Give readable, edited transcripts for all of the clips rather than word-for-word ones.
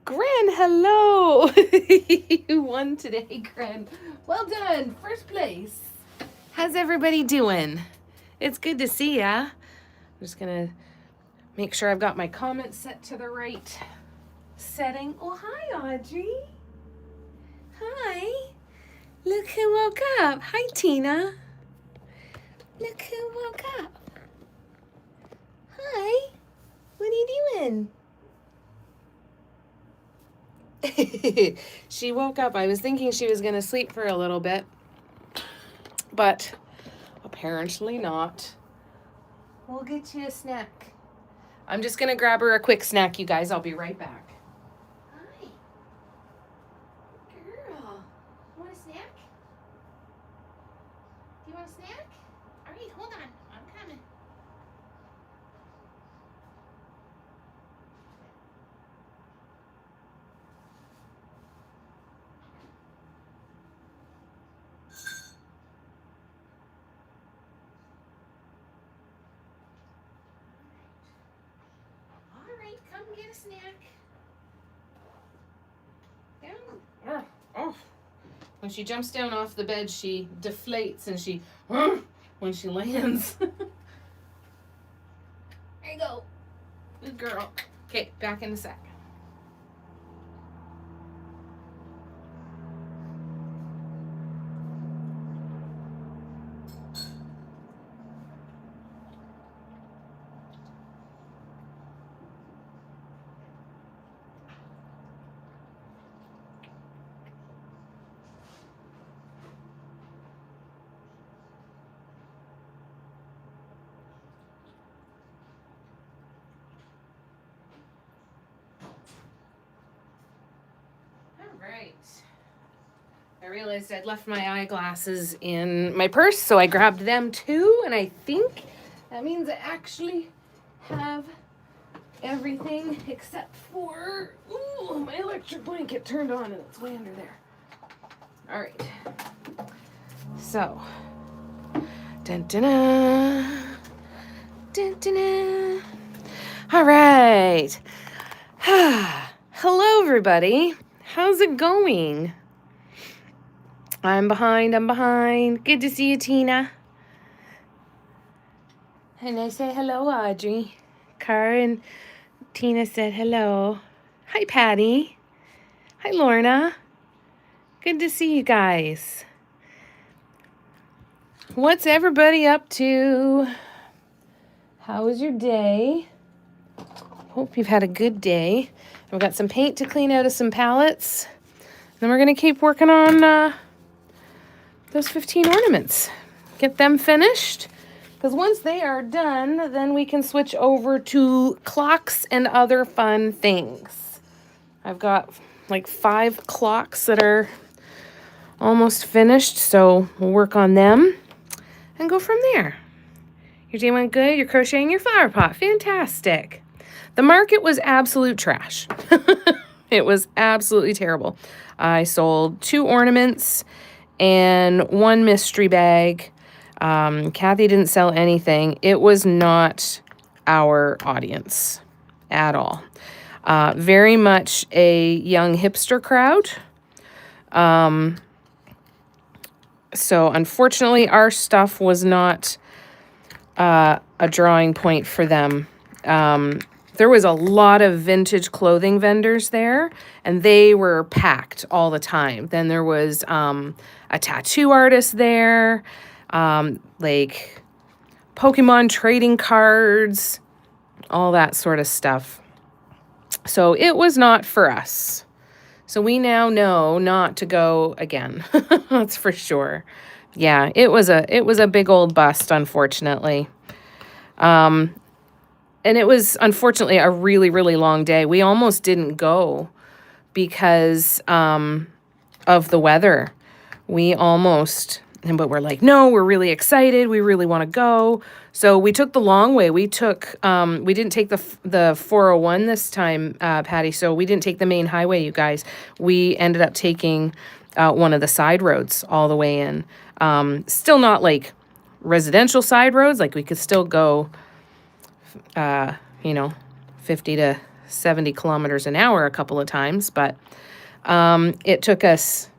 Gren, hello. You won today, Gren. Well done. First place. How's everybody doing? It's good to see ya. I'm just going to make sure I've got my comments set to the right setting. Oh, hi, Audrey. Hi. Look who woke up. Hi, Tina. Look who woke up. Hi. What are you doing? She woke up. I was thinking she was going to sleep for a little bit, but apparently not. We'll get you a snack. I'm just going to grab her a quick snack, you guys. I'll be right back. Hi. Girl. Want a snack? Do you want a snack? All right, hold on. I'm coming. All right, come get a snack. Down. Oh. When she jumps down off the bed, she deflates and she, when she lands. There you go. Good girl. Okay, back in a sec. Right. I realized I'd left my eyeglasses in my purse, so I grabbed them too, and I think that means I actually have everything except for my electric blanket turned on and it's way under there. All right. So, dun dun dun, dun dun dun. All right. Hello, everybody. How's it going? I'm behind. Good to see you, Tina. And I say hello, Audrey. Cara and Tina said hello. Hi, Patty. Hi, Lorna. Good to see you guys. What's everybody up to? How was your day? Hope you've had a good day. We've got some paint to clean out of some pallets. Then we're going to keep working on those 15 ornaments. Get them finished. Because once they are done, then we can switch over to clocks and other fun things. I've got like 5 clocks that are almost finished, so we'll work on them and go from there. Your day went good? You're crocheting your flower pot. Fantastic. The market was absolute trash. It was absolutely terrible. I sold 2 ornaments and 1 mystery bag. Kathy didn't sell anything. It was not our audience at all. Very much a young hipster crowd. So unfortunately, our stuff was not a drawing point for them. There was a lot of vintage clothing vendors there, and they were packed all the time. Then there was a tattoo artist there, like Pokemon trading cards, all that sort of stuff. So it was not for us. So we now know not to go again. That's for sure. Yeah, it was a big old bust, unfortunately. And it was, unfortunately, a really, really long day. We almost didn't go because of the weather. But we're like, no, we're really excited. We really want to go. So we took the long way. We didn't take the 401 this time, Patty. So we didn't take the main highway, you guys. We ended up taking one of the side roads all the way in. Still not like residential side roads. Like we could still go 50 to 70 kilometers an hour a couple of times, but it took us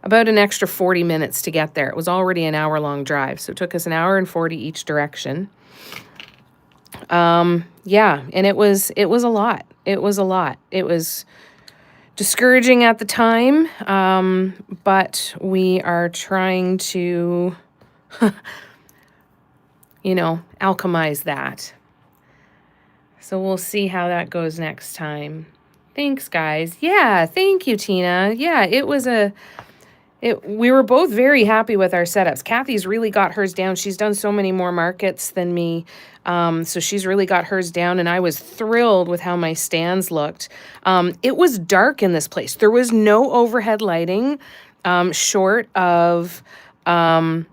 about an extra 40 minutes to get there. It was already an hour-long drive, so it took us an hour and 40 each direction. Yeah, and it was a lot. It was a lot. It was discouraging at the time, but we are trying to, alchemize that. So we'll see how that goes next time. Thanks, guys. Yeah, thank you, Tina. Yeah, we were both very happy with our setups. Kathy's really got hers down. She's done so many more markets than me. So she's really got hers down, and I was thrilled with how my stands looked. It was dark in this place. There was no overhead lighting, short of some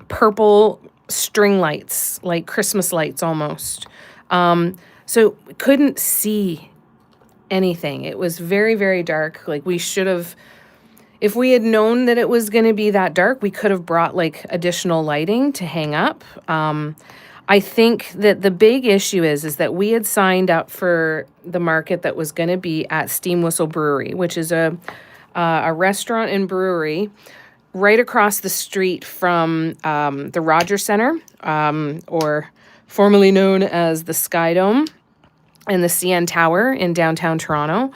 purple string lights, like Christmas lights almost. So we couldn't see anything. It was very, very dark. Like, we should have, if we had known that it was going to be that dark, we could have brought like additional lighting to hang up. I think that the big issue is that we had signed up for the market that was going to be at Steam Whistle Brewery, which is a restaurant and brewery right across the street from the Rogers Center, or formerly known as the Sky Dome and the CN Tower in downtown Toronto.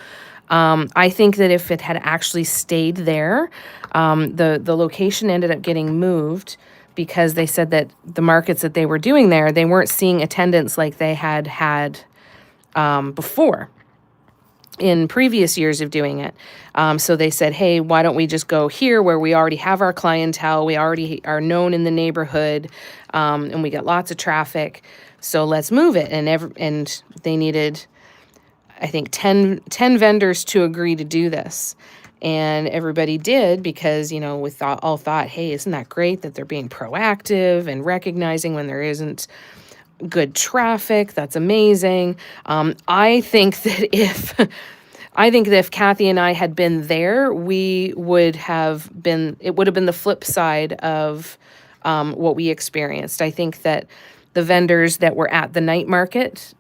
I think that if it had actually stayed there, the location ended up getting moved because they said that the markets that they were doing there, they weren't seeing attendance like they had before in previous years of doing it. So they said, hey, why don't we just go here where we already have our clientele, we already are known in the neighborhood, and we get lots of traffic, so let's move it. And they needed, I think, 10 vendors to agree to do this. And everybody did because, we all thought, hey, isn't that great that they're being proactive and recognizing when there isn't good traffic? That's amazing. I think that if Kathy and I had been there, it would have been the flip side of what we experienced. I think that the vendors that were at the night market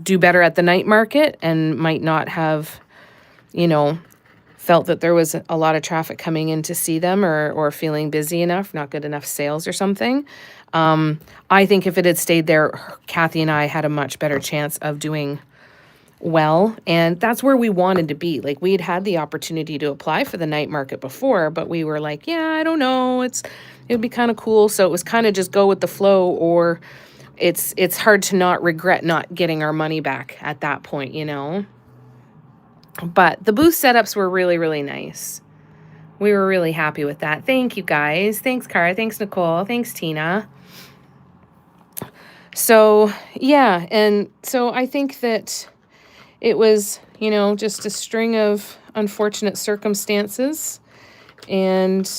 do better at the night market and might not have, felt that there was a lot of traffic coming in to see them or feeling busy enough, not good enough sales or something. I think if it had stayed there, Kathy and I had a much better chance of doing well. And that's where we wanted to be. Like, we had the opportunity to apply for the night market before, but we were like, yeah, I don't know. It would be kind of cool. So it was kind of just go with the flow, or it's hard to not regret not getting our money back at that point, But the booth setups were really, really nice. We were really happy with that. Thank you, guys. Thanks, Cara. Thanks, Nicole. Thanks, Tina. So, yeah. And so I think that it was, just a string of unfortunate circumstances and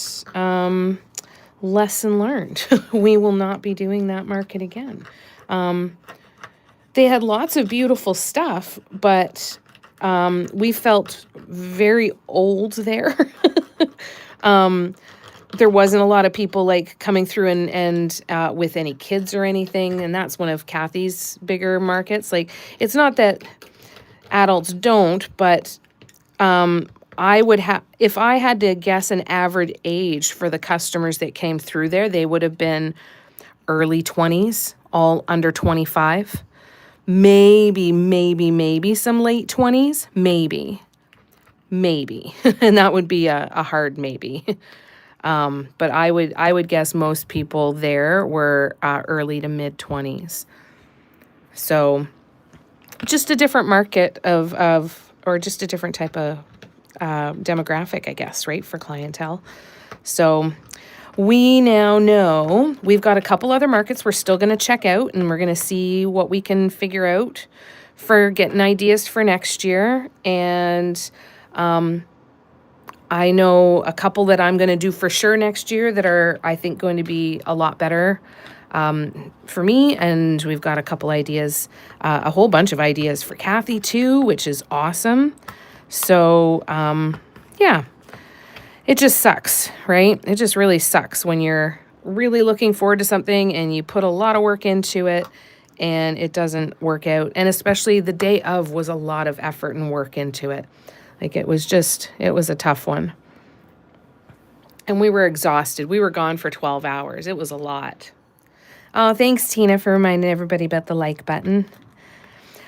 lesson learned. We will not be doing that market again. They had lots of beautiful stuff, but we felt very old there. There wasn't a lot of people like coming through and with any kids or anything. And that's one of Kathy's bigger markets. Like, it's not that adults don't, but if I had to guess an average age for the customers that came through there, they would have been early 20s, all under 25. Maybe some late 20s, maybe. And that would be a hard maybe. But I would guess most people there were early to mid 20s. So just a different market or just a different type of demographic, I guess, right, for clientele. So we now know we've got a couple other markets we're still going to check out, and we're going to see what we can figure out for getting ideas for next year. And I know a couple that I'm going to do for sure next year that are, I think, going to be a lot better for me. And we've got a couple ideas, a whole bunch of ideas for Kathy too, which is awesome. So, yeah, it just sucks, right? It just really sucks when you're really looking forward to something and you put a lot of work into it and it doesn't work out. And especially the day of was a lot of effort and work into it. Like it was a tough one. And we were exhausted. We were gone for 12 hours. It was a lot. Oh, thanks, Tina, for reminding everybody about the like button.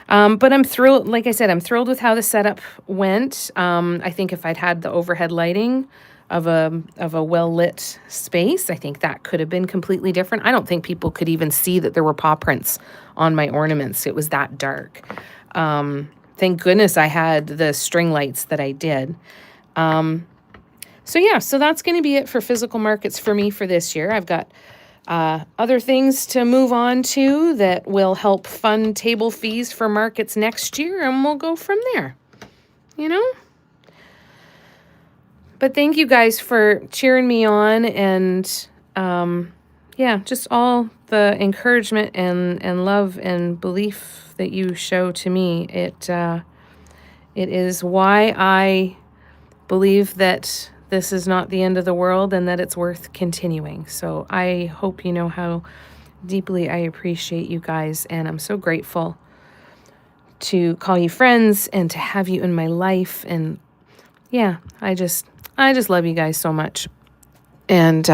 But I'm thrilled, like I said, I'm thrilled with how the setup went. I think if I'd had the overhead lighting of a well-lit space, I think that could have been completely different. I don't think people could even see that there were paw prints on my ornaments. It was that dark. Thank goodness I had the string lights that I did. So yeah, so that's going to be it for physical markets for me for this year. I've got other things to move on to that will help fund table fees for markets next year, and we'll go from there, you know? But thank you guys for cheering me on, and yeah, just all the encouragement and love and belief that you show to me. It is why I believe that this is not the end of the world and that it's worth continuing. So I hope you know how deeply I appreciate you guys, and I'm so grateful to call you friends and to have you in my life. And yeah, I just love you guys so much. And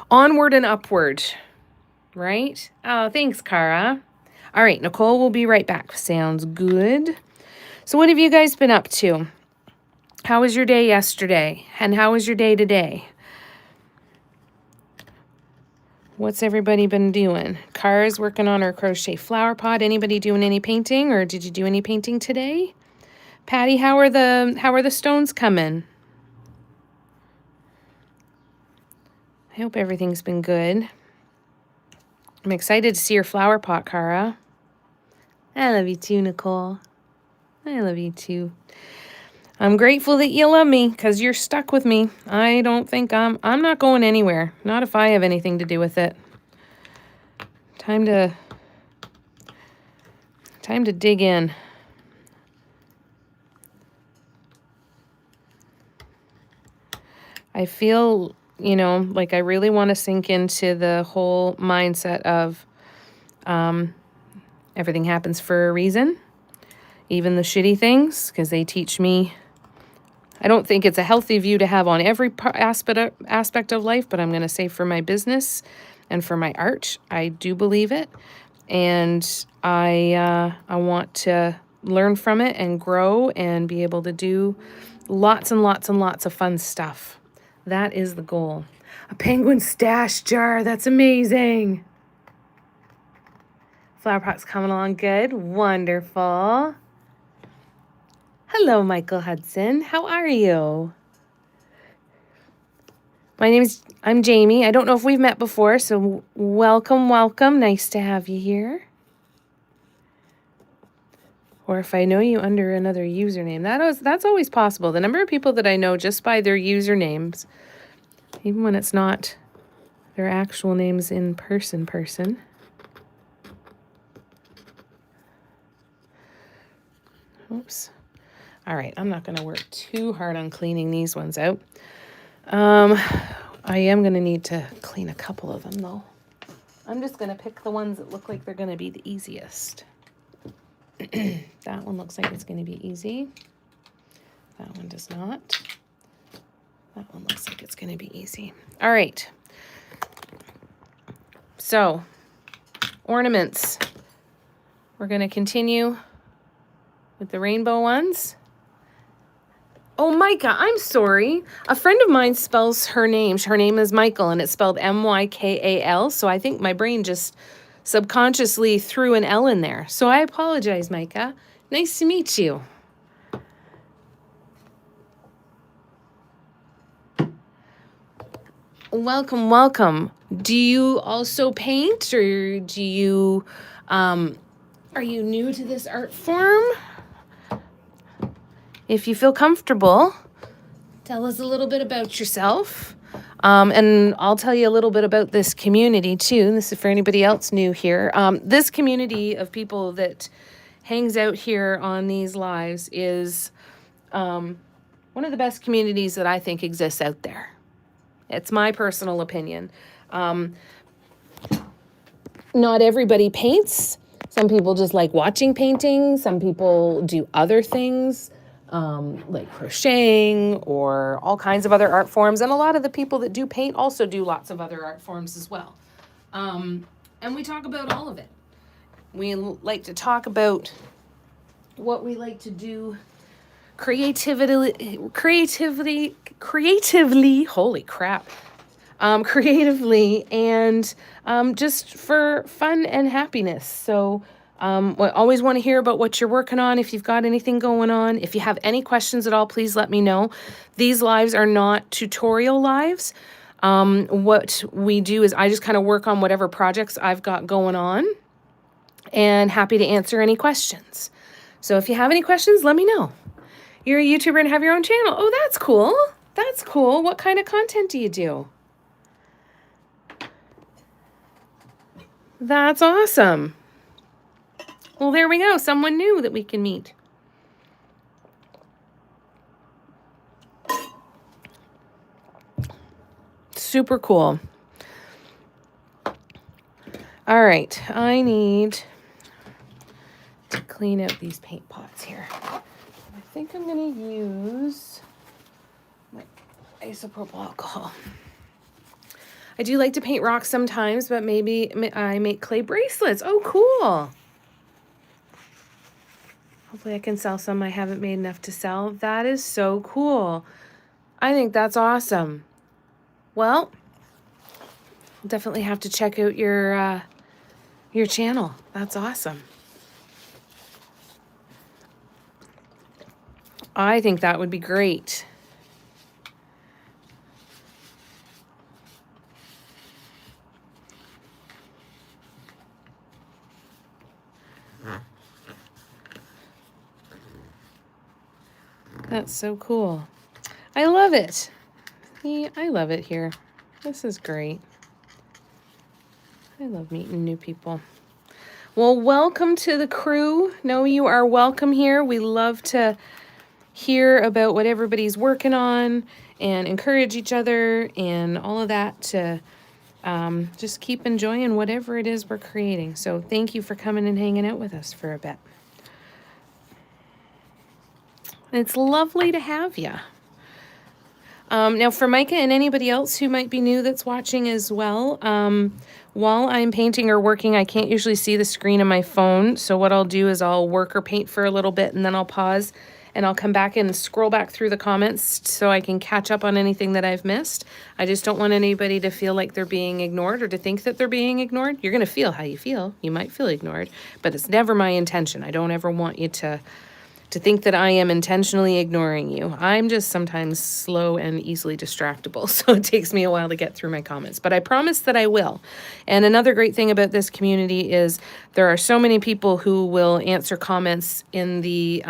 onward and upward, right? Oh, thanks, Cara. All right, Nicole will be right back. Sounds good. So what have you guys been up to? How was your day yesterday? And how was your day today? What's everybody been doing? Cara's working on her crochet flower pot. Anybody doing any painting, or did you do any painting today? Patty, how are the stones coming? I hope everything's been good. I'm excited to see your flower pot, Cara. I love you too, Nicole. I love you too. I'm grateful that you love me because you're stuck with me. I don't think I'm not going anywhere. Not if I have anything to do with it. Time to dig in. I feel, like I really want to sink into the whole mindset of everything happens for a reason. Even the shitty things, because they teach me. I don't think it's a healthy view to have on every aspect of life, but I'm going to say for my business and for my art, I do believe it. And I want to learn from it and grow and be able to do lots and lots and lots of fun stuff. That is the goal. A penguin stash jar. That's amazing. Flower pot's coming along good. Wonderful. Hello, Michael Hudson. How are you? I'm Jamie. I don't know if we've met before, so welcome. Nice to have you here. Or if I know you under another username. That's always possible. The number of people that I know just by their usernames, even when it's not their actual names in person. Oops. All right, I'm not going to work too hard on cleaning these ones out. I am going to need to clean a couple of them, though. I'm just going to pick the ones that look like they're going to be the easiest. That one looks like it's going to be easy. That one does not. That one looks like it's going to be easy. All right. So, ornaments. We're going to continue with the rainbow ones. Oh, Micah, I'm sorry. A friend of mine spells her name. Her name is Michael, and it's spelled M-Y-K-A-L. So I think my brain just subconsciously threw an L in there. So I apologize, Micah. Nice to meet you. Welcome. Do you also paint, or do you, are you new to this art form? If you feel comfortable, tell us a little bit about yourself. And I'll tell you a little bit about this community too. This is for anybody else new here. This community of people that hangs out here on these lives is one of the best communities that I think exists out there. It's my personal opinion. not everybody paints. Some people just like watching painting. Some people do other things, like crocheting or all kinds of other art forms. And a lot of the people that do paint also do lots of other art forms as well. And we talk about all of it. We like to talk about what we like to do creatively, holy crap. Creatively and just for fun and happiness. So I always want to hear about what you're working on. If you've got anything going on, if you have any questions at all, please let me know. These lives are not tutorial lives. What we do is I just kind of work on whatever projects I've got going on, and happy to answer any questions. So if you have any questions, let me know. You're a YouTuber and have your own channel. Oh, that's cool. That's cool. What kind of content do you do? That's awesome. Well, there we go. Someone new that we can meet. Super cool. All right. I need to clean out these paint pots here. I think I'm going to use my isopropyl alcohol. I do like to paint rocks sometimes, but maybe I make clay bracelets. Oh, cool. Hopefully I can sell some. I haven't made enough to sell. That is so cool. I think that's awesome. Well, I'll definitely have to check out your channel. That's awesome. I think that would be great. That's so cool. I love it. Yeah, I love it here. This is great. I love meeting new people. Well, welcome to the crew. No, you are welcome here. We love to hear about what everybody's working on and encourage each other and all of that to just keep enjoying whatever it is we're creating. So thank you for coming and hanging out with us for a bit. It's lovely to have you. Now for Micah and anybody else who might be new that's watching as well, while I'm painting or working, I can't usually see the screen on my phone. So what I'll do is I'll work or paint for a little bit and then I'll pause and I'll come back and scroll back through the comments so I can catch up on anything that I've missed. I just don't want anybody to feel like they're being ignored or to think that they're being ignored. You're going to feel how you feel. You might feel ignored, but it's never my intention. I don't ever want you to think that I am intentionally ignoring you. I'm just sometimes slow and easily distractible, so it takes me a while to get through my comments. But I promise that I will. And another great thing about this community is there are so many people who will answer comments in the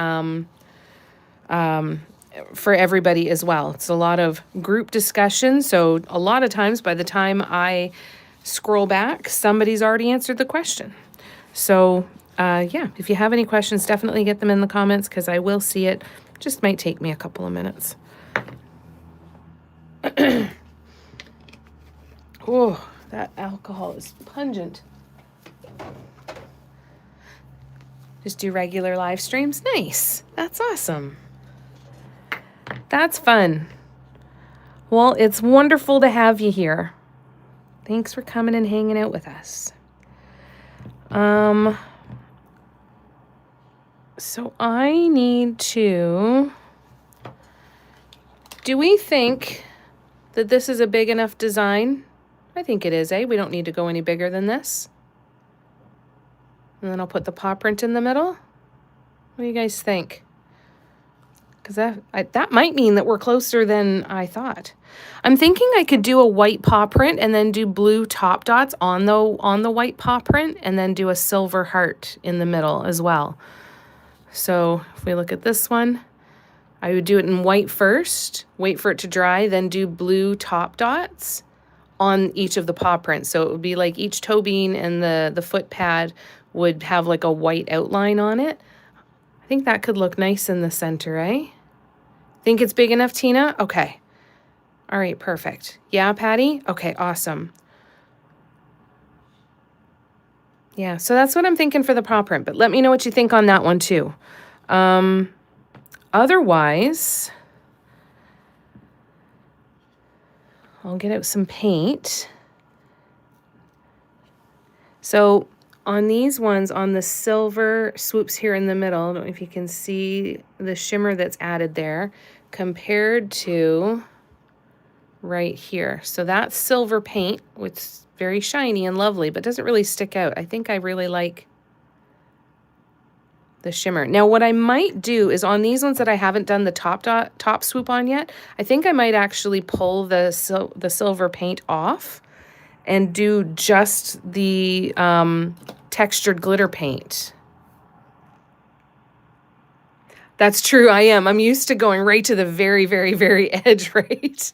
for everybody as well. It's a lot of group discussion, so a lot of times by the time I scroll back, somebody's already answered the question. So yeah, if you have any questions, definitely get them in the comments because I will see it. Just might take me a couple of minutes. Oh, that alcohol is pungent. Just do regular live streams. Nice. That's awesome. That's fun. Well, it's wonderful to have you here. Thanks for coming and hanging out with us. So I need to, do we think that this is a big enough design? I think it is, eh? We don't need to go any bigger than this. And then I'll put the paw print in the middle. What do you guys think? Because that might mean that we're closer than I thought. I'm thinking I could do a white paw print and then do blue top dots on the white paw print and then do a silver heart in the middle as well. So if we look at this one, I would do it in white first, wait for it to dry, then do blue top dots on each of the paw prints. So it would be like each toe bean and the foot pad would have like a white outline on it. I think that could look nice in the center, eh? Think it's big enough, Tina? Okay. All right, perfect. Yeah, Patty? Okay, awesome. Yeah, so that's what I'm thinking for the paw print, but let me know what you think on that one too. Otherwise, I'll get out some paint. So on these ones, on the silver swoops here in the middle, I don't know if you can see the shimmer that's added there compared to right here. So that's silver paint, which is very shiny and lovely, but doesn't really stick out. I think I really like the shimmer. Now, what I might do is on these ones that I haven't done the top swoop on yet, I think I might actually pull the silver paint off and do just the textured glitter paint. That's true, I am. I'm used to going right to the very, very, very edge, right?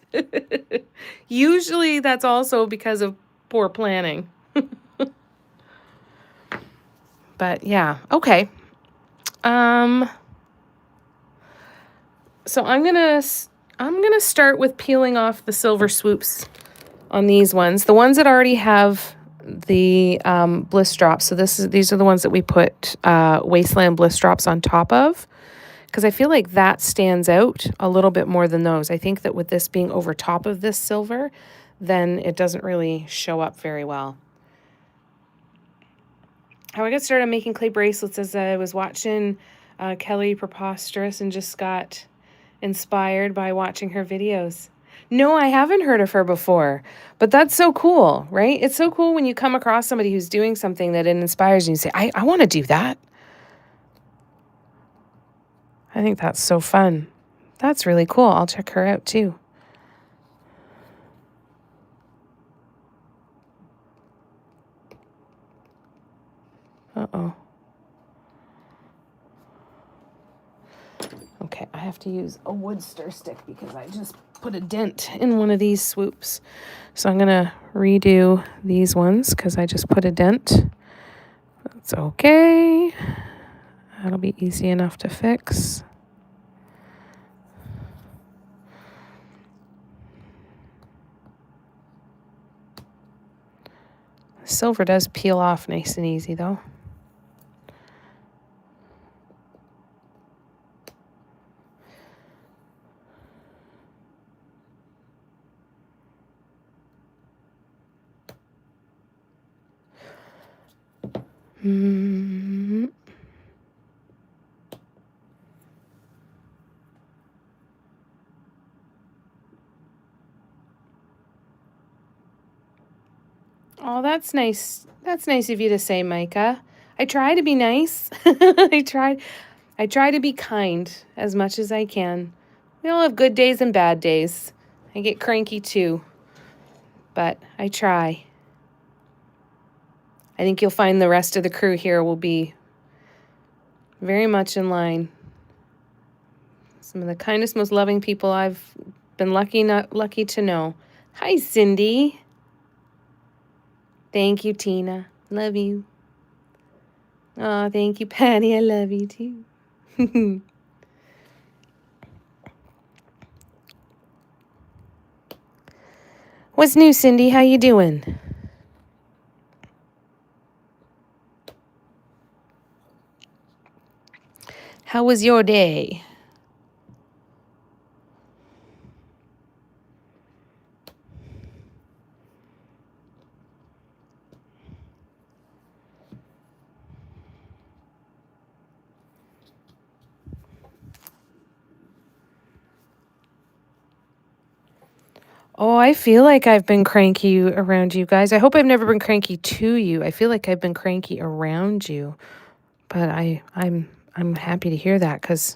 Usually that's also because of poor planning. But yeah, okay. So I'm gonna start with peeling off the silver swoops on these ones. The ones that already have the bliss drops. So these are the ones that we put Wasteland bliss drops on top of, because I feel like that stands out a little bit more than those. I think that with this being over top of this silver, then it doesn't really show up very well. How I got started making clay bracelets is I was watching Kelly Preposterous and just got inspired by watching her videos. No, I haven't heard of her before, but that's so cool, right? It's so cool when you come across somebody who's doing something that it inspires you and say, I want to do that. I think that's so fun. That's really cool. I'll check her out too. Uh-oh. Okay, I have to use a wood stir stick because I just put a dent in one of these swoops. So I'm going to redo these ones because I just put a dent. That's okay. That'll be easy enough to fix. Silver does peel off nice and easy though. Oh, that's nice. That's nice of you to say, Micah. I try to be nice. I try to be kind as much as I can. We all have good days and bad days. I get cranky too, but I try. I think you'll find the rest of the crew here will be very much in line. Some of the kindest, most loving people I've been lucky to know. Hi, Cindy. Thank you, Tina. Love you. Oh, thank you, Patty. I love you too. What's new, Cindy? How you doing? How was your day? Oh, I feel like I've been cranky around you guys. I hope I've never been cranky to you. I feel like I've been cranky around you. But I'm happy to hear that, because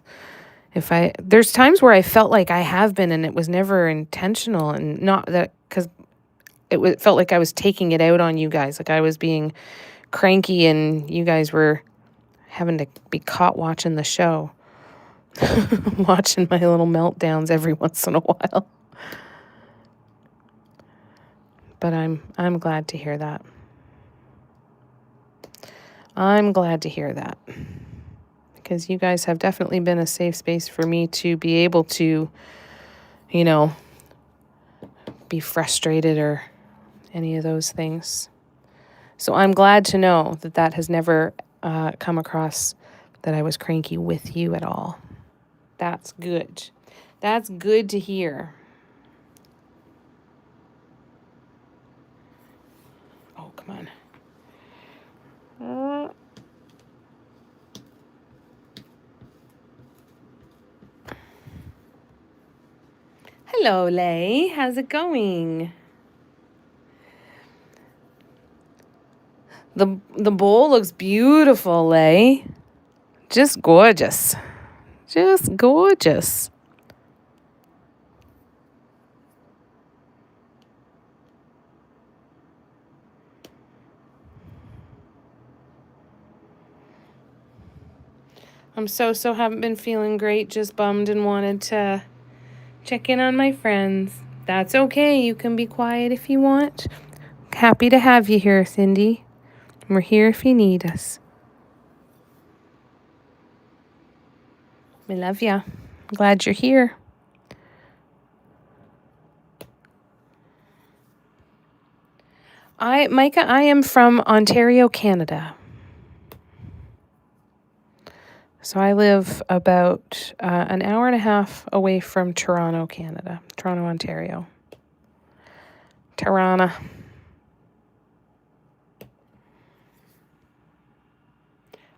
there's times where I felt like I have been and it was never intentional, and not that, because it felt like I was taking it out on you guys. Like I was being cranky and you guys were having to be caught watching the show. Watching my little meltdowns every once in a while. But I'm glad to hear that. I'm glad to hear that. Because you guys have definitely been a safe space for me to be able to, you know, be frustrated or any of those things. So I'm glad to know that that has never come across that I was cranky with you at all. That's good. That's good to hear. Oh, come on. Hello, Lay. How's it going? The bowl looks beautiful, Lay. Just gorgeous. Just gorgeous. I'm so haven't been feeling great, just bummed and wanted to check in on my friends. That's okay. You can be quiet if you want. Happy to have you here, Cindy. We're here if you need us. We love ya. Glad you're here. Micah, I am from Ontario, Canada. So I live about an hour and a half away from Toronto, Canada. Toronto, Ontario. Tirana.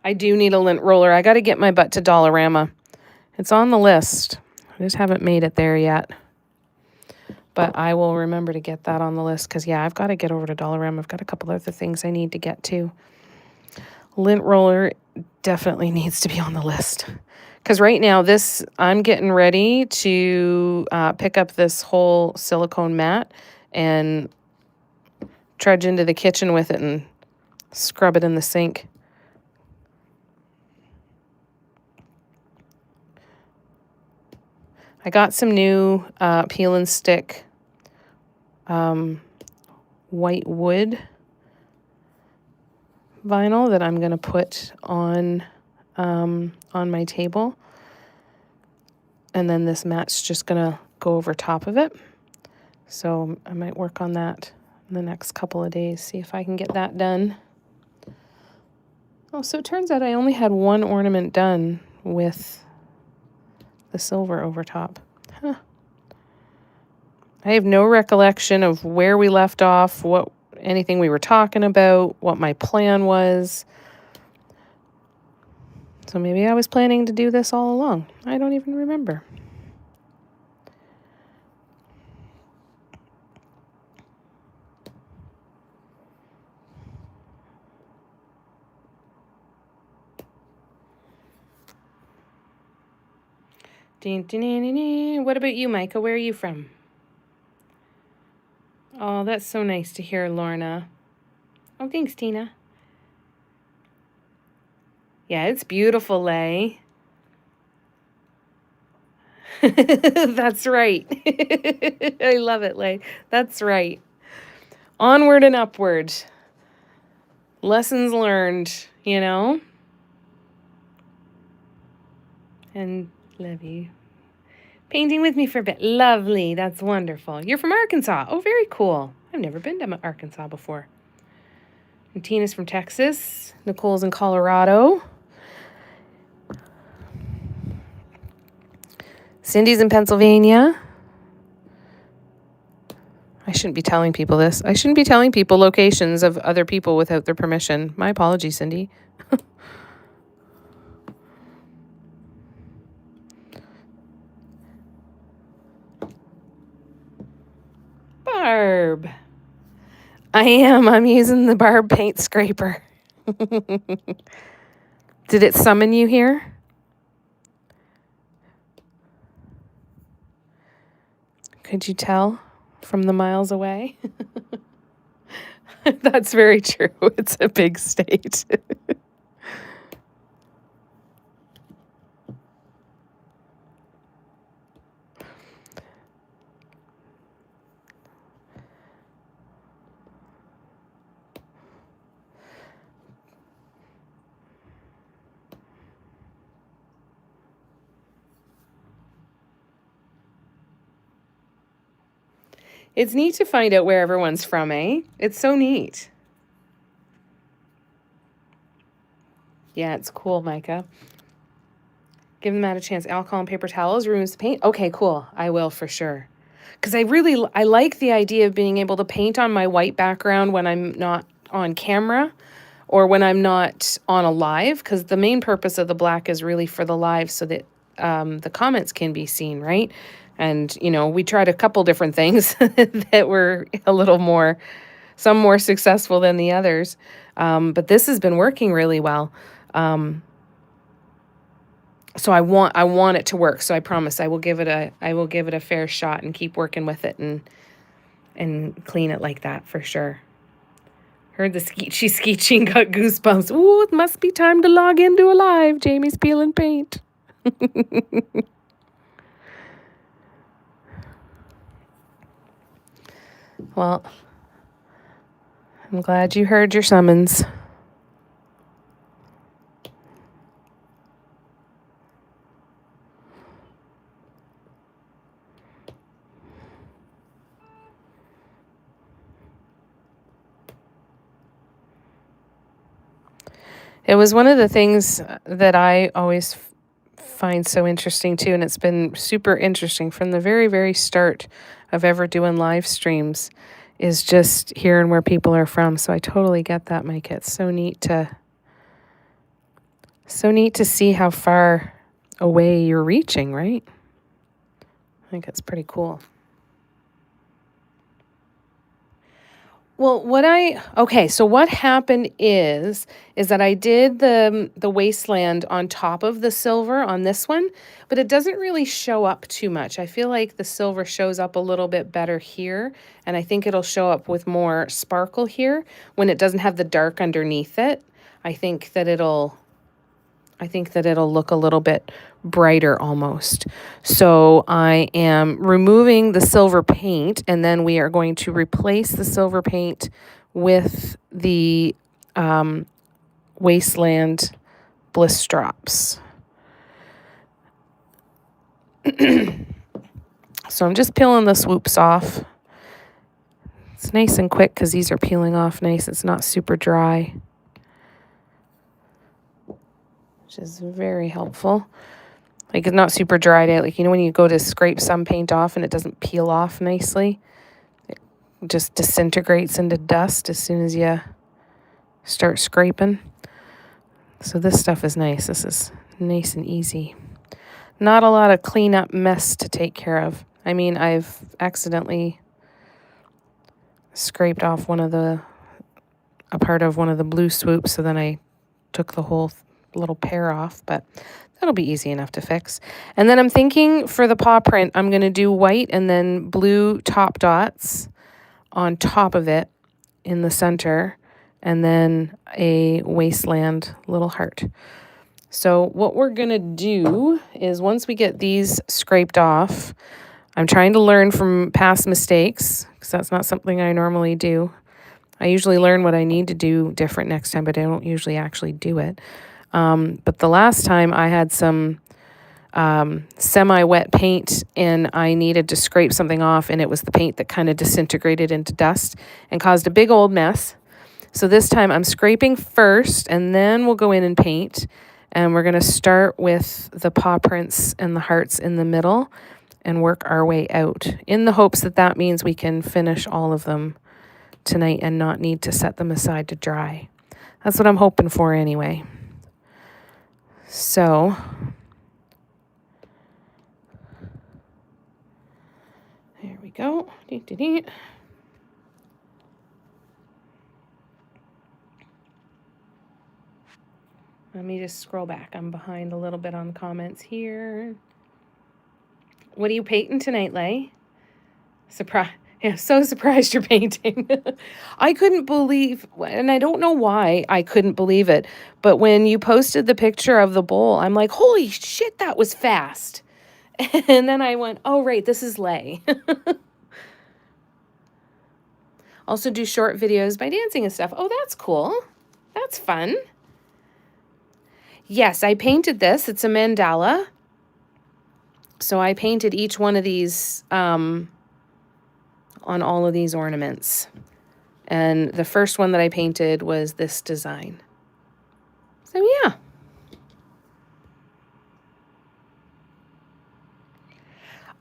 I do need a lint roller. I got to get my butt to Dollarama. It's on the list. I just haven't made it there yet. But I will remember to get that on the list because, yeah, I've got to get over to Dollarama. I've got a couple other things I need to get to. Lint roller definitely needs to be on the list. Because right now, I'm getting ready to pick up this whole silicone mat and trudge into the kitchen with it and scrub it in the sink. I got some new peel and stick white wood vinyl that I'm going to put on my table. And then this mat's just going to go over top of it. So I might work on that in the next couple of days, see if I can get that done. Oh, so it turns out I only had one ornament done with the silver over top. Huh. I have no recollection of where we left off, anything we were talking about, what my plan was. So maybe I was planning to do this all along. I don't even remember. What about you, Micah? Where are you from? Oh, that's so nice to hear, Lorna. Oh, thanks, Tina. Yeah, it's beautiful, Lay. That's right. I love it, Lay. That's right. Onward and upward. Lessons learned, you know? And love you. Painting with me for a bit. Lovely. That's wonderful. You're from Arkansas. Oh, very cool. I've never been to Arkansas before. And Tina's from Texas. Nicole's in Colorado. Cindy's in Pennsylvania. I shouldn't be telling people this. I shouldn't be telling people locations of other people without their permission. My apologies, Cindy. Barb. I am. I'm using the Barb paint scraper. Did it summon you here? Could you tell from the miles away? That's very true. It's a big state. It's neat to find out where everyone's from, eh? It's so neat. Yeah, it's cool, Micah. Give them that a chance. Alcohol and paper towels removes the paint. Okay, cool. I will for sure. Because I like the idea of being able to paint on my white background when I'm not on camera or when I'm not on a live. Because the main purpose of the black is really for the live so that the comments can be seen, right? And, you know, we tried a couple different things that were a little more, some more successful than the others. But this has been working really well. So I want it to work. So I promise I will give it a fair shot and keep working with it and clean it like that for sure. Heard the screeching, got goosebumps. Ooh, it must be time to log into a live. Jamie's peeling paint. Well, I'm glad you heard your summons. It was one of the things that I always find so interesting too, and it's been super interesting from the very, very start of ever doing live streams, is just hearing where people are from. So I totally get that, Mike. It's so neat to see how far away you're reaching, right? I think it's pretty cool. Well, so what happened is that I did the wasteland on top of the silver on this one, but it doesn't really show up too much. I feel like the silver shows up a little bit better here, and I think it'll show up with more sparkle here when it doesn't have the dark underneath it. I think that it'll look a little bit brighter almost. So I am removing the silver paint, and then we are going to replace the silver paint with the Wasteland Bliss Drops. So I'm just peeling the swoops off. It's nice and quick because these are peeling off nice. It's not super dry, which is very helpful. Like, it's not super dried out. Like, you know when you go to scrape some paint off and it doesn't peel off nicely? It just disintegrates into dust as soon as you start scraping. So this stuff is nice. This is nice and easy. Not a lot of cleanup mess to take care of. I mean, I've accidentally scraped off a part of one of the blue swoops, so then I took the whole little pair off, but that'll be easy enough to fix. And then I'm thinking for the paw print, I'm going to do white and then blue top dots on top of it in the center, and then a wasteland little heart. So what we're going to do is once we get these scraped off, I'm trying to learn from past mistakes because that's not something I normally do. I usually learn what I need to do different next time, but I don't usually actually do it. But the last time I had some semi-wet paint and I needed to scrape something off, and it was the paint that kind of disintegrated into dust and caused a big old mess. So this time I'm scraping first, and then we'll go in and paint. And we're going to start with the paw prints and the hearts in the middle and work our way out in the hopes that that means we can finish all of them tonight and not need to set them aside to dry. That's what I'm hoping for anyway. So there we go. Let me just scroll back. I'm behind a little bit on comments here. What are you painting tonight, Lay? Surprise. Yeah, so surprised you're painting. I couldn't believe, and I don't know why I couldn't believe it, but when you posted the picture of the bowl, I'm like, holy shit, that was fast. And then I went, oh, right, this is Lay. Also do short videos by dancing and stuff. Oh, that's cool. That's fun. Yes, I painted this. It's a mandala. So I painted each one of these on all of these ornaments. And the first one that I painted was this design. So yeah.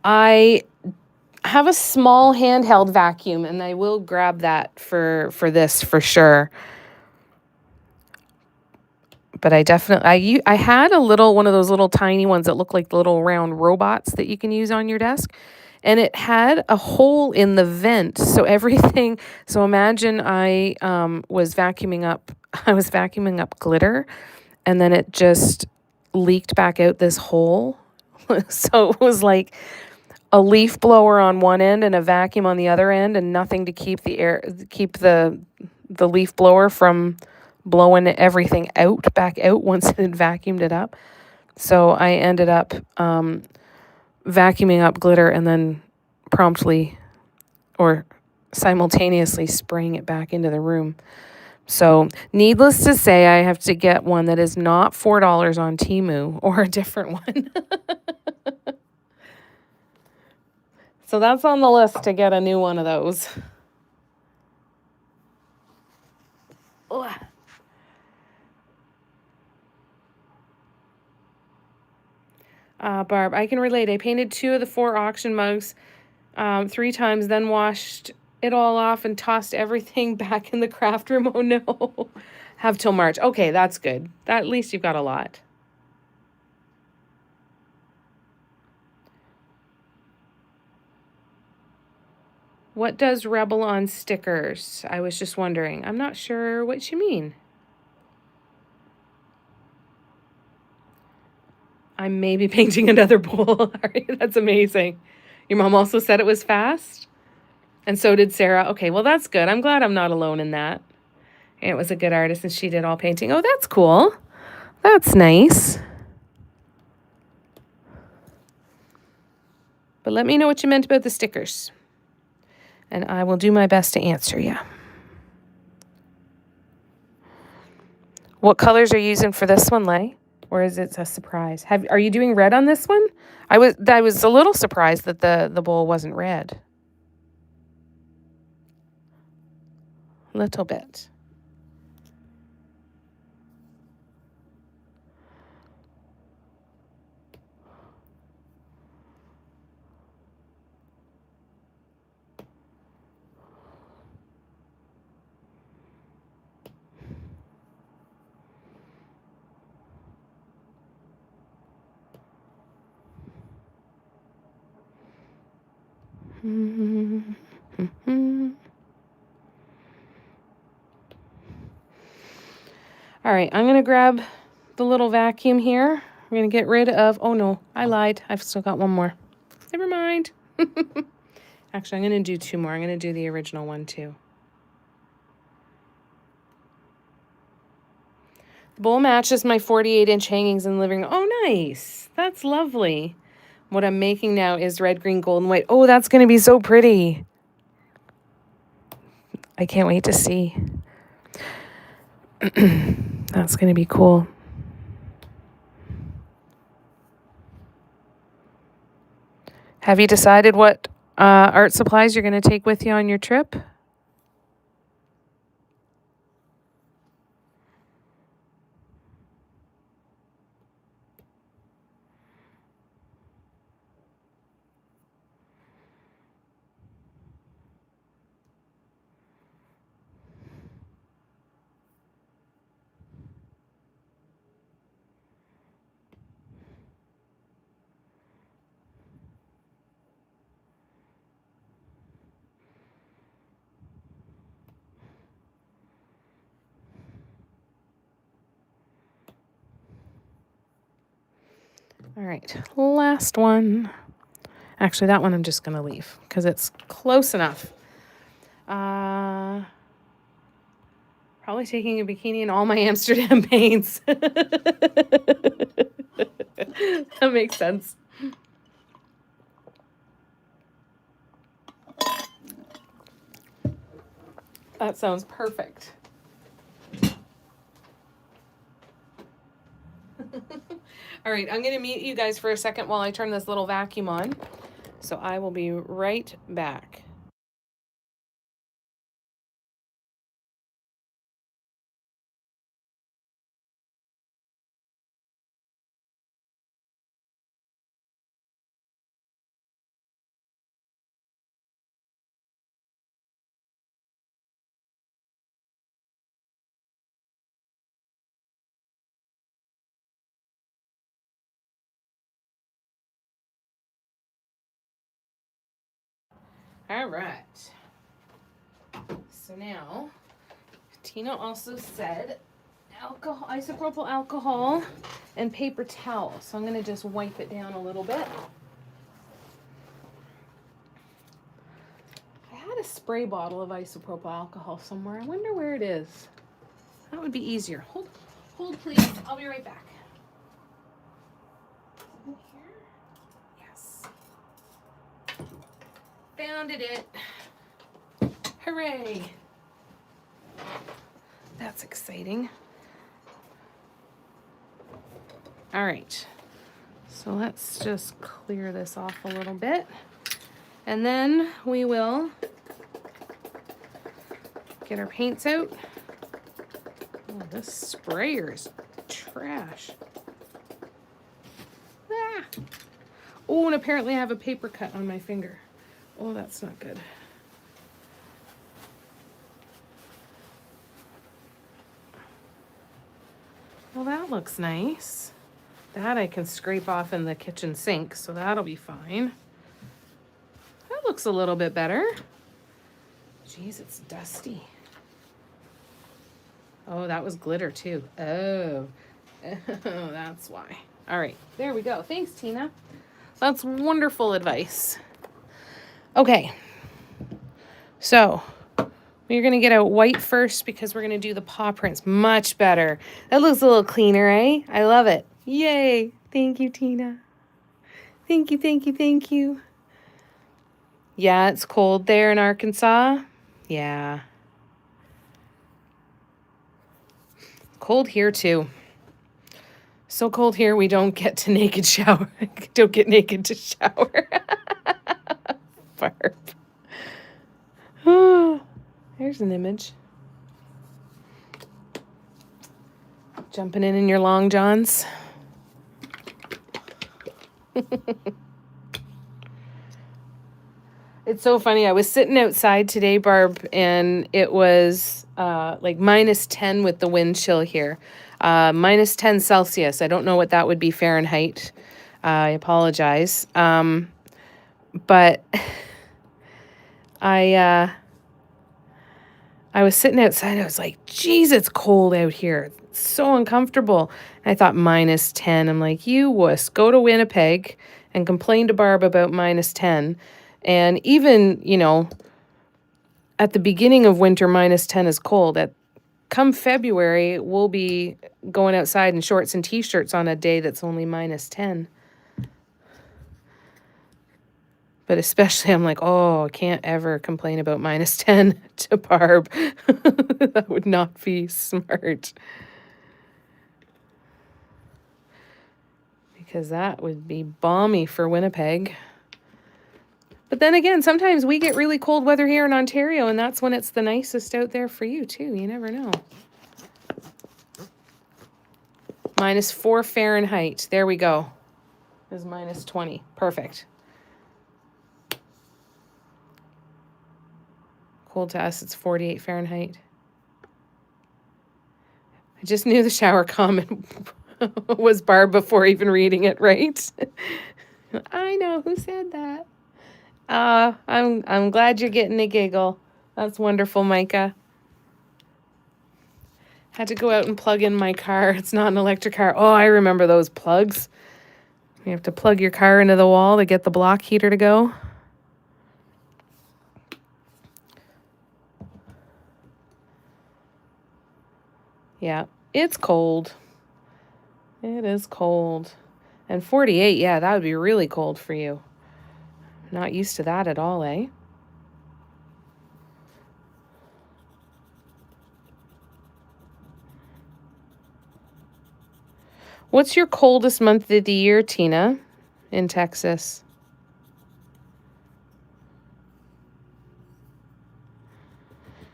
I have a small handheld vacuum, and I will grab that for this for sure. But I had a little one of those little tiny ones that look like little round robots that you can use on your desk, and it had a hole in the vent, so everything. So imagine I was vacuuming up. I was vacuuming up glitter, and then it just leaked back out this hole. So it was like a leaf blower on one end and a vacuum on the other end, and nothing to keep the leaf blower from blowing everything back out once it had vacuumed it up. So I ended up vacuuming up glitter and then promptly or simultaneously spraying it back into the room. So needless to say, I have to get one that is not $4 on Temu or a different one. So that's on the list to get a new one of those. Ugh. Barb, I can relate. I painted 2 of the 4 auction mugs 3 times, then washed it all off and tossed everything back in the craft room. Oh no. Have till March. Okay, that's good. At least you've got a lot. What does Rebel on stickers? I was just wondering. I'm not sure what you mean. I'm maybe painting another bowl. That's amazing. Your mom also said it was fast? And so did Sarah. Okay, well, that's good. I'm glad I'm not alone in that. It was a good artist, and she did all painting. Oh, that's cool. That's nice. But let me know what you meant about the stickers, and I will do my best to answer you. What colors are you using for this one, Lay? Or is it a surprise? Are you doing red on this one? I was a little surprised that the bowl wasn't red. Little bit. All right, I'm going to grab the little vacuum here. I'm going to get rid of, oh no, I lied. I've still got one more. Never mind. Actually, I'm going to do 2 more. I'm going to do the original one too. The bowl matches my 48-inch hangings in the living room. Oh, nice. That's lovely. What I'm making now is red, green, gold, and white. Oh, that's going to be so pretty. I can't wait to see. That's going to be cool. Have you decided what art supplies you're going to take with you on your trip? All right, last one. Actually, that one I'm just going to leave because it's close enough. Probably taking a bikini and all my Amsterdam paints. That makes sense. That sounds perfect. All right, I'm going to mute you guys for a second while I turn this little vacuum on. So I will be right back. All right. So now, Tina also said alcohol, isopropyl alcohol, and paper towel. So I'm going to just wipe it down a little bit. I had a spray bottle of isopropyl alcohol somewhere. I wonder where it is. That would be easier. Hold please. I'll be right back. In here? Yes. Found it. Hooray. That's exciting. All right. So let's just clear this off a little bit. And then we will get our paints out. Oh, this sprayer's trash. Ah. Oh, and apparently I have a paper cut on my finger. Oh, that's not good. Well, that looks nice. That I can scrape off in the kitchen sink, so that'll be fine. That looks a little bit better. Jeez, it's dusty. Oh, that was glitter too. Oh, that's why. All right, there we go. Thanks, Tina. That's wonderful advice. Okay, so we're going to get out white first because we're going to do the paw prints. Much better. That looks a little cleaner, eh? I love it. Yay. Thank you, Tina. Thank you, thank you, thank you. Yeah, it's cold there in Arkansas. Yeah. Cold here, too. So cold here, we don't get to naked shower. Don't get naked to shower. Barb. Oh, there's an image. Jumping in your long johns. It's so funny. I was sitting outside today, Barb, and it was like -10 with the wind chill here. -10 Celsius. I don't know what that would be Fahrenheit. I apologize. But I was sitting outside. I was like, geez, it's cold out here. It's so uncomfortable. And I thought -10. I'm like, you wuss, go to Winnipeg and complain to Barb about -10. And even, you know, at the beginning of winter, -10 is cold. Come February, we'll be going outside in shorts and T-shirts on a day that's only -10. But especially, I'm like, oh, I can't ever complain about -10 to Barb. That would not be smart. Because that would be balmy for Winnipeg. But then again, sometimes we get really cold weather here in Ontario, and that's when it's the nicest out there for you, too. You never know. -4 Fahrenheit. There we go. Is -20. Perfect. Cold to us, it's 48 Fahrenheit. I just knew the shower comment was Barb before even reading it, right? I know, who said that? I'm glad you're getting a giggle. That's wonderful, Micah. Had to go out and plug in my car. It's not an electric car. Oh, I remember those plugs. You have to plug your car into the wall to get the block heater to go. Yeah, it's cold. It is cold. And 48, yeah, that would be really cold for you. Not used to that at all, eh? What's your coldest month of the year, Tina, in Texas?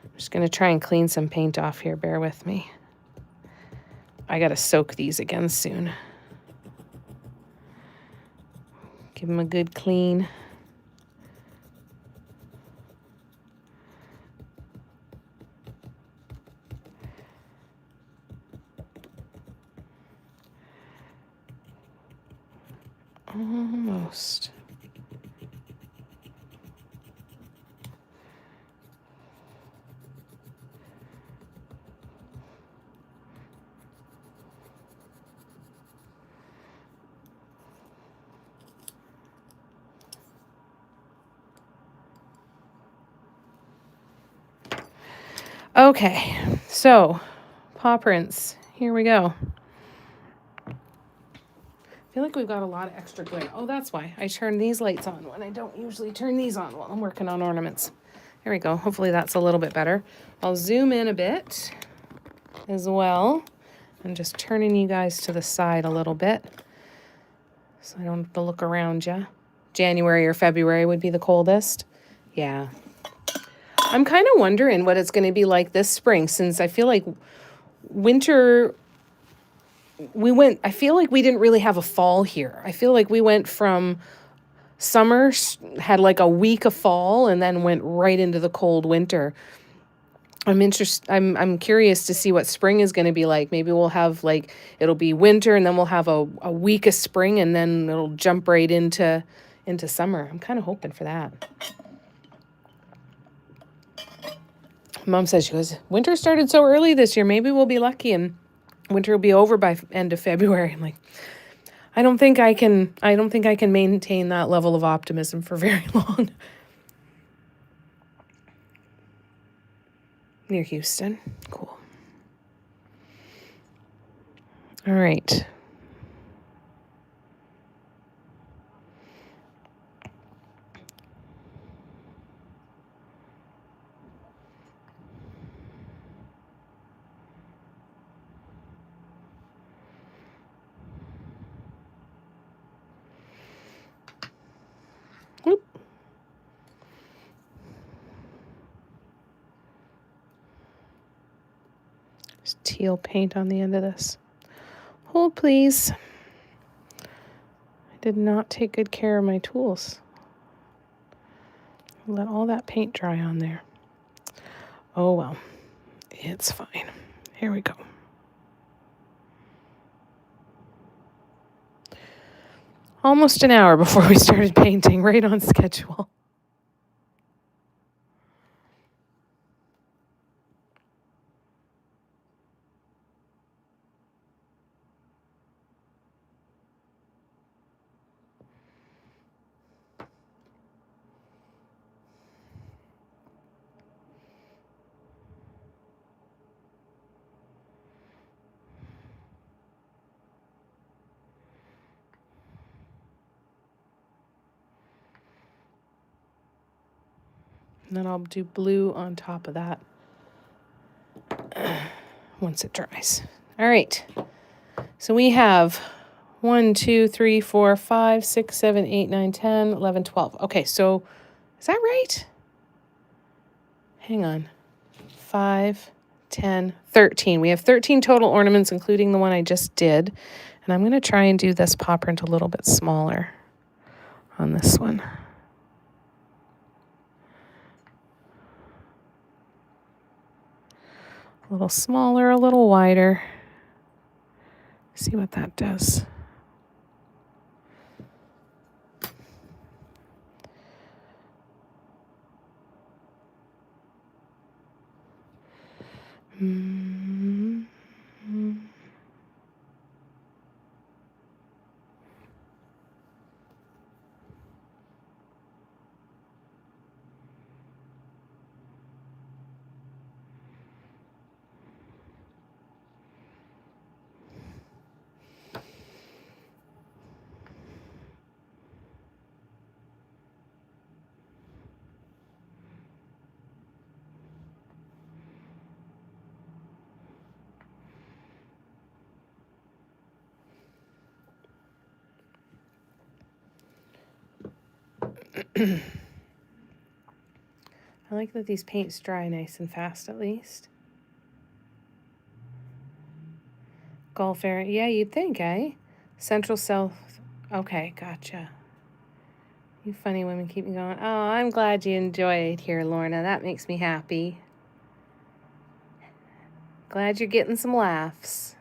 I'm just going to try and clean some paint off here. Bear with me. I got to soak these again soon. Give them a good clean. Almost. Okay, so paw prints. Here we go. I feel like we've got a lot of extra glare. Oh, that's why I turn these lights on when I don't usually turn these on while I'm working on ornaments. There we go. Hopefully that's a little bit better. I'll zoom in a bit as well. I'm just turning you guys to the side a little bit so I don't have to look around you. January or February would be the coldest. Yeah. I'm kind of wondering what it's going to be like this spring, since I feel like winter, I feel like we didn't really have a fall here. I feel like we went from summer, had like a week of fall, and then went right into the cold winter. I'm curious to see what spring is going to be like. Maybe we'll have like, it'll be winter and then we'll have a week of spring and then it'll jump right into summer. I'm kind of hoping for that. Mom says, she goes, winter started so early this year. Maybe we'll be lucky and winter will be over by end of February. I'm like, I don't think I can maintain that level of optimism for very long. Near Houston. Cool. All right. Whoop. There's teal paint on the end of this. Hold, please. I did not take good care of my tools. Let all that paint dry on there. Oh, well. It's fine. Here we go. Almost an hour before we started painting, right on schedule. And then I'll do blue on top of that once it dries. All right. So we have 1, 2, 3, 4, 5, 6, 7, 8, 9, 10, 11, 12. Okay, so is that right? Hang on. 5, 10, 13. We have 13 total ornaments, including the one I just did. And I'm going to try and do this paw print a little bit smaller on this one. A little smaller, a little wider. See what that does. Mm-hmm. I like that these paints dry nice and fast at least. Gulf area. Yeah, you'd think, eh? Central South. Okay, gotcha. You funny women keep me going. Oh, I'm glad you enjoy it here, Lorna. That makes me happy. Glad you're getting some laughs.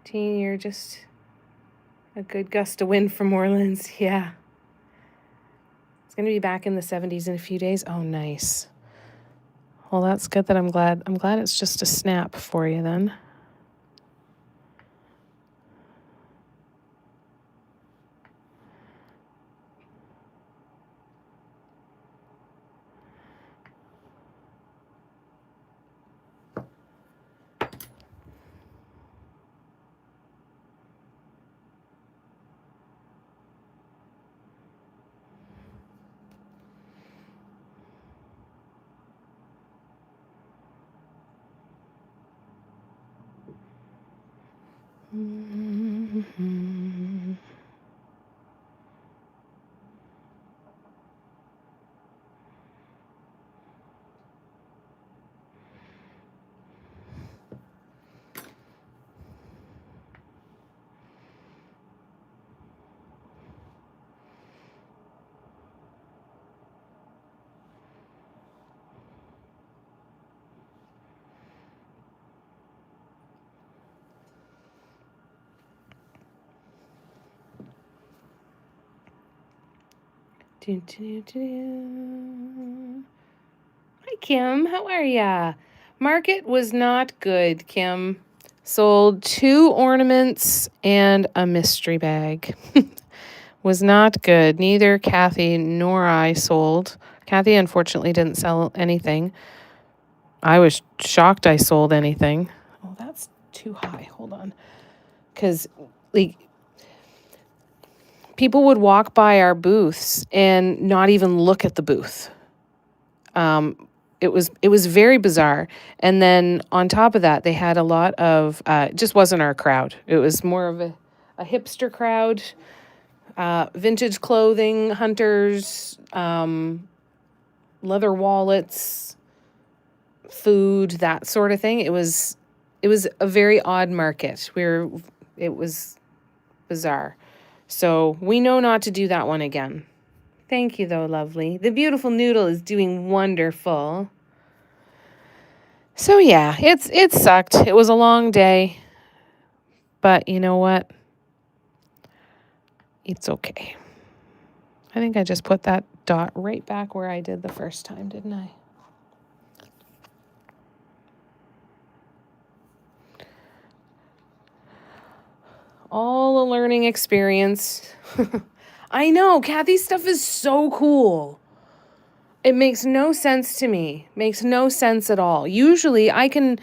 Teen, you're just a good gust of wind from Orleans. Yeah. It's going to be back in the 70s in a few days. Oh, nice. Well, that's good that I'm glad it's just a snap for you then. Hi, Kim. How are ya? Market was not good, Kim. Sold 2 ornaments and a mystery bag. Was not good. Neither Kathy nor I sold. Kathy, unfortunately, didn't sell anything. I was shocked I sold anything. Oh, that's too high. Hold on. Because, like, people would walk by our booths and not even look at the booth. It was very bizarre. And then on top of that, they had a lot of it just wasn't our crowd. It was more of a hipster crowd, vintage clothing, hunters, leather wallets, food, that sort of thing. It was a very odd market. It was bizarre. So we know not to do that one again. Thank you, though, lovely. The beautiful noodle is doing wonderful. So yeah, it sucked. It was a long day. But you know what? It's okay. I think I just put that dot right back where I did the first time, didn't I? All a learning experience. I know, Kathy's stuff is so cool. It makes no sense to me. Makes no sense at all. Usually I can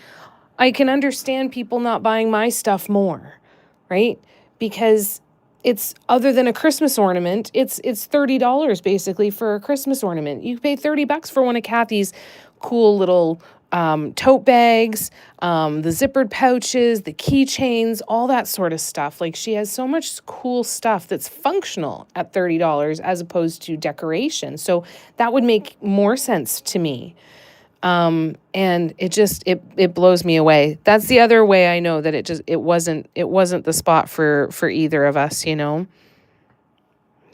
understand people not buying my stuff more, right? Because it's other than a Christmas ornament, it's $30 basically for a Christmas ornament. You pay $30 for one of Kathy's cool little tote bags, the zippered pouches, the keychains, all that sort of stuff. Like, she has so much cool stuff that's functional at $30 as opposed to decoration. So that would make more sense to me. And it blows me away. That's the other way I know that it wasn't the spot for either of us, you know.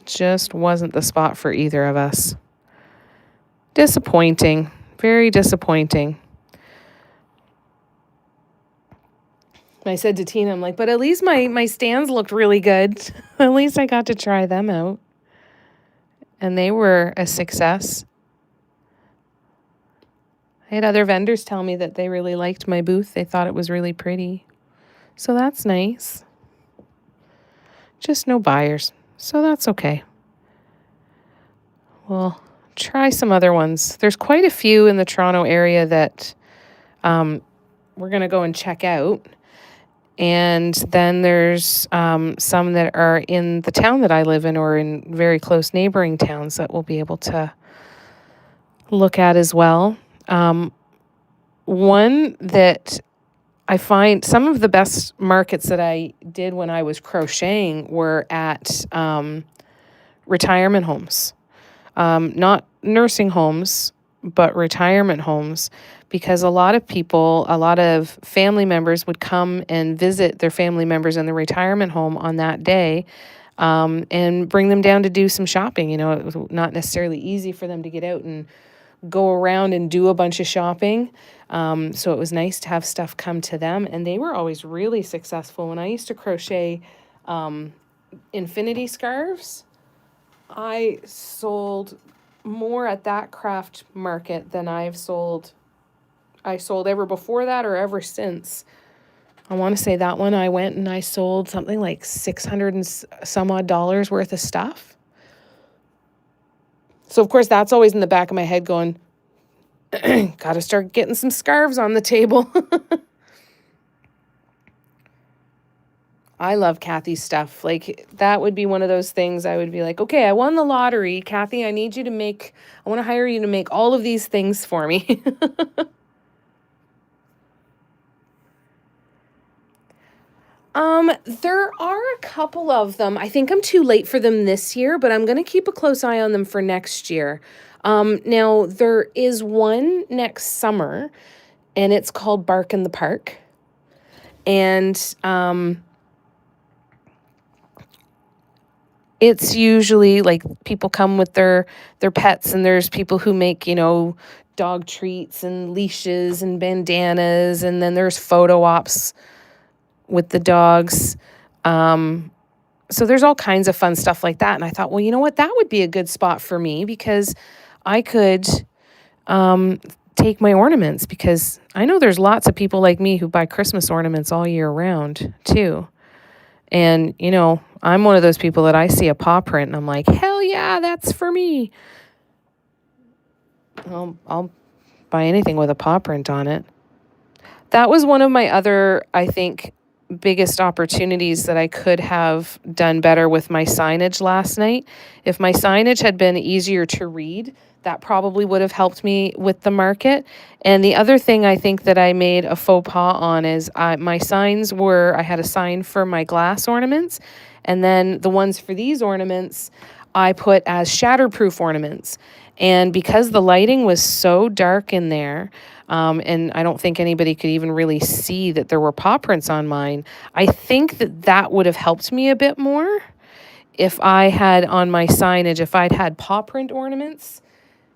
Just wasn't the spot for either of us. Disappointing. Very disappointing. I said to Tina, I'm like, but at least my stands looked really good. At least I got to try them out. And they were a success. I had other vendors tell me that they really liked my booth. They thought it was really pretty. So that's nice. Just no buyers. So that's okay. We'll try some other ones. There's quite a few in the Toronto area that we're going to go and check out. And then there's some that are in the town that I live in or in very close neighboring towns that we'll be able to look at as well. One that I find some of the best markets that I did when I was crocheting were at retirement homes. Not nursing homes, but retirement homes, because a lot of family members would come and visit their family members in the retirement home on that day, and bring them down to do some shopping. You know, it was not necessarily easy for them to get out and go around and do a bunch of shopping. So it was nice to have stuff come to them, and they were always really successful. When I used to crochet infinity scarves, I sold more at that craft market than I sold ever before that or ever since. I want to say that one I went and I sold something like $600 and some odd dollars worth of stuff. So of course that's always in the back of my head going, got to start getting some scarves on the table. I love Kathy's stuff. Like, that would be one of those things I would be like, okay, I won the lottery. Kathy, I want to hire you to make all of these things for me. There are a couple of them. I think I'm too late for them this year, but I'm going to keep a close eye on them for next year. Now there is one next summer, and it's called Bark in the Park. And it's usually like people come with their pets, and there's people who make, dog treats and leashes and bandanas, and then there's photo ops with the dogs. So there's all kinds of fun stuff like that. And I thought, well, you know what? That would be a good spot for me because I could take my ornaments, because I know there's lots of people like me who buy Christmas ornaments all year round too. And, I'm one of those people that I see a paw print and I'm like, hell yeah, that's for me. I'll buy anything with a paw print on it. That was one of my other, I think, biggest opportunities that I could have done better with my signage last night. If my signage had been easier to read, that probably would have helped me with the market. And the other thing I think that I made a faux pas on is my signs were, I had a sign for my glass ornaments, and then the ones for these ornaments I put as shatterproof ornaments. And because the lighting was so dark in there, and I don't think anybody could even really see that there were paw prints on mine, I think that would have helped me a bit more if I had on my signage, if I'd had paw print ornaments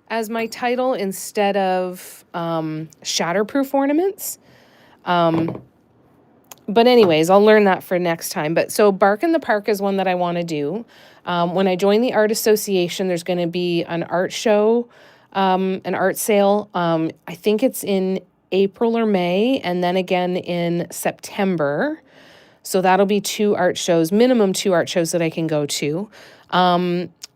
as my title instead of shatterproof ornaments. But anyways, I'll learn that for next time. But so Bark in the Park is one that I want to do. When I join the art association, there's going to be an art show, an art sale. I think it's in April or May, and then again in September. So that'll be minimum two art shows that I can go to.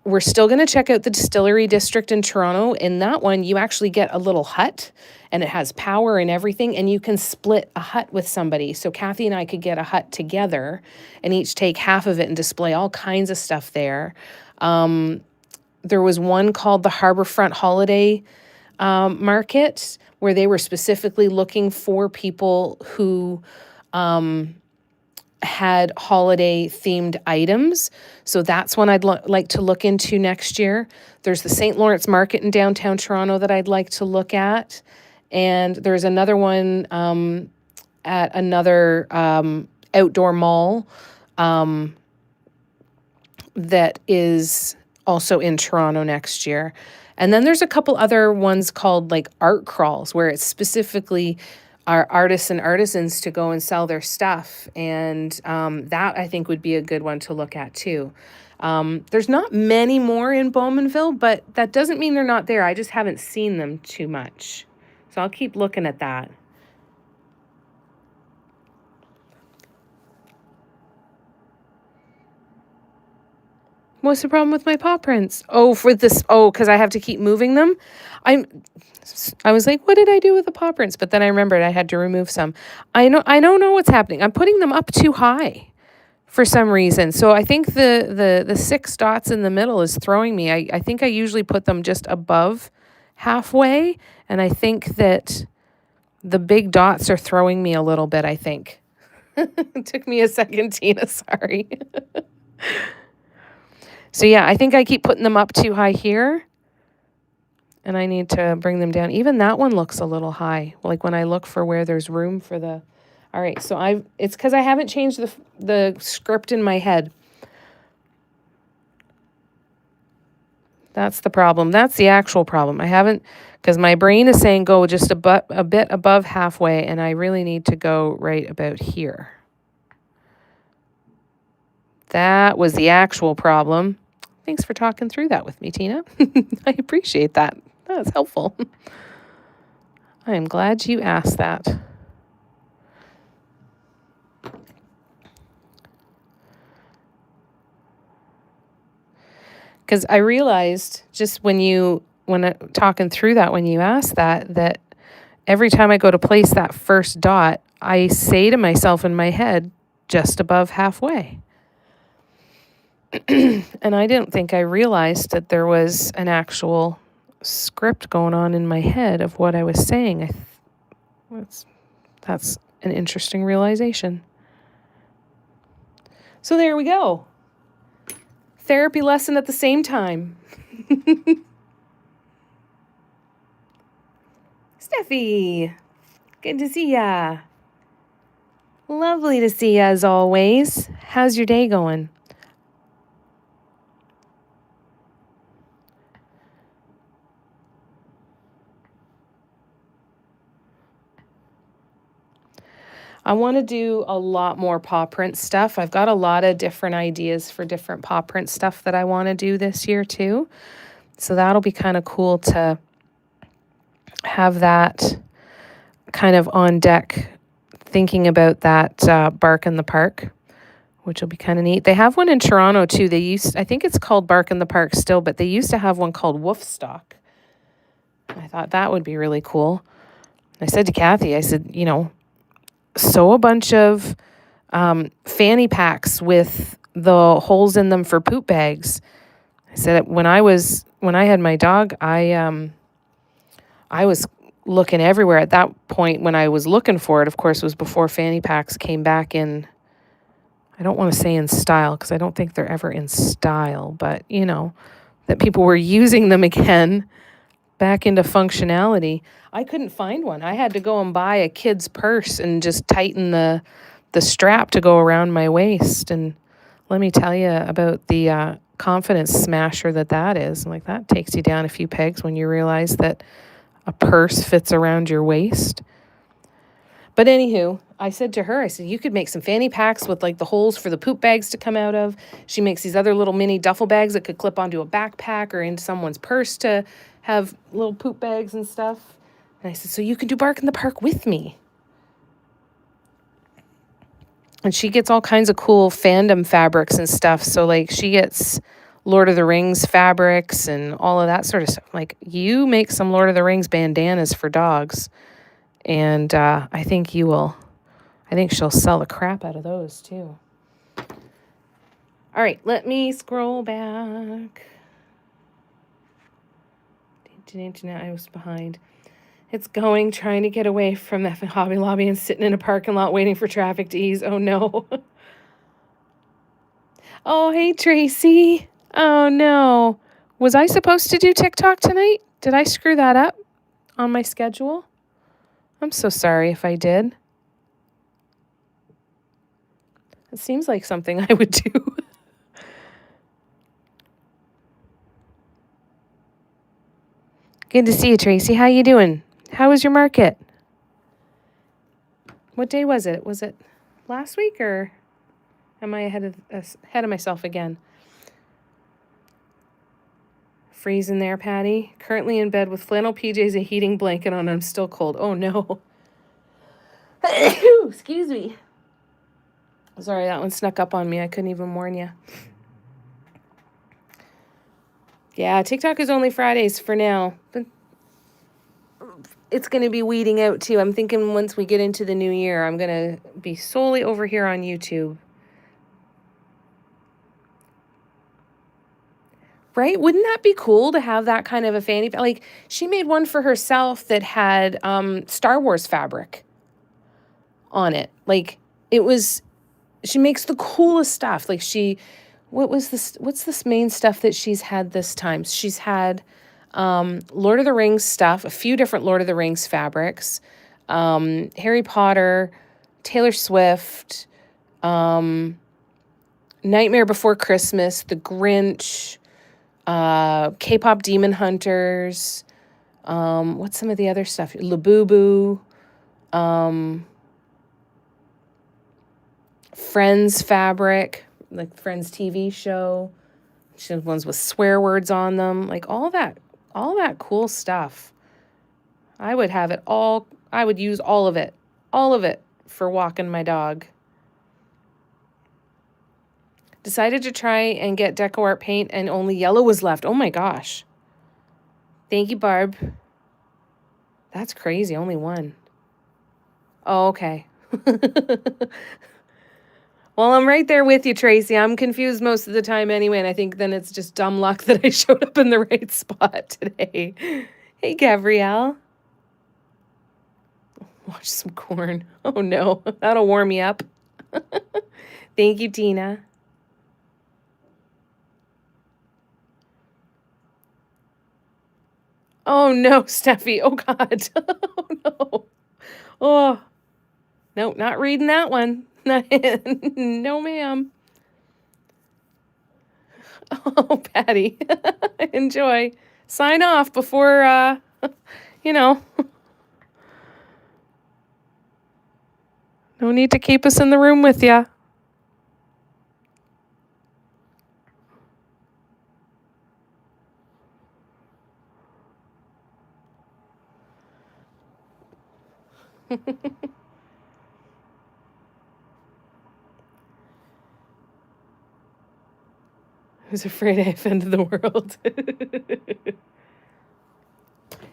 We're still going to check out the Distillery District in Toronto. In that one, you actually get a little hut, and it has power and everything, and you can split a hut with somebody. So Kathy and I could get a hut together and each take half of it and display all kinds of stuff there. There was one called the Harborfront Holiday Market, where they were specifically looking for people who had holiday themed items. So that's one I'd like to look into next year. There's the St. Lawrence Market in downtown Toronto that I'd like to look at. And there's another one at another outdoor mall that is also in Toronto next year. And then there's a couple other ones called like art crawls, where it's specifically our artists and artisans to go and sell their stuff. And that I think would be a good one to look at too. There's not many more in Bowmanville, but that doesn't mean they're not there. I just haven't seen them too much. So I'll keep looking at that. What's the problem with my paw prints? Oh, because I have to keep moving them. I was like, what did I do with the paw prints? But then I remembered I had to remove some. I don't know what's happening. I'm putting them up too high for some reason. So I think the 6 dots in the middle is throwing me. I think I usually put them just above halfway, and I think that the big dots are throwing me a little bit, I think. It took me a second, Tina, sorry. So yeah, I think I keep putting them up too high here, and I need to bring them down. Even that one looks a little high, like when I look for where there's room for the... All right, so it's because I haven't changed the script in my head. That's the problem. That's the actual problem. I haven't, because my brain is saying go just a bit above halfway, and I really need to go right about here. That was the actual problem. Thanks for talking through that with me, Tina. I appreciate that. That's helpful. I am glad you asked that. Because I realized just when talking through that, when you asked that every time I go to place that first dot, I say to myself in my head, just above halfway. And I didn't think I realized that there was an actual script going on in my head of what I was saying. That's an interesting realization. So there we go. Therapy lesson at the same time. Steffi, good to see ya. Lovely to see ya as always. How's your day going? I want to do a lot more paw print stuff. I've got a lot of different ideas for different paw print stuff that I want to do this year too. So that'll be kind of cool to have that kind of on deck, thinking about that Bark in the Park, which will be kind of neat. They have one in Toronto too. I think it's called Bark in the Park still, but they used to have one called Woofstock. I thought that would be really cool. I said to Kathy, I said, sew a bunch of fanny packs with the holes in them for poop bags. I said when I had my dog, I was looking everywhere. At that point, when I was looking for it, of course, was before fanny packs came back in. I don't want to say in style because I don't think they're ever in style, but that people were using them again back into functionality. I couldn't find one. I had to go and buy a kid's purse and just tighten the strap to go around my waist. And let me tell you about the confidence smasher that is. Like, that takes you down a few pegs when you realize that a purse fits around your waist. But anywho, I said to her, I said, you could make some fanny packs with like the holes for the poop bags to come out of. She makes these other little mini duffel bags that could clip onto a backpack or into someone's purse to have little poop bags and stuff. And I said, so you can do Bark in the Park with me. And she gets all kinds of cool fandom fabrics and stuff. So like she gets Lord of the Rings fabrics and all of that sort of stuff. Like, you make some Lord of the Rings bandanas for dogs. And I think you will. I think she'll sell the crap out of those too. All right, let me scroll back. I was behind. It's going, trying to get away from the Hobby Lobby and sitting in a parking lot waiting for traffic to ease. Oh, no. Oh, hey, Tracy. Oh, no. Was I supposed to do TikTok tonight? Did I screw that up on my schedule? I'm so sorry if I did. It seems like something I would do. Good to see you, Tracy. How you doing? How was your market? What day was it? Was it last week, or am I ahead of myself again? Freezing there, Patty. Currently in bed with flannel PJs, a heating blanket on. I'm still cold. Oh, no. Excuse me. Sorry, that one snuck up on me. I couldn't even warn you. Yeah, TikTok is only Fridays for now. But it's going to be weeding out, too. I'm thinking once we get into the new year, I'm going to be solely over here on YouTube. Right? Wouldn't that be cool to have that kind of a fanny? Like, she made one for herself that had Star Wars fabric on it. Like, it was, she makes the coolest stuff. Like, what's this main stuff that she's had this time? She's had Lord of the Rings stuff, a few different Lord of the Rings fabrics, Harry Potter, Taylor Swift, Nightmare Before Christmas, The Grinch, K-pop Demon Hunters, what's some of the other stuff? Labubu, Friends fabric, like Friends TV show. She has ones with swear words on them, like all that cool stuff. I would have it all. I would use all of it for walking my dog. Decided to try and get deco art paint, and only yellow was left. Oh my gosh. Thank you, Barb. That's crazy. Only one. Oh, okay. Well, I'm right there with you, Tracy. I'm confused most of the time anyway, and I think then it's just dumb luck that I showed up in the right spot today. Hey, Gabrielle. Watch some corn. Oh, no. That'll warm me up. Thank you, Tina. Oh, no, Steffi. Oh, God. Oh, no. Oh, no, not reading that one. No, ma'am. Oh, Patty. Enjoy. Sign off before, you know, no need to keep us in the room with you. I was afraid I offended the world.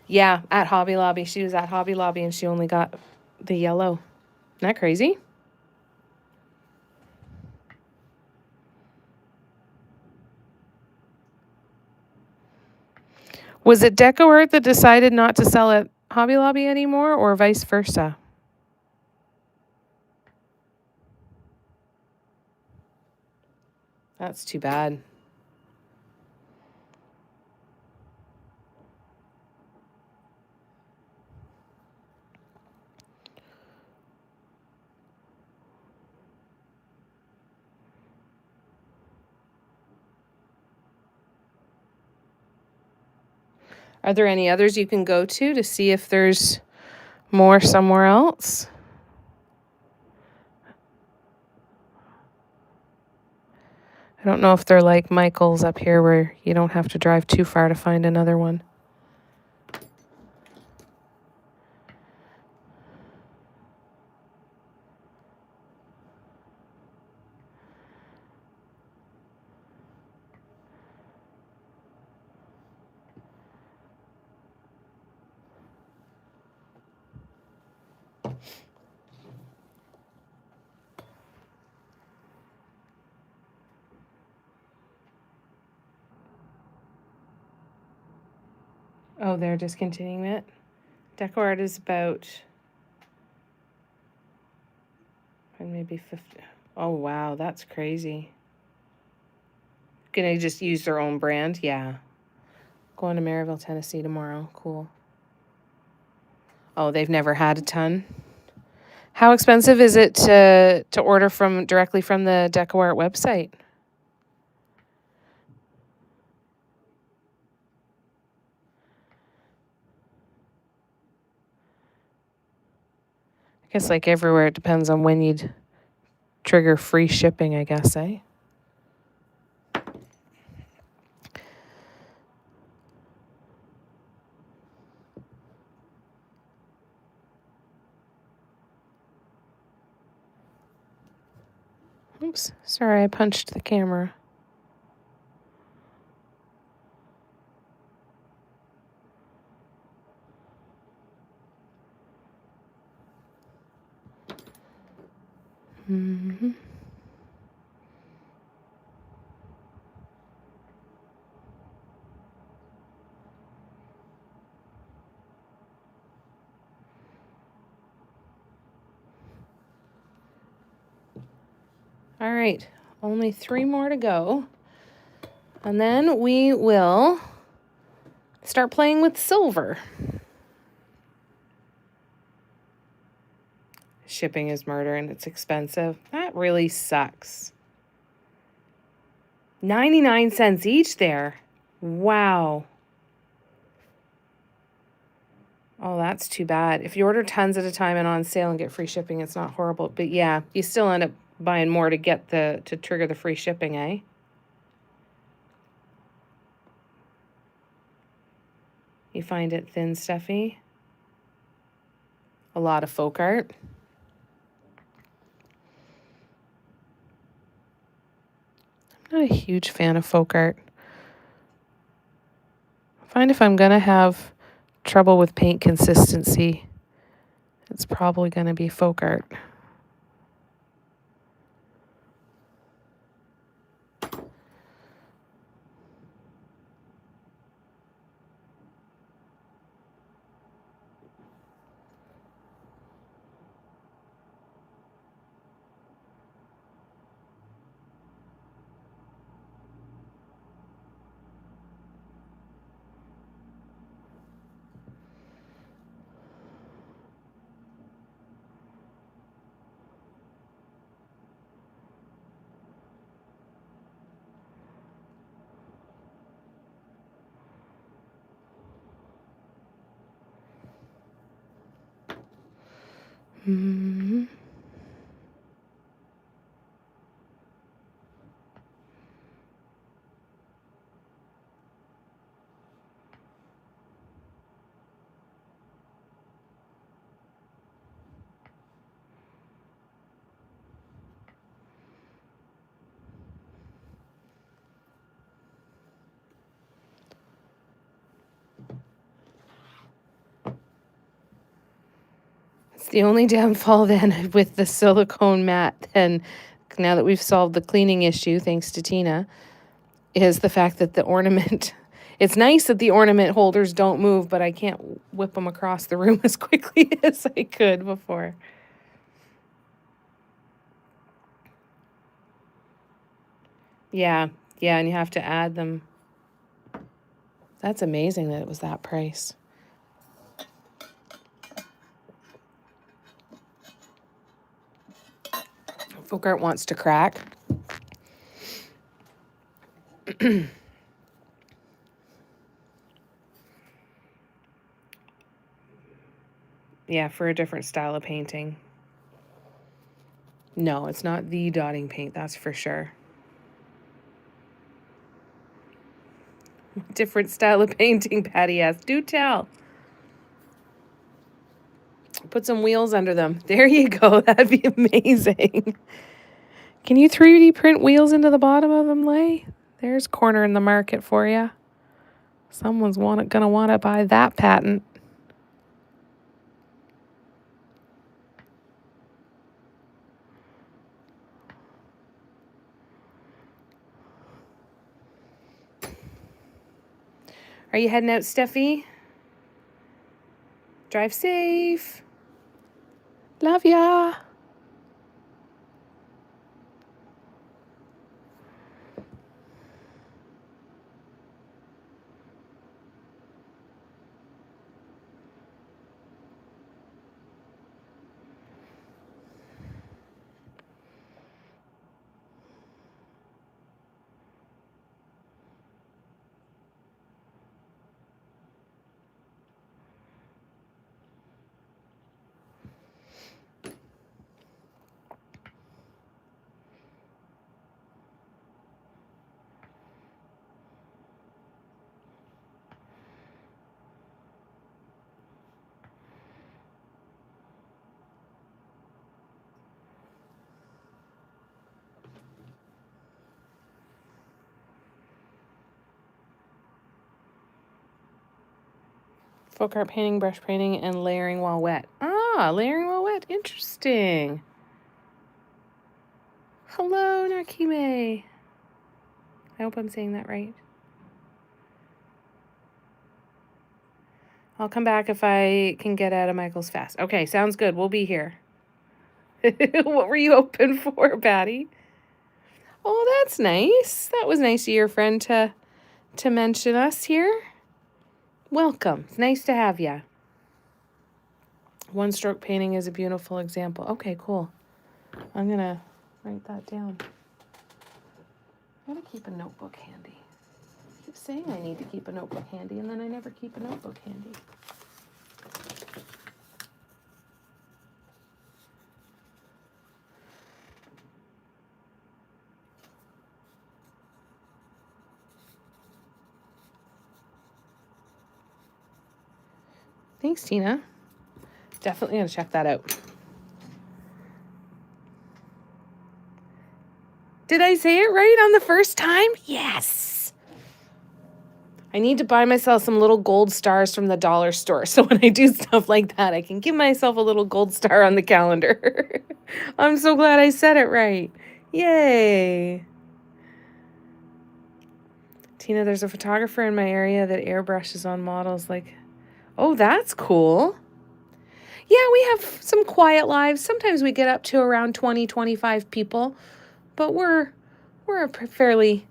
Yeah, at Hobby Lobby. She was at Hobby Lobby and she only got the yellow. Isn't that crazy? Was it Deco Art that decided not to sell at Hobby Lobby anymore or vice versa? That's too bad. Are there any others you can go to see if there's more somewhere else? I don't know if they're like Michael's up here where you don't have to drive too far to find another one. Oh, they're discontinuing it? Deco Art is about maybe 50. Oh, wow, that's crazy. Gonna just use their own brand? Yeah. Going to Maryville, Tennessee tomorrow. Cool. Oh, they've never had a ton. How expensive is it to order directly from the Deco Art website? I guess like everywhere, it depends on when you'd trigger free shipping, I guess, eh? Oops, sorry, I punched the camera. Mm-hmm. All right, only 3 more to go. And then we will start playing with silver. Shipping is murder and it's expensive. That really sucks. 99 cents each there. Wow. Oh, that's too bad. If you order tons at a time and on sale and get free shipping, it's not horrible. But yeah, you still end up buying more to get to trigger the free shipping, eh? You find it thin, Steffi? A lot of folk art. I'm not a huge fan of folk art. I find if I'm going to have trouble with paint consistency, it's probably going to be folk art. Mm-hmm. It's the only downfall then with the silicone mat, and now that we've solved the cleaning issue, thanks to Tina, is the fact that the ornament, it's nice that the ornament holders don't move, but I can't whip them across the room as quickly as I could before. Yeah, and you have to add them. That's amazing that it was that price. Folk Art wants to crack. Yeah, for a different style of painting. No, it's not the dotting paint, that's for sure. Different style of painting, Patty asks. Do tell. Put some wheels under them. There you go. That'd be amazing. Can you 3D print wheels into the bottom of them, Lay? There's corner in the market for you. Someone's gonna want to buy that patent. Are you heading out, Steffi? Drive safe. Love ya. Folk art painting, brush painting, and layering while wet. Ah, layering while wet. Interesting. Hello, Nakime. I hope I'm saying that right. I'll come back if I can get out of Michael's fast. Okay, sounds good. We'll be here. What were you open for, Patty? Oh, that's nice. That was nice of your friend to mention us here. Welcome. It's nice to have you. One stroke painting is a beautiful example. Okay, cool. I'm going to write that down. I gotta keep a notebook handy. I keep saying I need to keep a notebook handy, and then I never keep a notebook handy. Thanks, Tina. Definitely gonna check that out. Did I say it right on the first time? Yes. I need to buy myself some little gold stars from the dollar store. So when I do stuff like that, I can give myself a little gold star on the calendar. I'm so glad I said it right. Yay. Tina, there's a photographer in my area that airbrushes on models like, oh, that's cool. Yeah, we have some quiet lives. Sometimes we get up to around 20, 25 people, but we're a fairly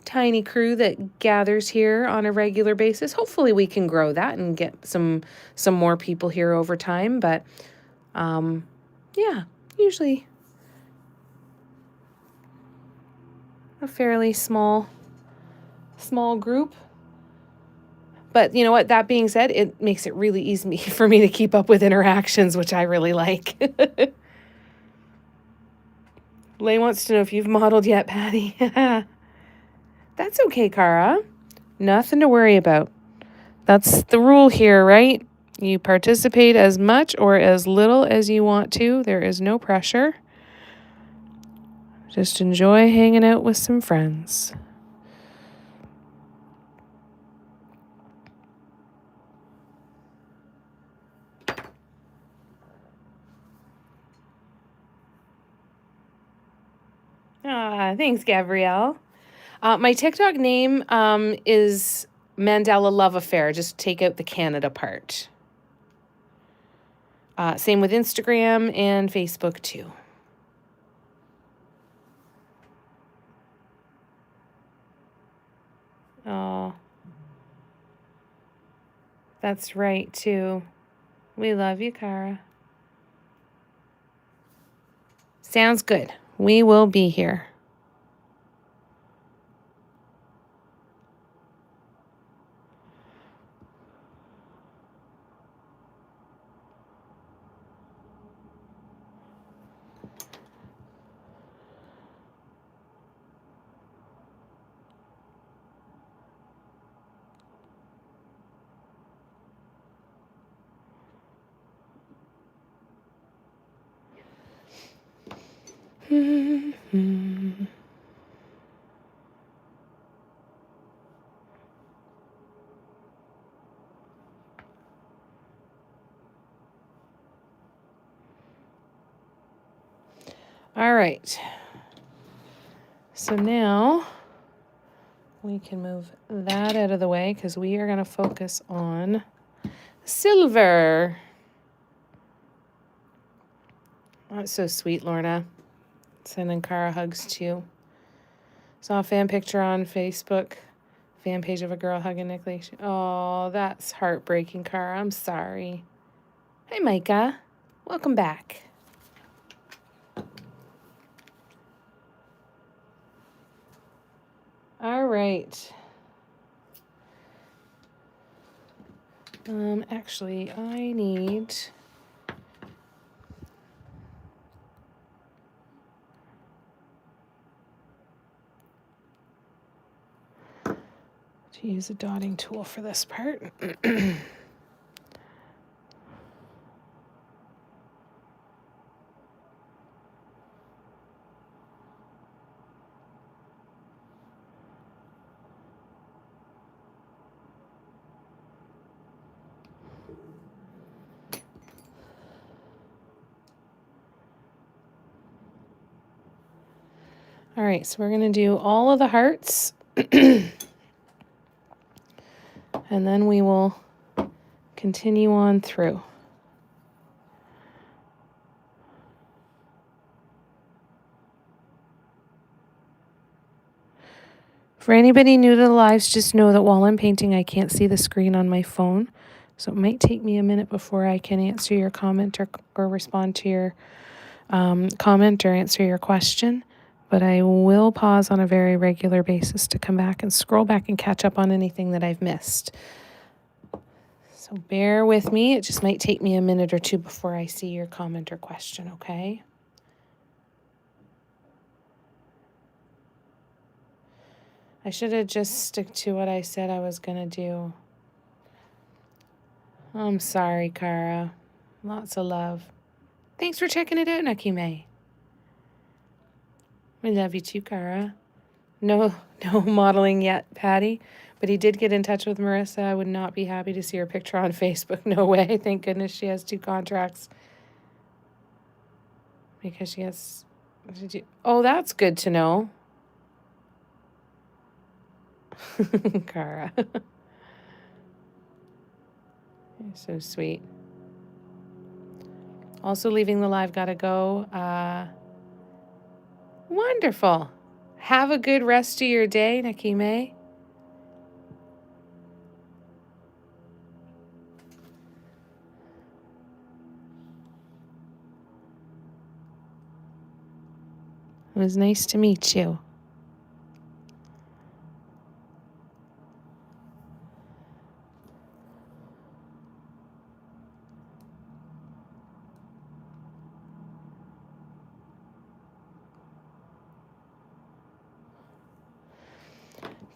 tiny crew that gathers here on a regular basis. Hopefully we can grow that and get some more people here over time, but yeah, usually a fairly small group. But you know what? That being said, it makes it really easy for me to keep up with interactions, which I really like. Lay wants to know if you've modeled yet, Patty. That's okay, Cara. Nothing to worry about. That's the rule here, right? You participate as much or as little as you want to. There is no pressure. Just enjoy hanging out with some friends. Thanks, Gabrielle. My TikTok name is Mandela Love Affair. Just take out the Canada part. Same with Instagram and Facebook too. Oh, that's right too. We love you, Cara. Sounds good. We will be here. All right. So now we can move that out of the way because we are going to focus on silver. Oh, it's so sweet, Lorna. Sending Cara hugs too. Saw a fan picture on Facebook. Fan page of a girl hugging Nick Lake. Oh, that's heartbreaking, Cara. I'm sorry. Hey, Micah. Welcome back. All right. Actually, I need... to use a dotting tool for this part. All right, so we're going to do all of the hearts. And then we will continue on through. For anybody new to the lives, just know that while I'm painting, I can't see the screen on my phone. So it might take me a minute before I can answer your comment or respond to your comment or answer your question. But I will pause on a very regular basis to come back and scroll back and catch up on anything that I've missed. So bear with me. It just might take me a minute or two before I see your comment or question, okay? I should have just stuck to what I said I was going to do. I'm sorry, Cara. Lots of love. Thanks for checking it out, Nakime. We love you too, Cara. No modeling yet, Patty. But he did get in touch with Marissa. I would not be happy to see her picture on Facebook. No way. Thank goodness she has 2 contracts. Because she has... Oh, that's good to know. Cara. You're so sweet. Also leaving the live, gotta go. Wonderful. Have a good rest of your day, Nakime. It was nice to meet you.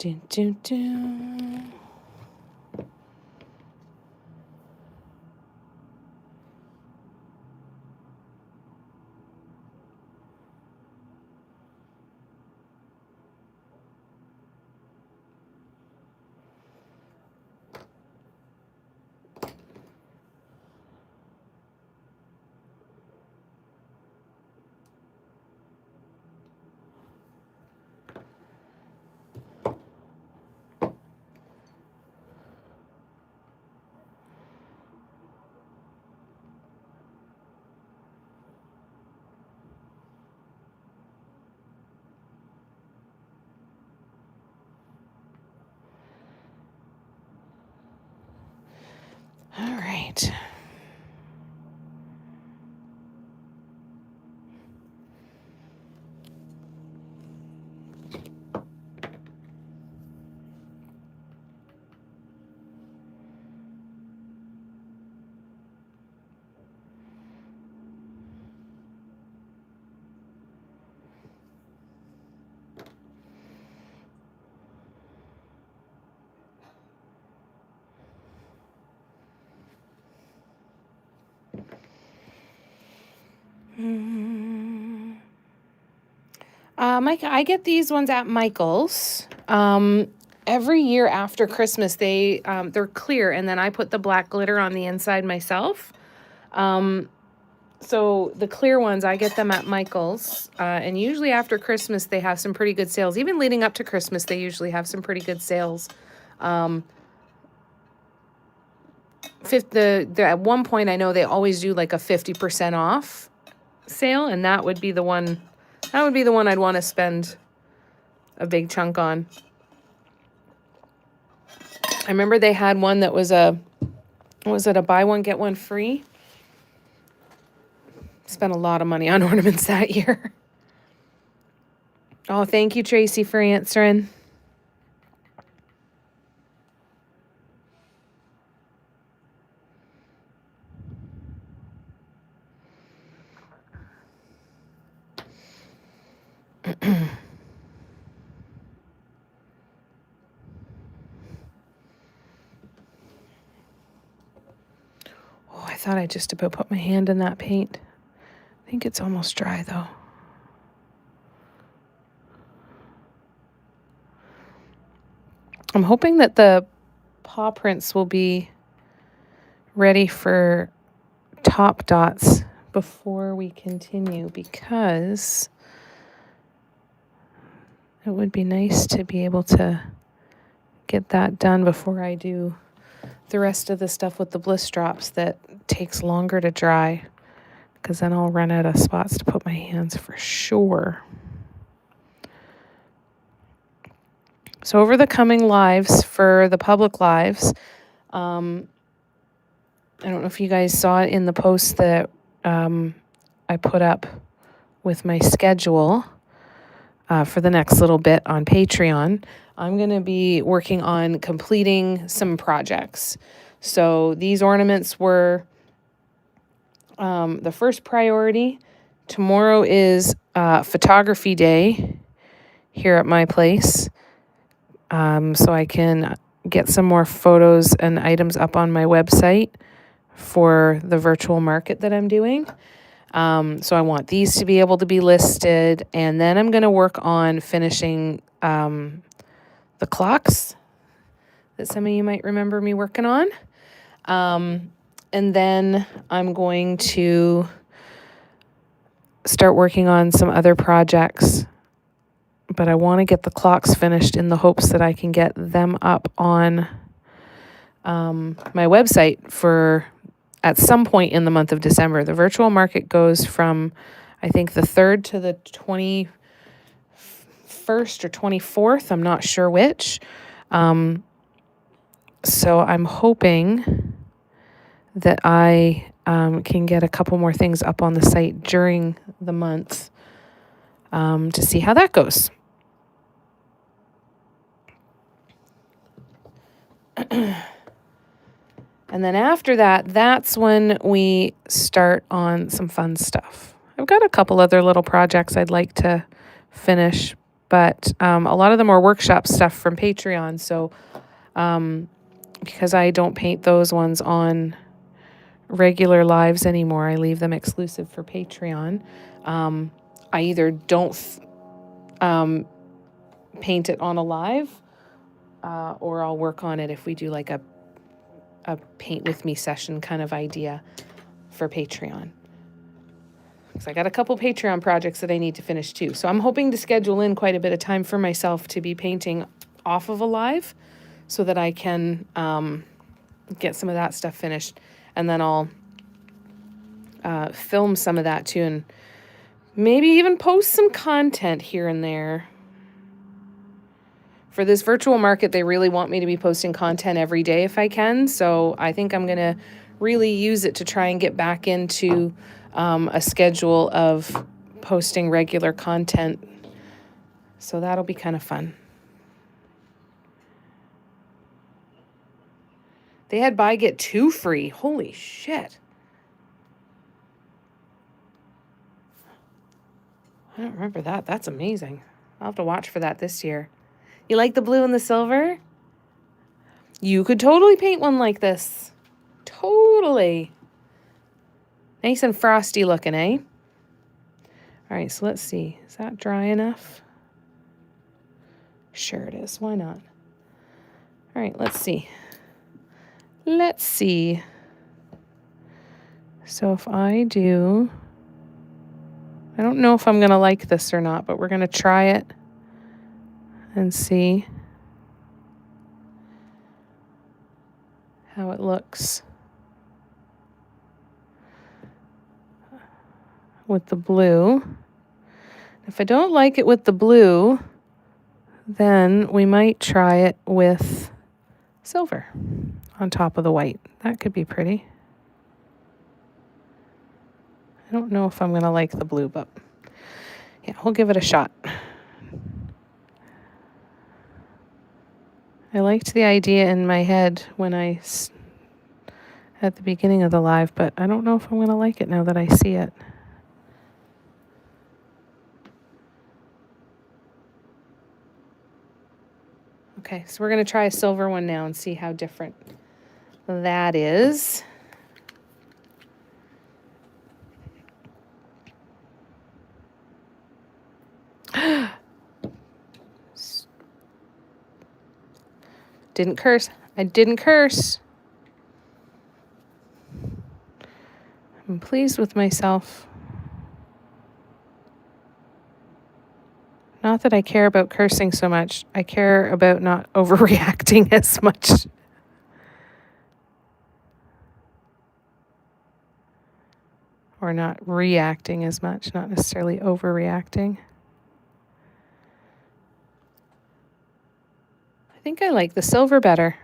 Do, do, do. All right. Mike, I get these ones at Michael's. Every year after Christmas, they're clear, and then I put the black glitter on the inside myself. So the clear ones, I get them at Michael's, and usually after Christmas, they have some pretty good sales. Even leading up to Christmas, they usually have some pretty good sales. At one point, I know they always do like a 50% off sale, and that would be the one. That would be the one I'd want to spend a big chunk on. I remember they had one that was a buy one, get one free? Spent a lot of money on ornaments that year. Oh, thank you, Tracy, for answering. I thought I just about put my hand in that paint. I think it's almost dry, though. I'm hoping that the paw prints will be ready for top dots before we continue, because it would be nice to be able to get that done before I do the rest of the stuff with the bliss drops that takes longer to dry, because then I'll run out of spots to put my hands for sure. So over the coming lives, for the public lives, I don't know if you guys saw it in the post that I put up with my schedule for the next little bit on Patreon. I'm going to be working on completing some projects. So these ornaments were the first priority. Tomorrow is photography day here at my place. So I can get some more photos and items up on my website for the virtual market that I'm doing. So I want these to be able to be listed. And then I'm going to work on finishing the clocks that some of you might remember me working on. And then I'm going to start working on some other projects. But I want to get the clocks finished in the hopes that I can get them up on my website for at some point in the month of December. The virtual market goes from, I think, the 3rd to the 21st or 24th. I'm not sure which. So I'm hoping that I can get a couple more things up on the site during the month to see how that goes. And then after that, that's when we start on some fun stuff. I've got a couple other little projects I'd like to finish but a lot of them are workshop stuff from Patreon. So because I don't paint those ones on regular lives anymore, I leave them exclusive for Patreon. I either don't paint it on a live, or I'll work on it if we do like a paint with me session kind of idea for Patreon. Because I got a couple Patreon projects that I need to finish too. So I'm hoping to schedule in quite a bit of time for myself to be painting off of a live so that I can get some of that stuff finished. And then I'll film some of that too, and maybe even post some content here and there. For this virtual market, they really want me to be posting content every day if I can. So I think I'm going to really use it to try and get back into a schedule of posting regular content. So that'll be kind of fun. They had buy get 2 free. Holy shit. I don't remember that. That's amazing. I'll have to watch for that this year. You like the blue and the silver? You could totally paint one like this. Totally. Nice and frosty looking, eh? All right, so let's see. Is that dry enough? Sure it is. Why not? All right, let's see. Let's see. So if I do... I don't know if I'm going to like this or not, but we're going to try it and see how it looks with the blue. If I don't like it with the blue, then we might try it with silver on top of the white. That could be pretty. I don't know if I'm going to like the blue, but yeah, we'll give it a shot. I liked the idea in my head when at the beginning of the live, but I don't know if I'm going to like it now that I see it. Okay, so we're going to try a silver one now and see how different that is. Didn't curse. I didn't curse. I'm pleased with myself. Not that I care about cursing so much. I care about not overreacting as much. Or not reacting as much, not necessarily overreacting. I think I like the silver better.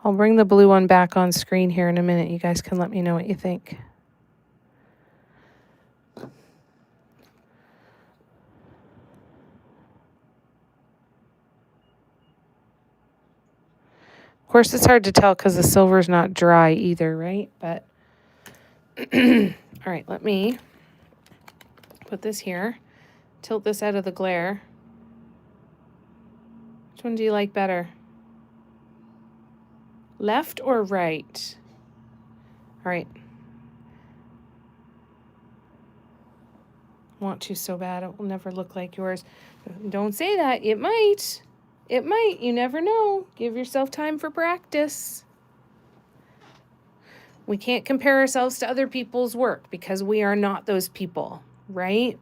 I'll bring the blue one back on screen here in a minute. You guys can let me know what you think. Of course, it's hard to tell because the silver's not dry either, right? But, all right, let me put this here. Tilt this out of the glare. Which one do you like better? Left or right? All right. Want to so bad. It will never look like yours. Don't say that. It might. It might. You never know. Give yourself time for practice. We can't compare ourselves to other people's work because we are not those people, right?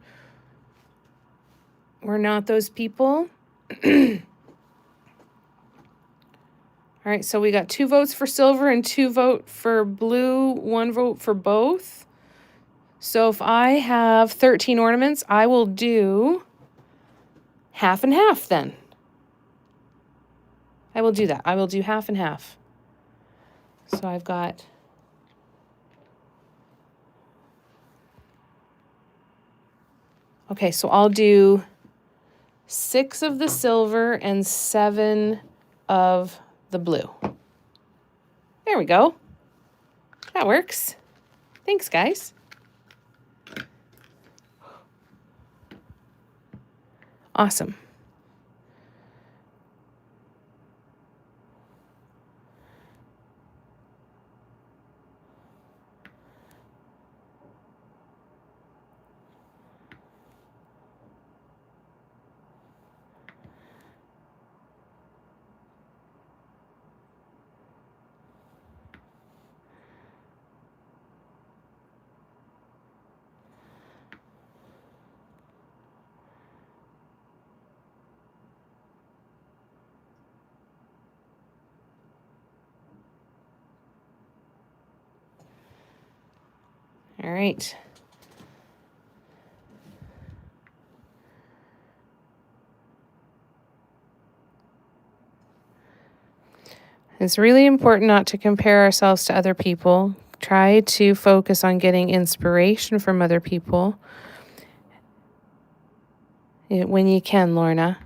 We're not those people. All right, so we got 2 votes for silver and 2 votes for blue, 1 vote for both. So if I have 13 ornaments, I will do half and half then. I will do that. I will do half and half. So I've got... Okay, so I'll do 6 of the silver and 7 of the blue. There we go. That works. Thanks, guys. Awesome. All right. It's really important not to compare ourselves to other people. Try to focus on getting inspiration from other people when you can, Lorna.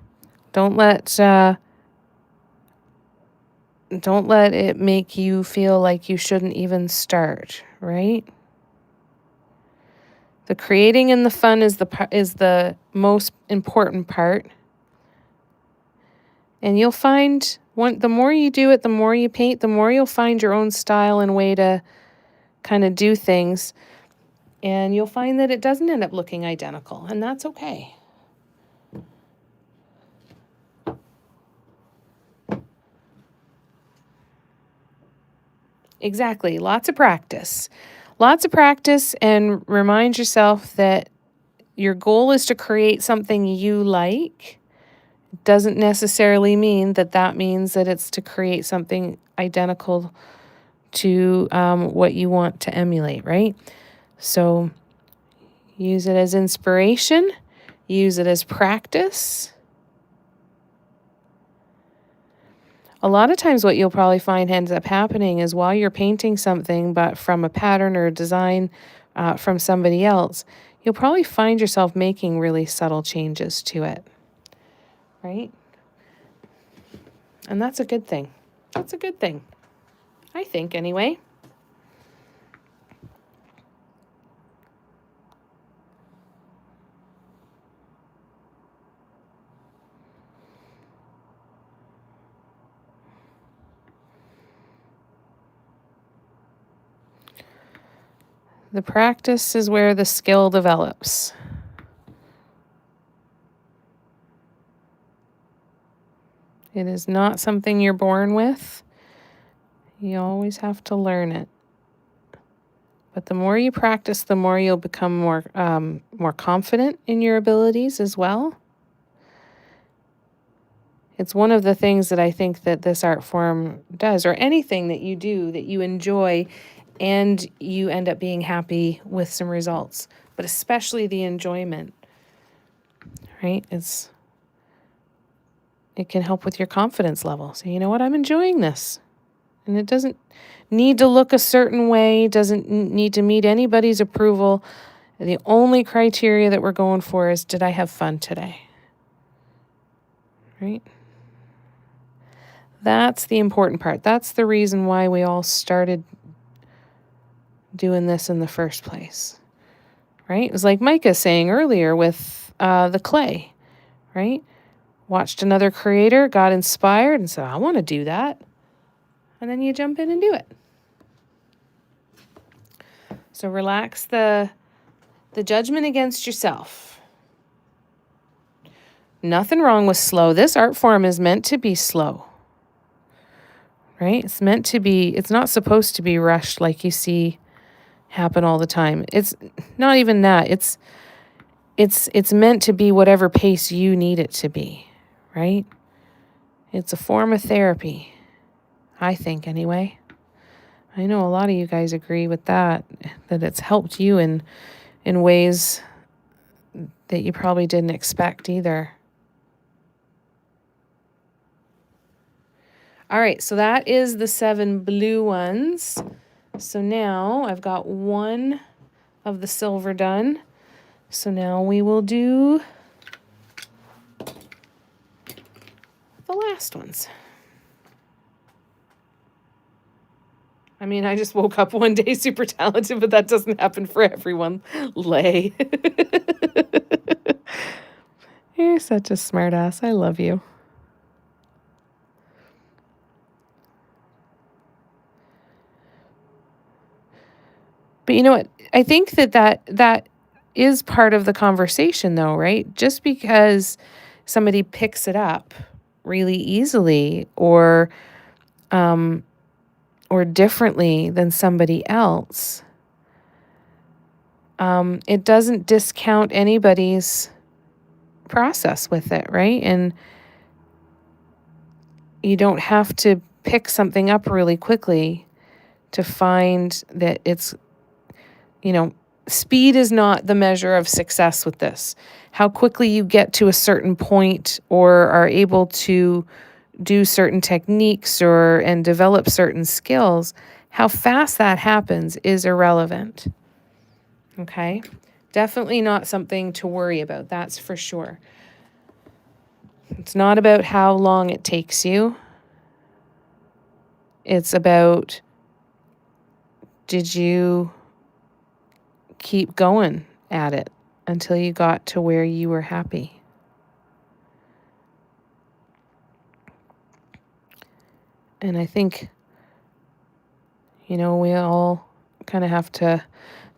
Don't let it make you feel like you shouldn't even start, right? The creating and the fun is the most important part. And you'll find the more you do it, the more you paint, the more you'll find your own style and way to kind of do things. And you'll find that it doesn't end up looking identical, and that's okay. Exactly. Lots of practice. Lots of practice, and remind yourself that your goal is to create something you like. Doesn't necessarily mean that means that it's to create something identical to what you want to emulate, right? So use it as inspiration, use it as practice. A lot of times what you'll probably find ends up happening is while you're painting something, but from a pattern or a design from somebody else, you'll probably find yourself making really subtle changes to it, right? And that's a good thing. That's a good thing, I think, anyway. The practice is where the skill develops. It is not something you're born with. You always have to learn it. But the more you practice, the more you'll become more confident in your abilities as well. It's one of the things that I think that this art form does, or anything that you do that you enjoy and you end up being happy with some results, but especially the enjoyment, right? It can help with your confidence level. So, you know what? I'm enjoying this. And it doesn't need to look a certain way, doesn't need to meet anybody's approval. The only criteria that we're going for is, did I have fun today? Right? That's the important part. That's the reason why we all started doing this in the first place, right? It was like Micah saying earlier with the clay, right? Watched another creator, got inspired, and said, I want to do that. And then you jump in and do it. So relax the judgment against yourself. Nothing wrong with slow. This art form is meant to be slow, right? It's meant to be, it's not supposed to be rushed like you see happen all the time. It's not even that. It's meant to be whatever pace you need it to be, right? It's a form of therapy, I think, anyway. I know a lot of you guys agree with that it's helped you in ways that you probably didn't expect either. All right, so that is the 7 blue ones. So now I've got one of the silver done. So now we will do the last ones. I mean, I just woke up one day super talented, but that doesn't happen for everyone. Lay. You're such a smartass. I love you. But you know what? I think that is part of the conversation, though, right? Just because somebody picks it up really easily or differently than somebody else, it doesn't discount anybody's process with it, right? And you don't have to pick something up really quickly to find that it's, speed is not the measure of success with this. How quickly you get to a certain point or are able to do certain techniques and develop certain skills, how fast that happens is irrelevant. Okay? Definitely not something to worry about, that's for sure. It's not about how long it takes you. It's about, did you keep going at it until you got to where you were happy? And I think, we all kind of have to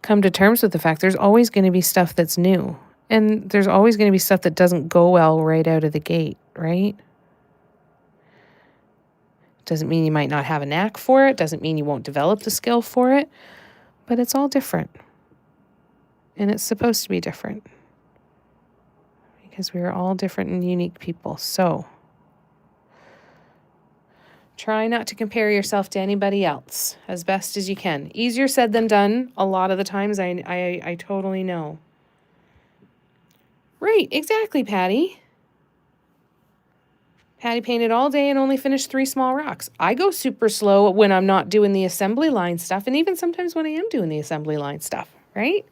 come to terms with the fact there's always going to be stuff that's new. And there's always going to be stuff that doesn't go well right out of the gate, right? Doesn't mean you might not have a knack for it. Doesn't mean you won't develop the skill for it. But it's all different. And it's supposed to be different. Because we are all different and unique people. So try not to compare yourself to anybody else as best as you can. Easier said than done a lot of the times. I totally know. Right, exactly, Patty. Patty painted all day and only finished 3 small rocks. I go super slow when I'm not doing the assembly line stuff, and even sometimes when I am doing the assembly line stuff, right?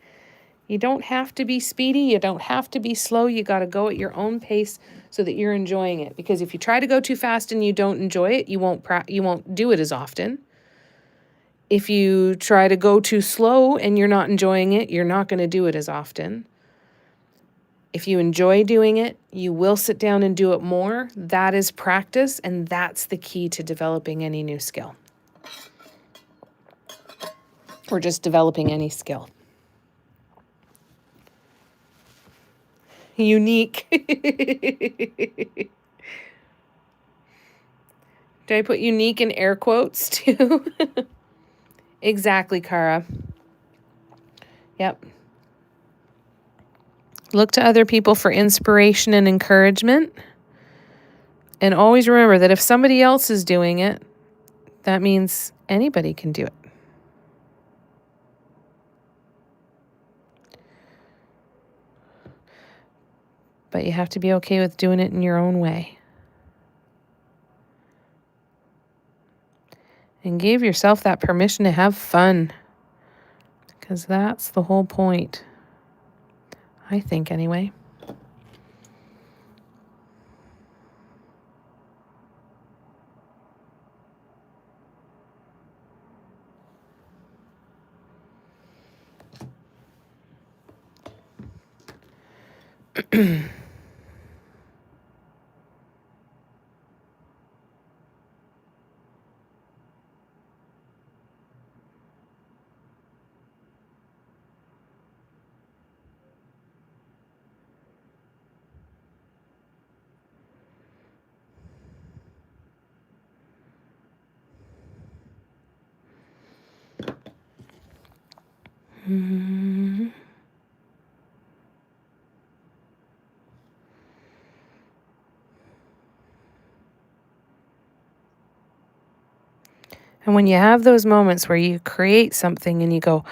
You don't have to be speedy. You don't have to be slow. You got to go at your own pace so that you're enjoying it. Because if you try to go too fast and you don't enjoy it, you won't do it as often. If you try to go too slow and you're not enjoying it, you're not going to do it as often. If you enjoy doing it, you will sit down and do it more. That is practice, and that's the key to developing any new skill. Or just developing any skill. Unique. Did I put unique in air quotes too? Exactly, Cara. Yep. Look to other people for inspiration and encouragement. And always remember that if somebody else is doing it, that means anybody can do it. But you have to be okay with doing it in your own way. And give yourself that permission to have fun. Because that's the whole point. I think, anyway. Mm-hmm. And when you have those moments where you create something and you go,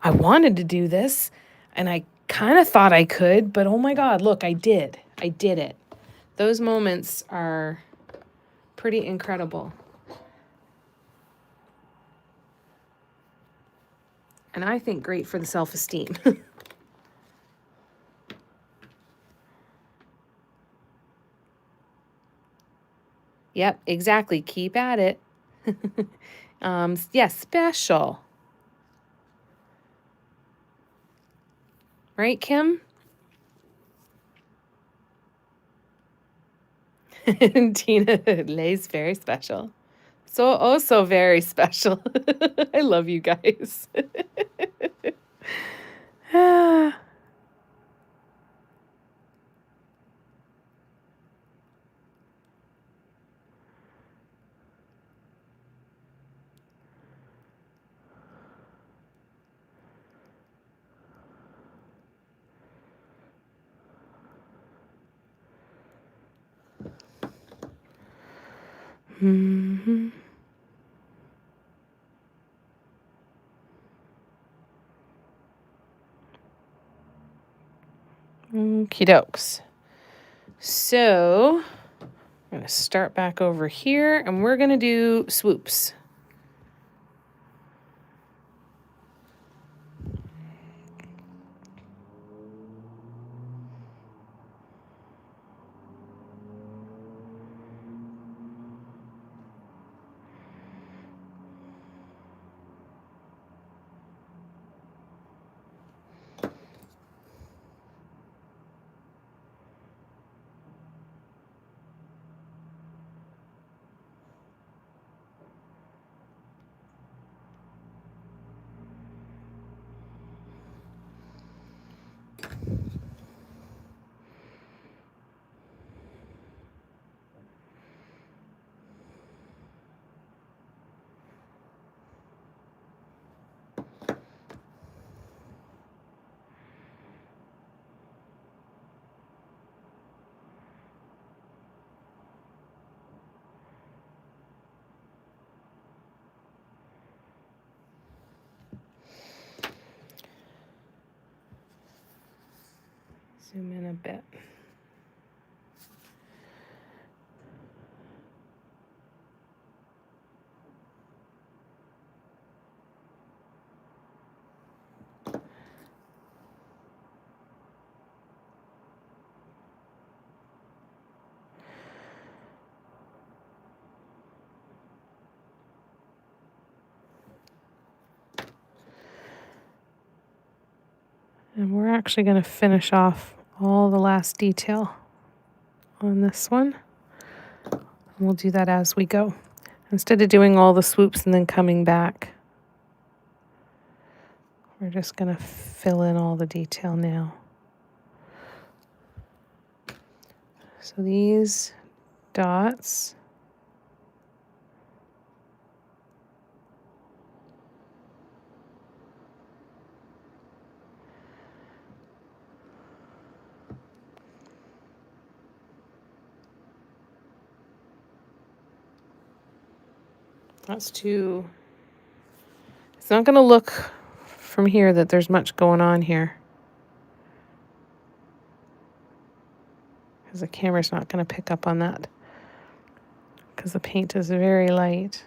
I wanted to do this and I kind of thought I could, but oh my God, look, I did it. Those moments are pretty incredible. And I think great for the self-esteem. Yep, exactly. Keep at it. Yeah, special. Right, Kim? Tina, Lay's very special. So, oh, so very special. I love you guys. Ah. Mhm. Okie dokes. So, I'm going to start back over here and we're going to do swoops. Zoom in a bit. And we're actually going to finish off all the last detail on this one. And we'll do that as we go. Instead of doing all the swoops and then coming back, we're just going to fill in all the detail now. So these dots, that's too, it's not going to look from here that there's much going on here, because the camera's not going to pick up on that, because the paint is very light.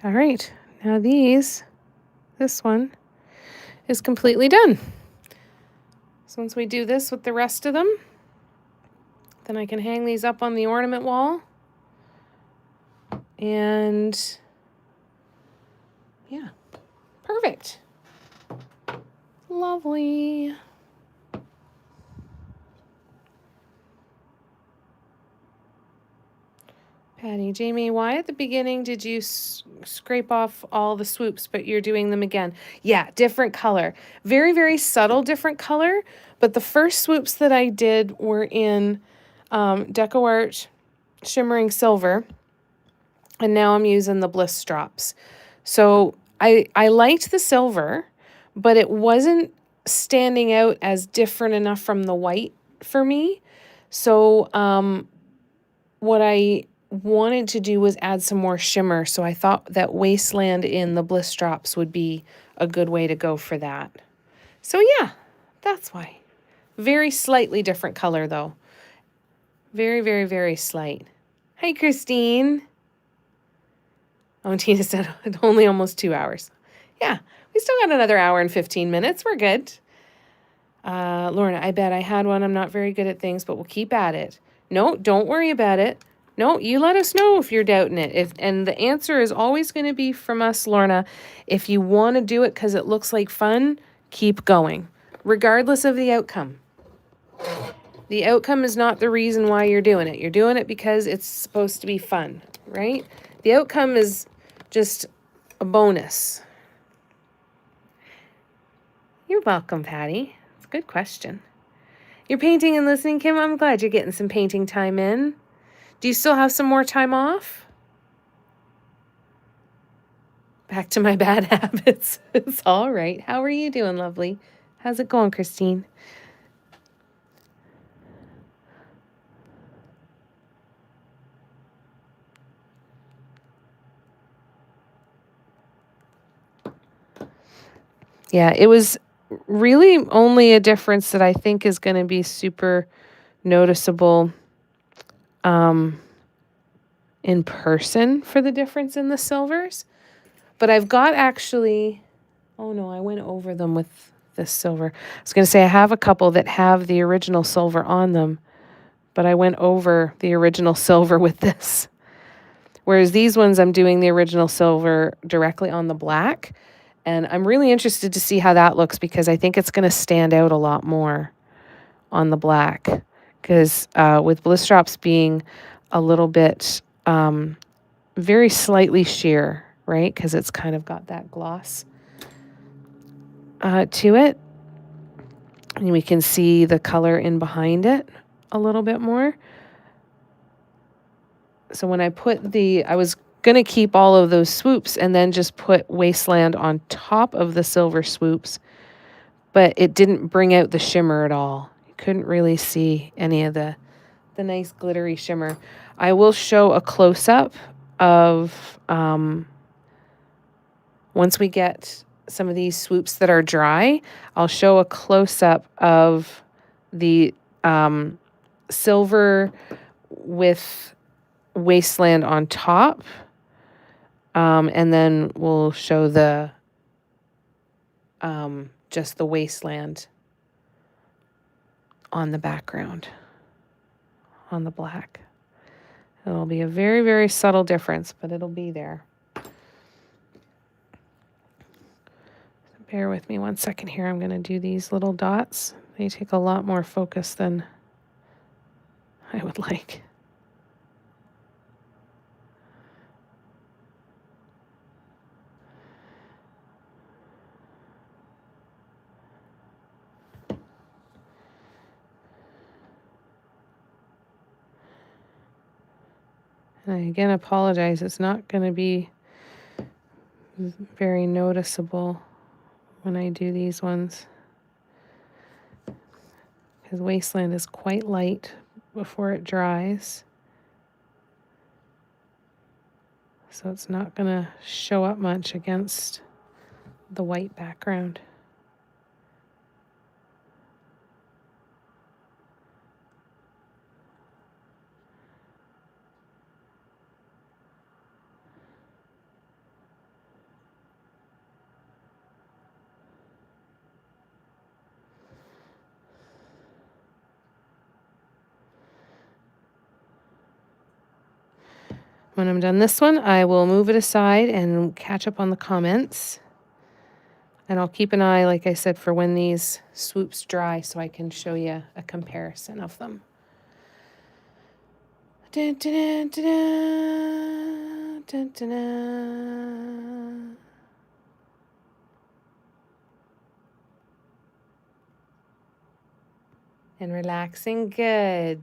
All right, now this one is completely done. So once we do this with the rest of them, then I can hang these up on the ornament wall. And yeah, perfect. Lovely. Patty, Jamie, why at the beginning did you scrape off all the swoops, but you're doing them again? Yeah, different color. Very, very subtle different color, but the first swoops that I did were in Deco Art Shimmering Silver, and now I'm using the Bliss Drops. So I liked the silver, but it wasn't standing out as different enough from the white for me. So what I wanted to do was add some more shimmer. So I thought that Wasteland in the Bliss Drops would be a good way to go for that. So yeah, that's why. Very slightly different color though. Very, very, very slight. Hi, Christine. Oh, and Tina said only almost 2 hours. Yeah, we still got another hour and 15 minutes. We're good. Lorna, I bet I had one. I'm not very good at things, but we'll keep at it. No, don't worry about it. No, you let us know if you're doubting it. And the answer is always going to be from us, Lorna. If you want to do it because it looks like fun, keep going, regardless of the outcome. The outcome is not the reason why you're doing it. You're doing it because it's supposed to be fun, right? The outcome is just a bonus. You're welcome, Patty. It's a good question. You're painting and listening, Kim? I'm glad you're getting some painting time in. Do you still have some more time off? Back to my bad habits. It's all right. How are you doing, lovely? How's it going, Christine? Yeah, it was really only a difference that I think is going to be super noticeable in person for the difference in the silvers. But I've got actually, oh no, I went over them with this silver. I was going to say I have a couple that have the original silver on them, but I went over the original silver with this. Whereas these ones, I'm doing the original silver directly on the black. And I'm really interested to see how that looks because I think it's going to stand out a lot more on the black. Because with Bliss Drops being a little bit very slightly sheer, right? Because it's kind of got that gloss to it. And we can see the color in behind it a little bit more. So when I put I was going to keep all of those swoops and then just put Wasteland on top of the silver swoops, but it didn't bring out the shimmer at all. You couldn't really see any of the nice glittery shimmer. I will show a close-up of once we get some of these swoops that are dry, I'll show a close-up of the silver with Wasteland on top. And then we'll show the just the Wasteland on the background, on the black. It'll be a very, very subtle difference, but it'll be there. Bear with me 1 second here. I'm going to do these little dots. They take a lot more focus than I would like. And I again apologize. It's not going to be very noticeable when I do these ones, because Wasteland is quite light before it dries. So it's not going to show up much against the white background. When I'm done this one, I will move it aside and catch up on the comments. And I'll keep an eye, like I said, for when these swoops dry so I can show you a comparison of them. Dun, dun, dun, dun, dun, dun, dun. And relaxing. Good.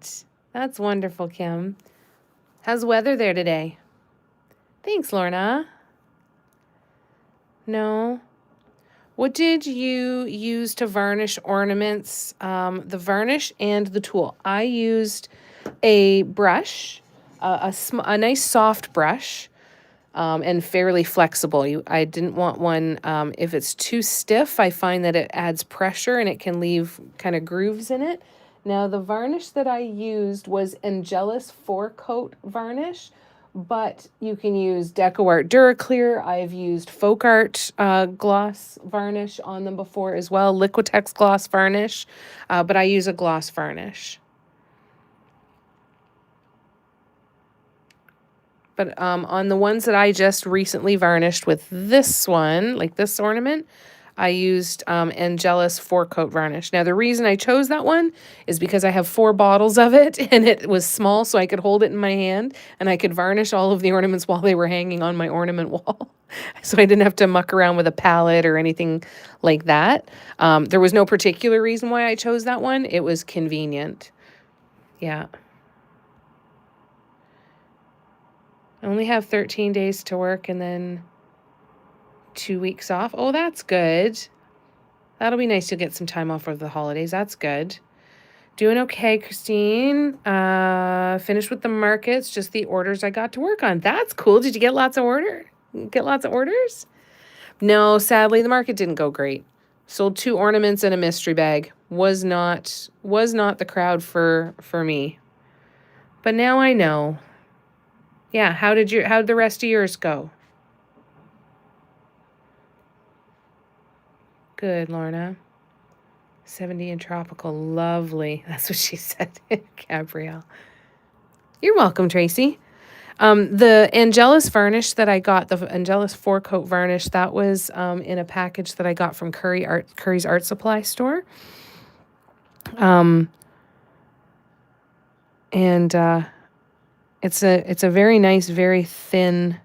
That's wonderful, Kim. How's the weather there today? Thanks, Lorna. No. What did you use to varnish ornaments? The varnish and the tool. I used a brush, a nice soft brush, and fairly flexible. I didn't want one, if it's too stiff, I find that it adds pressure and it can leave kind of grooves in it. Now, the varnish that I used was Angelus 4-coat varnish, but you can use DecoArt Duraclear. I've used Folk Art gloss varnish on them before as well, Liquitex gloss varnish, but I use a gloss varnish. But on the ones that I just recently varnished with this one, like this ornament, I used Angelus 4-coat varnish. Now, the reason I chose that one is because I have 4 bottles of it, and it was small, so I could hold it in my hand, and I could varnish all of the ornaments while they were hanging on my ornament wall. So I didn't have to muck around with a palette or anything like that. There was no particular reason why I chose that one. It was convenient. Yeah. I only have 13 days to work and then 2 weeks off. Oh, that's good. That'll be nice to get some time off over the holidays. That's good. Doing okay, Christine. Finished with the markets, just the orders I got to work on. That's cool. Did you get lots of orders? No, sadly, the market didn't go great. Sold 2 ornaments and a mystery bag. Was not the crowd for me. But now I know. Yeah, how'd the rest of yours go? Good, Lorna. 70 and tropical. Lovely. That's what she said, Gabrielle. You're welcome, Tracy. The Angelus varnish that I got, the Angelus 4-coat varnish, that was in a package that I got from Curry's Art Supply store. And it's a very nice, very thin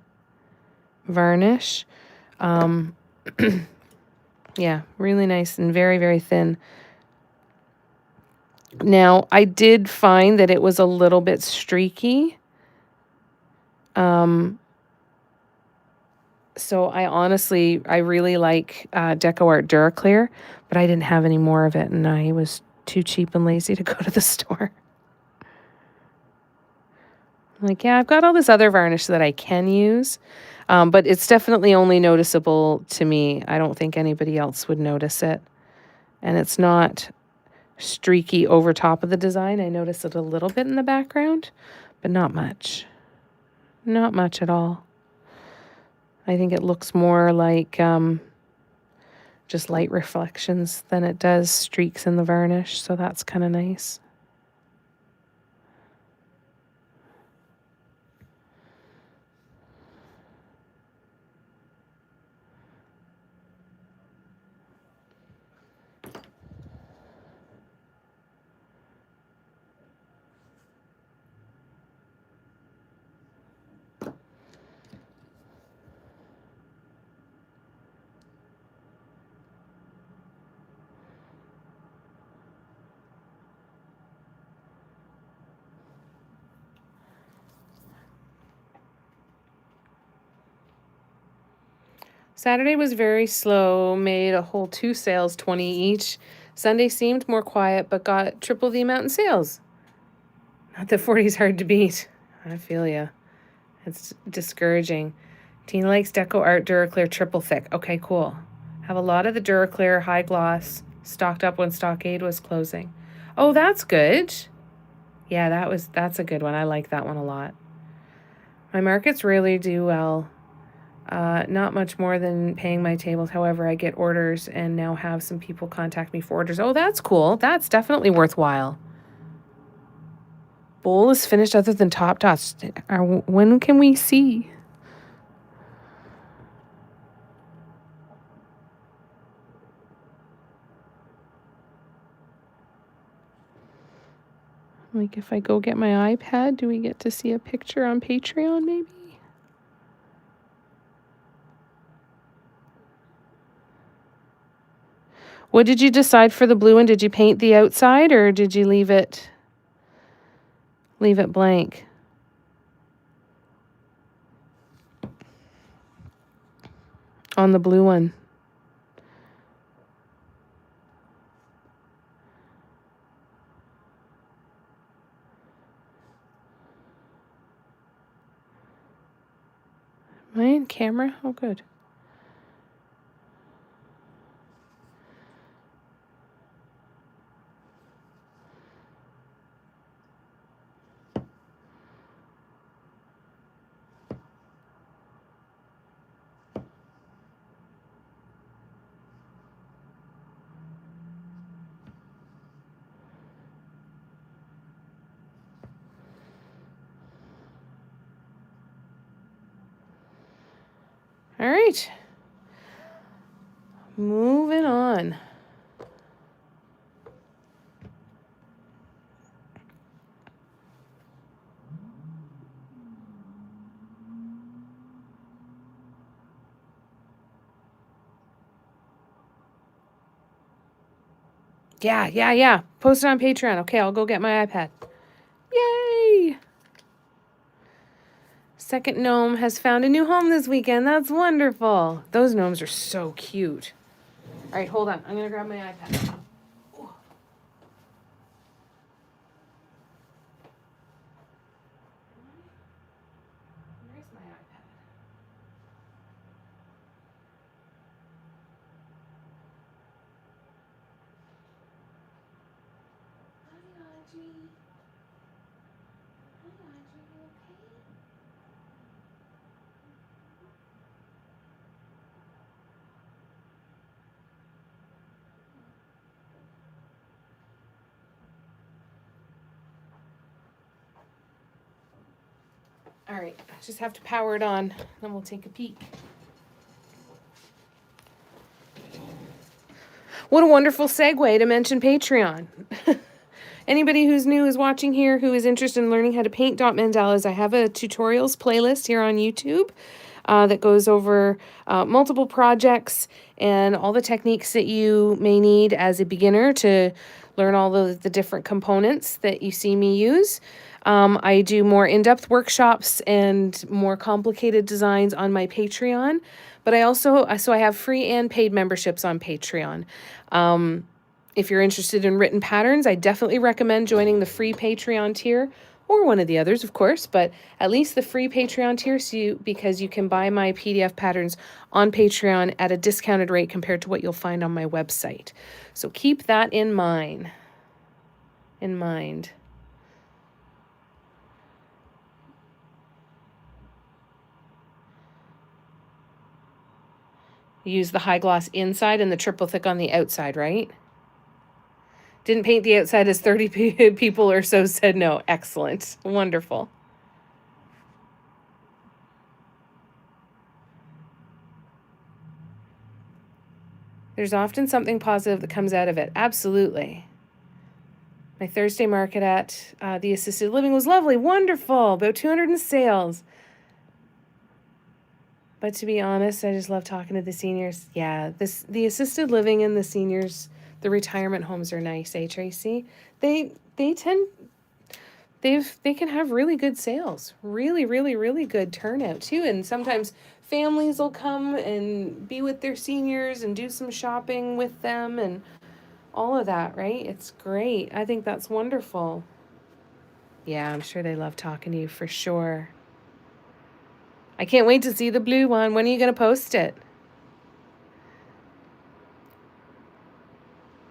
varnish. Yeah, really nice and very, very thin. Now, I did find that it was a little bit streaky. So I really like DecoArt Duraclear, but I didn't have any more of it, and I was too cheap and lazy to go to the store. I'm like, yeah, I've got all this other varnish that I can use, but it's definitely only noticeable to me. I don't think anybody else would notice it. And it's not streaky over top of the design. I notice it a little bit in the background, but not much. Not much at all. I think it looks more like just light reflections than it does streaks in the varnish, so that's kind of nice. Saturday was very slow, made a whole 2 sales, 20 each. Sunday seemed more quiet, but got triple the amount in sales. Not that 40 is hard to beat. I feel ya. It's discouraging. Tina likes DecoArt Duraclear Triple Thick. Okay, cool. Have a lot of the Duraclear High Gloss stocked up when Stockade was closing. Oh, that's good. Yeah, that's a good one. I like that one a lot. My markets really do well. Not much more than paying my tables. However, I get orders and now have some people contact me for orders. Oh, that's cool. That's definitely worthwhile. Bowl is finished other than top dots. When can we see? Like if I go get my iPad, do we get to see a picture on Patreon maybe? What did you decide for the blue one? Did you paint the outside or did you leave it blank? On the blue one. Am I in camera? Oh, good. All right. Moving on. Yeah. Post it on Patreon. Okay, I'll go get my iPad. Yay! Second gnome has found a new home this weekend. That's wonderful. Those gnomes are so cute. All right, hold on. I'm going to grab my iPad. Where's my iPad? Hi, Audrey. Hi, Audrey. You okay? All right, just have to power it on, then we'll take a peek. What a wonderful segue to mention Patreon. Anybody who's new is watching here who is interested in learning how to paint dot mandalas, I have a tutorials playlist here on YouTube that goes over multiple projects and all the techniques that you may need as a beginner to learn all the different components that you see me use. I do more in-depth workshops and more complicated designs on my Patreon, but I also, so I have free and paid memberships on Patreon. If you're interested in written patterns, I definitely recommend joining the free Patreon tier, or one of the others, of course, but at least the free Patreon tier, because you can buy my PDF patterns on Patreon at a discounted rate compared to what you'll find on my website. So keep that in mind. Use the high gloss inside and the triple thick on the outside, right? Didn't paint the outside as 30 people or so said no. Excellent. Wonderful. There's often something positive that comes out of it. Absolutely. My Thursday market at the assisted living was lovely. Wonderful. About 200 in sales. But to be honest, I just love talking to the seniors. Yeah, the assisted living and the seniors, the retirement homes are nice, eh, Tracy? They can have really good sales. Really good turnout too. And sometimes families will come and be with their seniors and do some shopping with them and all of that, right? It's great. I think that's wonderful. Yeah, I'm sure they love talking to you for sure. I can't wait to see the blue one. When are you going to post it?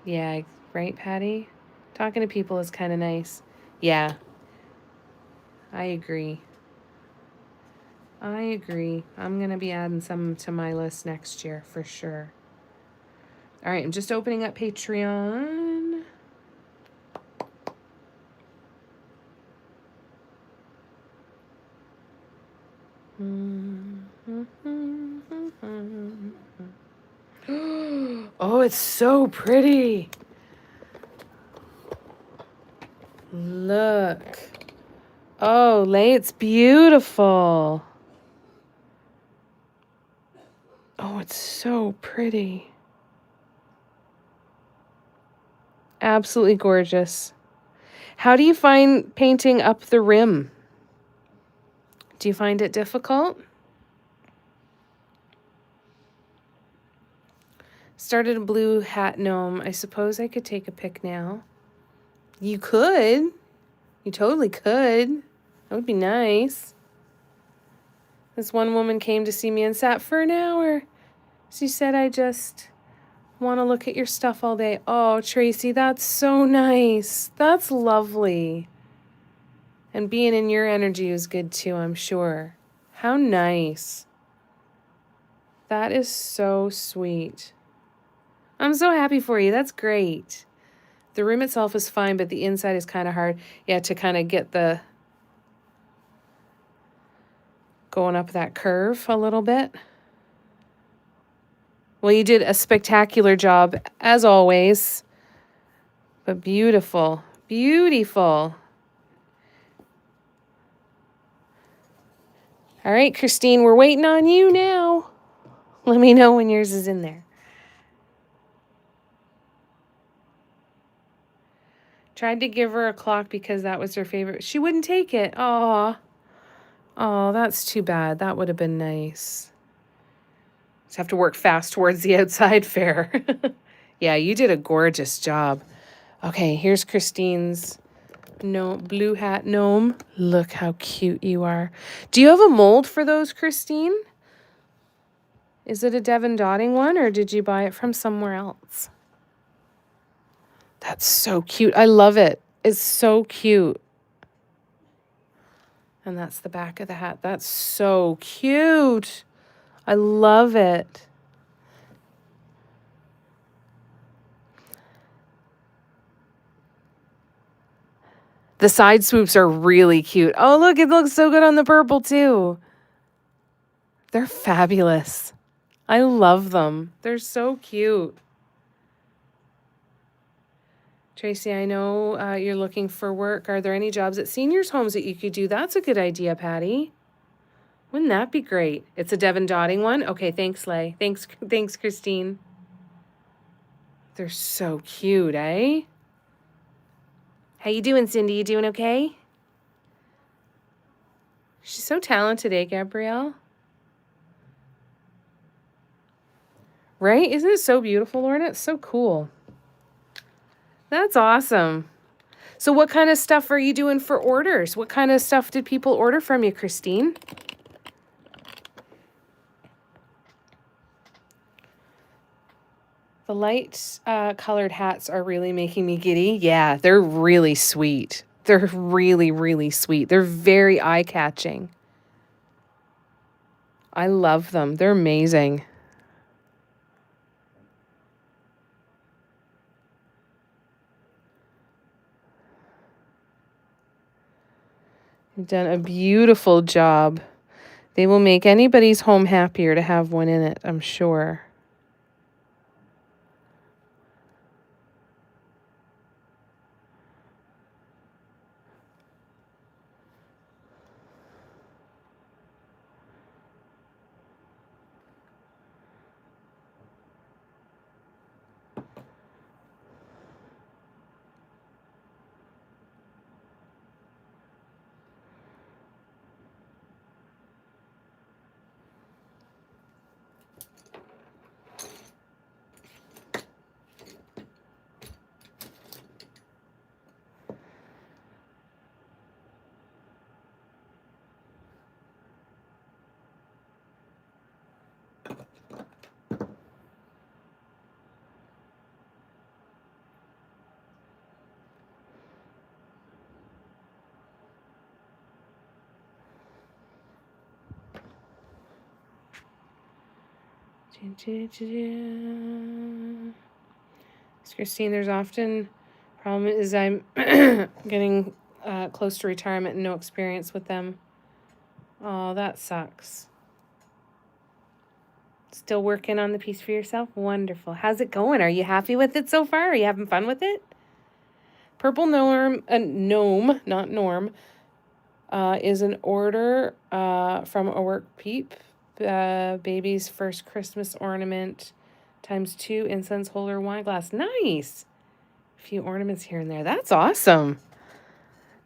Yeah, right, Patty? Talking to people is kind of nice. Yeah, I agree. I'm going to be adding some to my list next year for sure. All right, I'm just opening up Patreon. Oh, it's so pretty. Look. Oh, Lay, it's beautiful. Oh, it's so pretty. Absolutely gorgeous. How do you find painting up the rim? Do you find it difficult? Started a blue hat gnome. I suppose I could take a pic now. You could. You totally could. That would be nice. This one woman came to see me and sat for an hour. She said, I just want to look at your stuff all day. Oh, Tracy, that's so nice. That's lovely. And being in your energy is good too, I'm sure. How nice. That is so sweet. I'm so happy for you. That's great. The room itself is fine, but the inside is kind of hard. Yeah, to kind of get the going up that curve a little bit. Well, you did a spectacular job, as always. But beautiful. Beautiful. All right, Christine, we're waiting on you now. Let me know when yours is in there. Tried to give her a clock because that was her favorite. She wouldn't take it. Aw. Oh, that's too bad. That would have been nice. Just have to work fast towards the outside fair. Yeah, you did a gorgeous job. Okay, here's Christine's blue hat gnome. Look how cute you are. Do you have a mold for those, Christine? Is it a Devon Dotting one, or did you buy it from somewhere else? That's so cute. I love it. It's so cute. And that's the back of the hat. That's so cute. I love it. The side swoops are really cute. Oh, look, it looks so good on the purple too. They're fabulous. I love them. They're so cute. Tracy, I know you're looking for work. Are there any jobs at seniors' homes that you could do? That's a good idea, Patty. Wouldn't that be great? It's a Devon Dotting one? Okay, thanks, Lay. Thanks, Christine. They're so cute, eh? How you doing, Cindy? You doing okay? She's so talented, eh, Gabrielle? Right? Isn't it so beautiful, Lorna? It's so cool. That's awesome. So what kind of stuff are you doing for orders? What kind of stuff did people order from you, Christine? The light colored hats are really making me giddy. Yeah, they're really sweet. They're really, really sweet. They're very eye-catching. I love them. They're amazing. You've done a beautiful job. They will make anybody's home happier to have one in it, I'm sure. Christine, there's often problem is I'm getting close to retirement and no experience with them. Oh, that sucks. Still working on the piece for yourself? Wonderful. How's it going? Are you happy with it so far? Are you having fun with it? Purple Gnome, gnome, not Norm, is an order from a work peep. Baby's first Christmas ornament ×2 incense holder wine glass. Nice. A few ornaments here and there. That's awesome.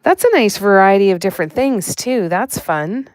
That's a nice variety of different things too. That's fun.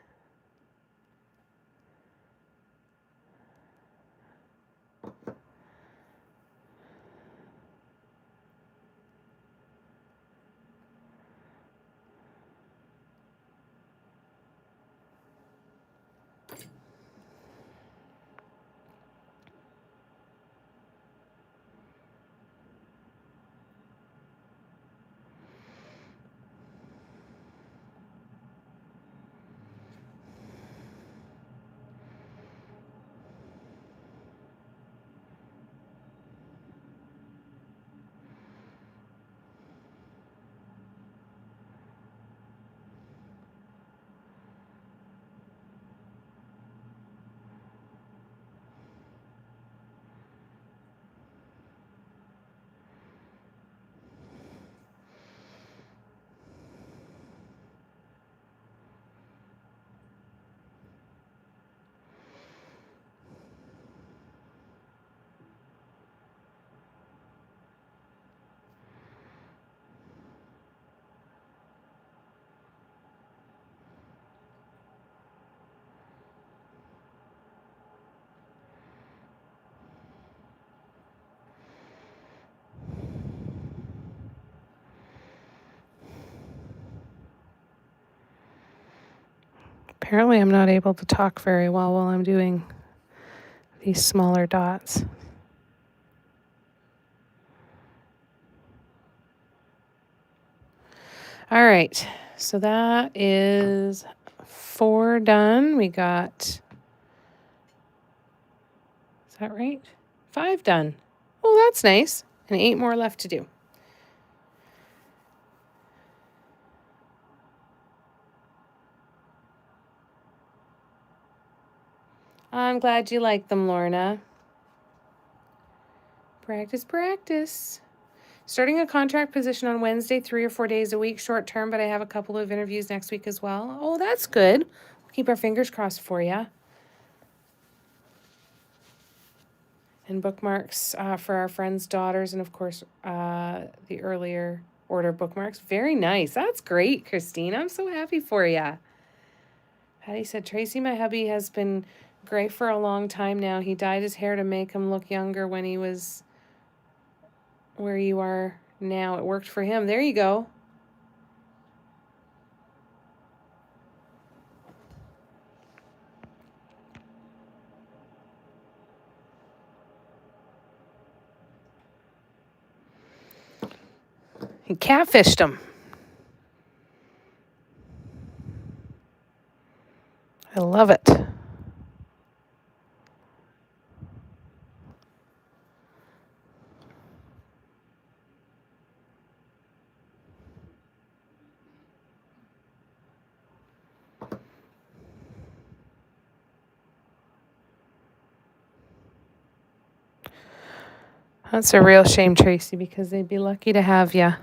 Apparently I'm not able to talk very well while I'm doing these smaller dots. All right, so that is 4 done. We got, is that right? 5 done. Oh, that's nice. And 8 more left to do. I'm glad you like them, Lorna. Practice, practice. Starting a contract position on Wednesday, 3 or 4 days a week, short term, but I have a couple of interviews next week as well. Oh, that's good. We'll keep our fingers crossed for you. And bookmarks for our friends' daughters, and of course, the earlier order bookmarks. Very nice. That's great, Christine. I'm so happy for you. Patty said, Tracy, my hubby, has been gray for a long time now. He dyed his hair to make him look younger when he was where you are now. It worked for him. There you go. He catfished him. I love it. That's a real shame, Tracy, because they'd be lucky to have you.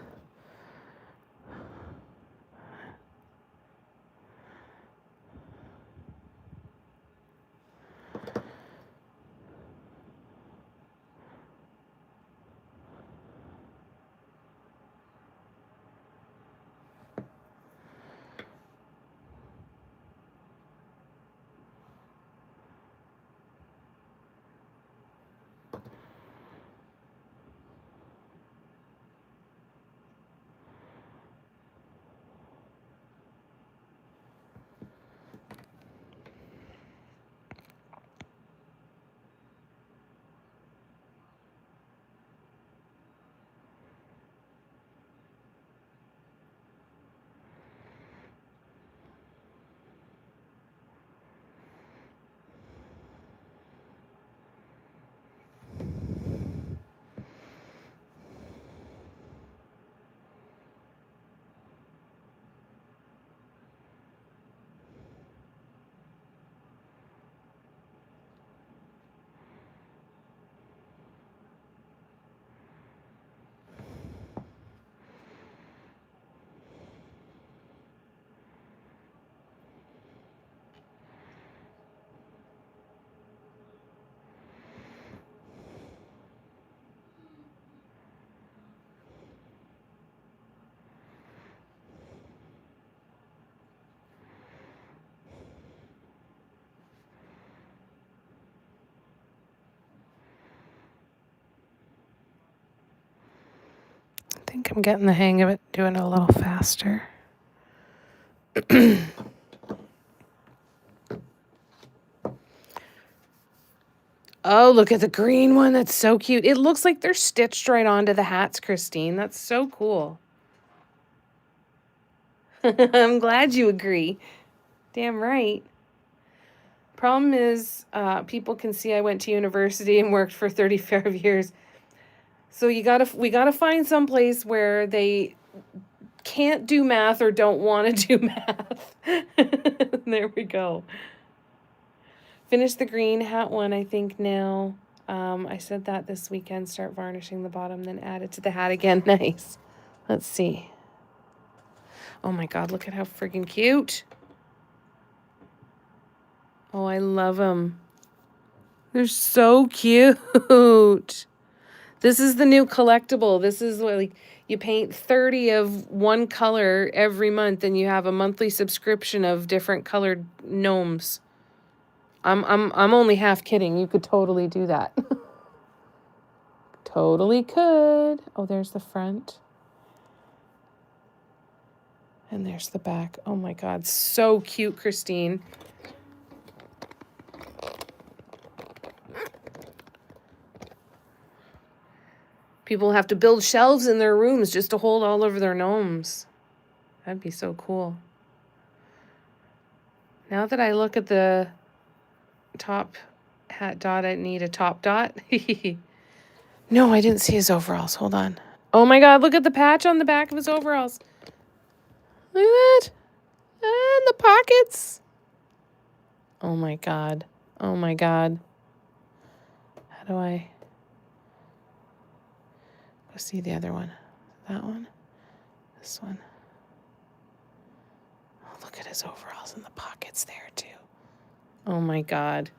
think I'm getting the hang of it, doing it a little faster. Oh, look at the green one. That's so cute. It looks like they're stitched right onto the hats, Christine. That's so cool. I'm glad you agree. Damn right. Problem is, people can see I went to university and worked for 35 years. So we gotta find some place where they can't do math or don't want to do math. There we go. Finish the green hat one, I think now. I said that this weekend. Start varnishing the bottom, then add it to the hat again. Nice. Let's see. Oh my God, look at how freaking cute. Oh, I love them. They're so cute. This is the new collectible. This is what, like, you paint 30 of one color every month and you have a monthly subscription of different colored gnomes. I'm only half kidding. You could totally do that. Totally could. Oh, there's the front. And there's the back. Oh my God, so cute, Christine. People have to build shelves in their rooms just to hold all of their gnomes. That'd be so cool. Now that I look at the top hat dot, I need a top dot. No, I didn't see his overalls. Hold on. Oh my God, look at the patch on the back of his overalls. Look at that. And the pockets. Oh my God. Oh my God. How do I go see the other one? That one? This one? Oh, look at his overalls and the pockets there too. Oh my God.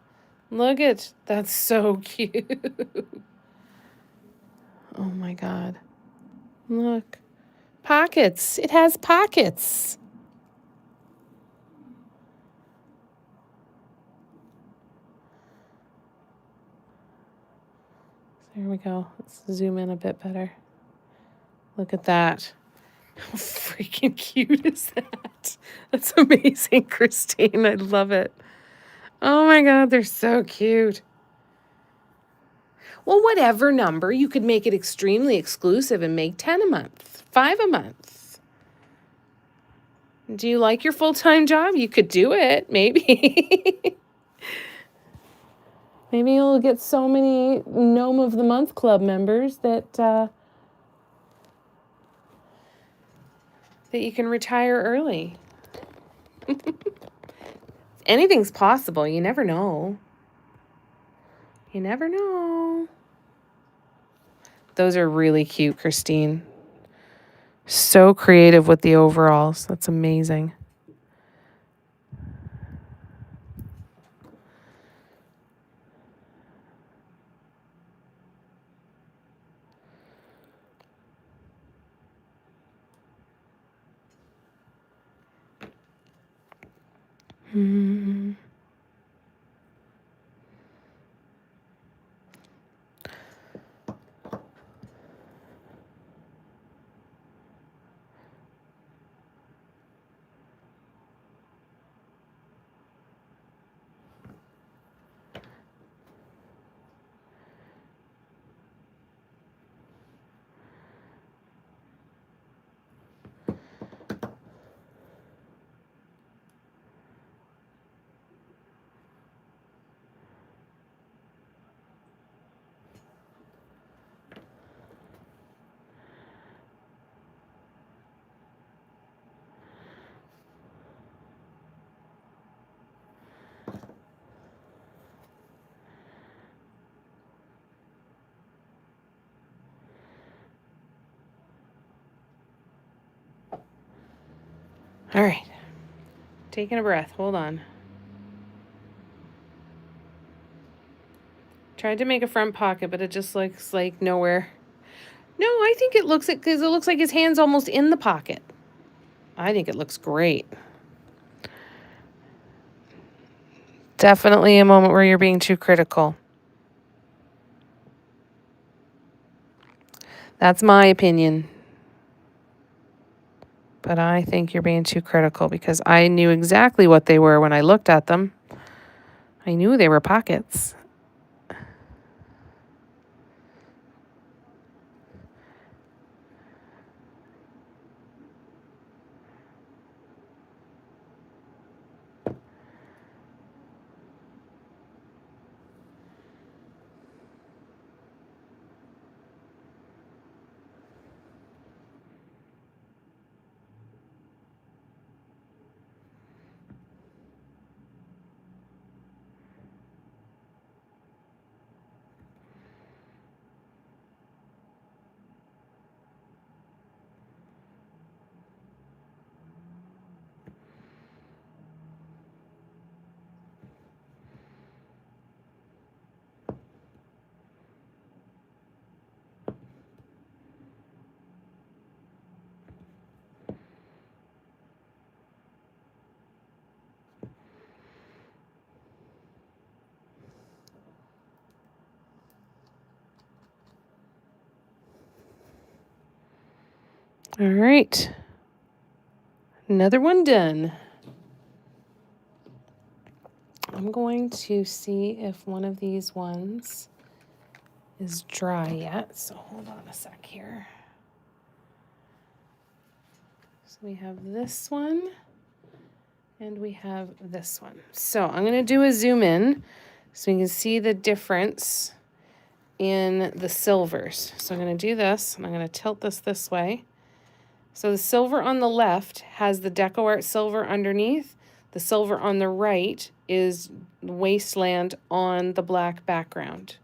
Look at, that's so cute. Oh my God. Look. Pockets. It has pockets. There we go. Let's zoom in a bit better. Look at that. How freaking cute is that? That's amazing, Christine. I love it. Oh my God, they're so cute. Well, whatever number, you could make it extremely exclusive and make 10 a month, 5 a month. Do you like your full-time job? You could do it, maybe. Maybe you'll get so many Gnome of the Month Club members that you can retire early. Anything's possible. You never know. You never know. Those are really cute, Christine. So creative with the overalls. That's amazing. Hmm. All right. Taking a breath. Hold on. Tried to make a front pocket, but it just looks like nowhere. No, I think it looks like, because it looks like his hand's almost in the pocket. I think it looks great. Definitely a moment where you're being too critical. That's my opinion. But I think you're being too critical because I knew exactly what they were when I looked at them. I knew they were pockets. All right. Another one done. I'm going to see if one of these ones is dry yet. So hold on a sec here. So we have this one and we have this one. So I'm going to do a zoom in so you can see the difference in the silvers. So I'm going to do this and I'm going to tilt this way. So the silver on the left has the Deco Art silver underneath. The silver on the right is Wasteland on the black background.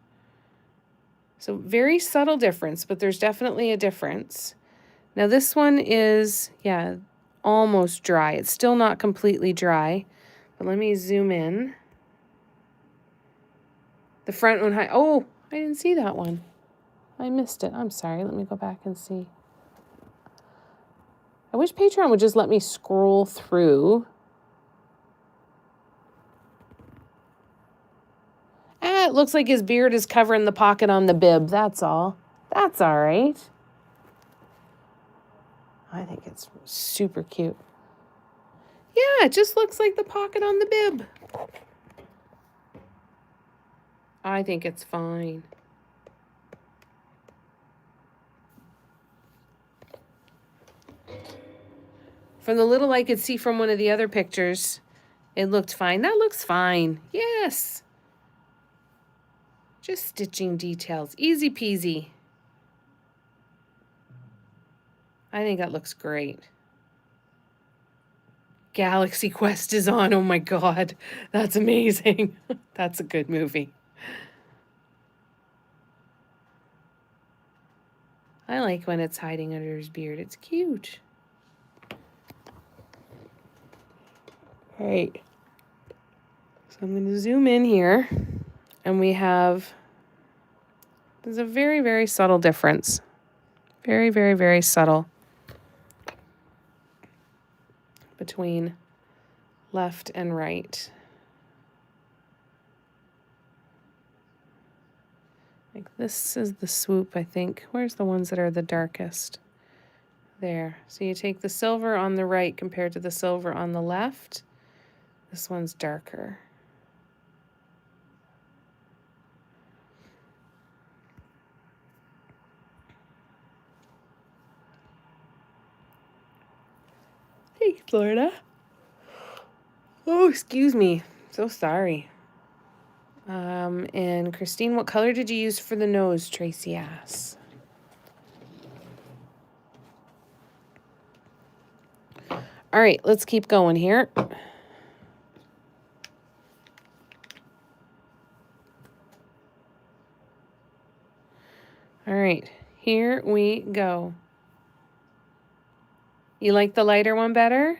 So very subtle difference, but there's definitely a difference. Now this one is, yeah, almost dry. It's still not completely dry, but let me zoom in. The front one, oh, I didn't see that one. I missed it. I'm sorry. Let me go back and see. I wish Patreon would just let me scroll through. It looks like his beard is covering the pocket on the bib. That's all. That's all right. I think it's super cute. Yeah, it just looks like the pocket on the bib. I think it's fine. From the little I could see from one of the other pictures, it looked fine. That looks fine. Yes. Just stitching details. Easy peasy. I think that looks great. Galaxy Quest is on. Oh my God. That's amazing. That's a good movie. I like when it's hiding under his beard. It's cute. All right. So I'm going to zoom in here. And we have, there's a very, very subtle difference. Very, very, very subtle between left and right. Like this is the swoop, I think. Where's the ones that are the darkest? There. So you take the silver on the right compared to the silver on the left. This one's darker. Hey, Florida. Oh, excuse me. So sorry. And Christine, what color did you use for the nose? Tracy asks. All right, let's keep going here. All right, here we go. You like the lighter one better?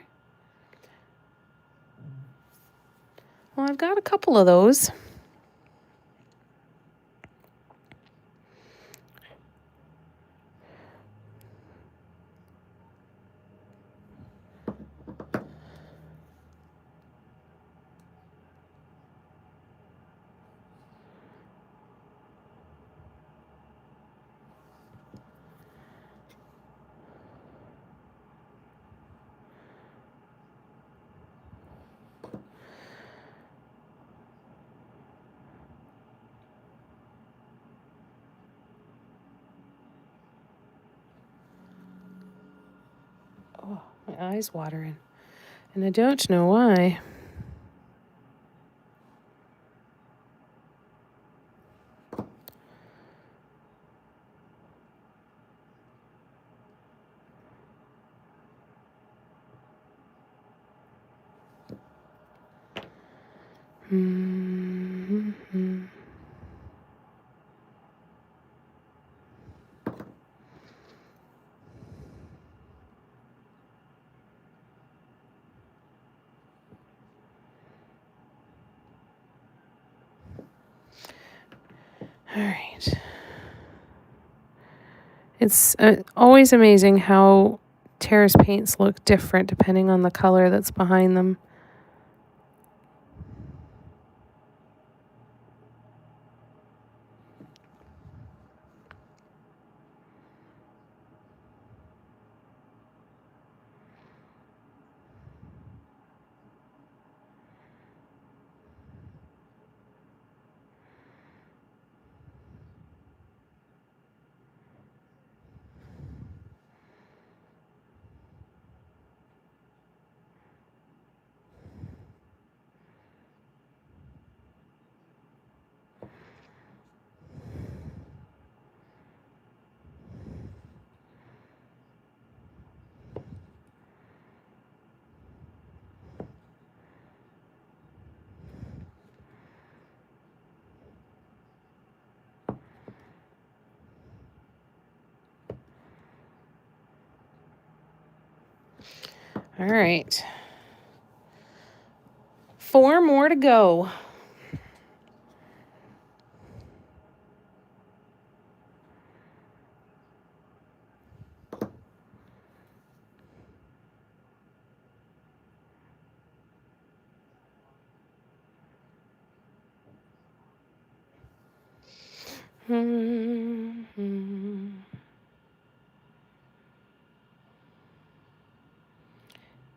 Well, I've got a couple of those. eyes watering. And I don't know why. Mm-hmm. All right. It's always amazing how terrace paints look different depending on the color that's behind them. All right. 4 more to go. Mm-hmm.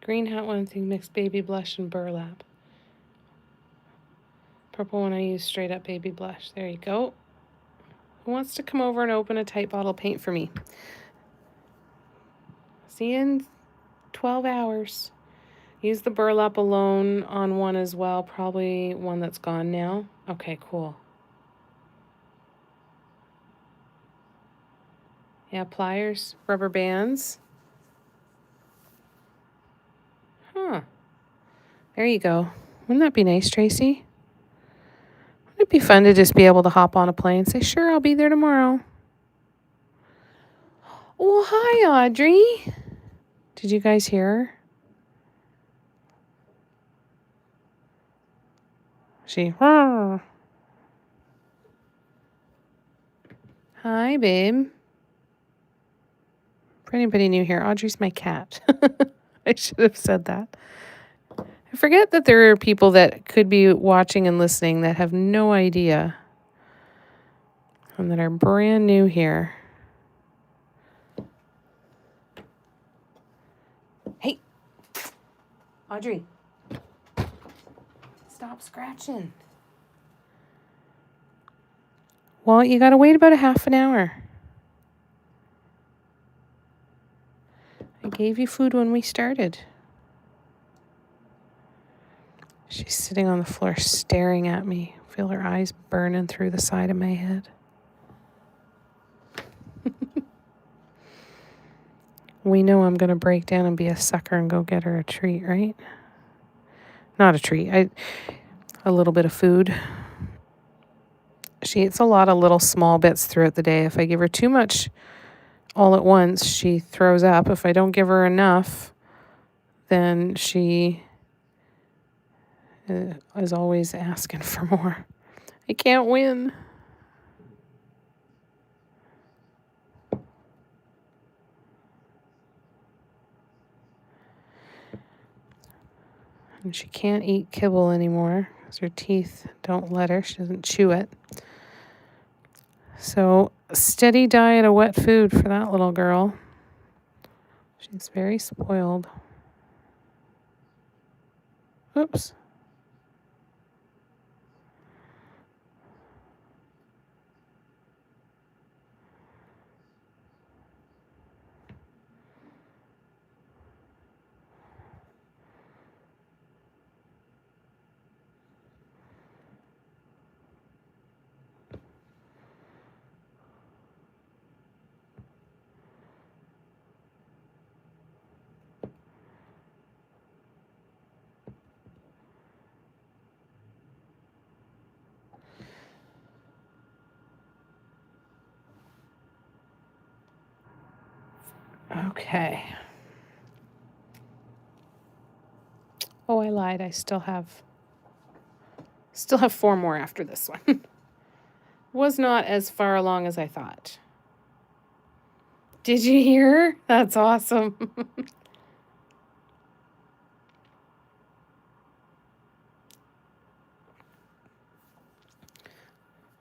Green hot one thing mixed baby blush and burlap. Purple one I use straight up baby blush. There you go. Who wants to come over and open a tight bottle of paint for me? See you in 12 hours. Use the burlap alone on one as well. Probably one that's gone now. Okay, cool. Yeah, pliers, rubber bands. Huh. There you go. Wouldn't that be nice, Tracy? Wouldn't it be fun to just be able to hop on a plane and say, sure, I'll be there tomorrow? Oh, hi, Audrey. Did you guys hear her? She, Rrr. Hi, babe. For anybody new here, Audrey's my cat. I should have said that. I forget that there are people that could be watching and listening that have no idea and that are brand new here. Hey, Audrey, stop scratching. Well, you got to wait about a half an hour. I gave you food when we started. She's sitting on the floor staring at me. Feel her eyes burning through the side of my head. We know I'm going to break down and be a sucker and go get her a treat, right? Not a treat. A little bit of food. She eats a lot of little small bits throughout the day. If I give her too much all at once, she throws up. If I don't give her enough, then she is always asking for more. I can't win. And she can't eat kibble anymore because her teeth don't let her. She doesn't chew it. So, steady diet of wet food for that little girl. She's very spoiled. Oops. Okay. Oh, I lied. I still have 4 more after this one. Was not as far along as I thought. Did you hear? That's awesome.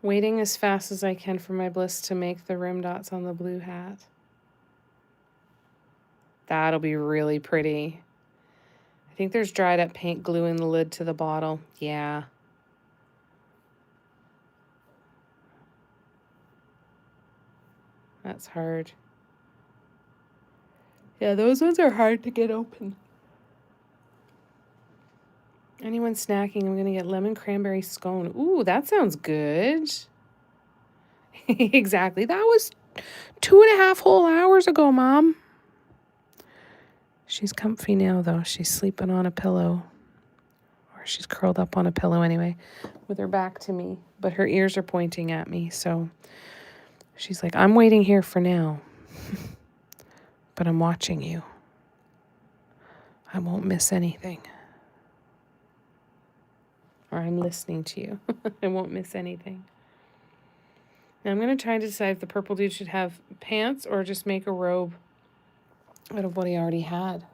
Waiting as fast as I can for my bliss to make the rim dots on the blue hat. That'll be really pretty. I think there's dried up paint gluing the lid to the bottle. Yeah. That's hard. Yeah, those ones are hard to get open. Anyone snacking, I'm going to get lemon cranberry scone. Ooh, that sounds good. Exactly. That was 2.5 whole hours ago, Mom. She's comfy now, though. She's sleeping on a pillow. Or she's curled up on a pillow anyway, with her back to me. But her ears are pointing at me, so she's like, I'm waiting here for now. But I'm watching you. I won't miss anything. Or I'm listening to you. I won't miss anything. Now I'm going to try to decide if the purple dude should have pants or just make a robe out of what he already had.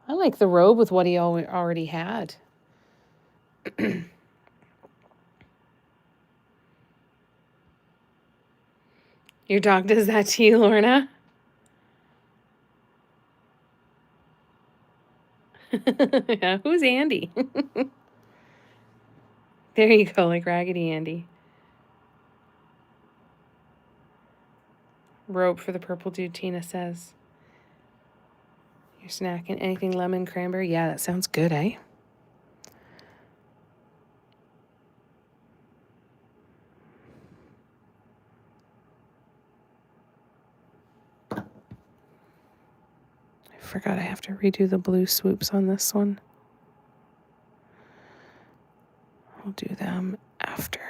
I like the robe with what he already had. Your dog does that to you, Lorna? Yeah, who's Andy? There you go, like Raggedy Andy. Robe for the purple dude, Tina says. You're snacking anything lemon cranberry? Yeah, that sounds good, eh? I forgot I have to redo the blue swoops on this one. I'll do them after.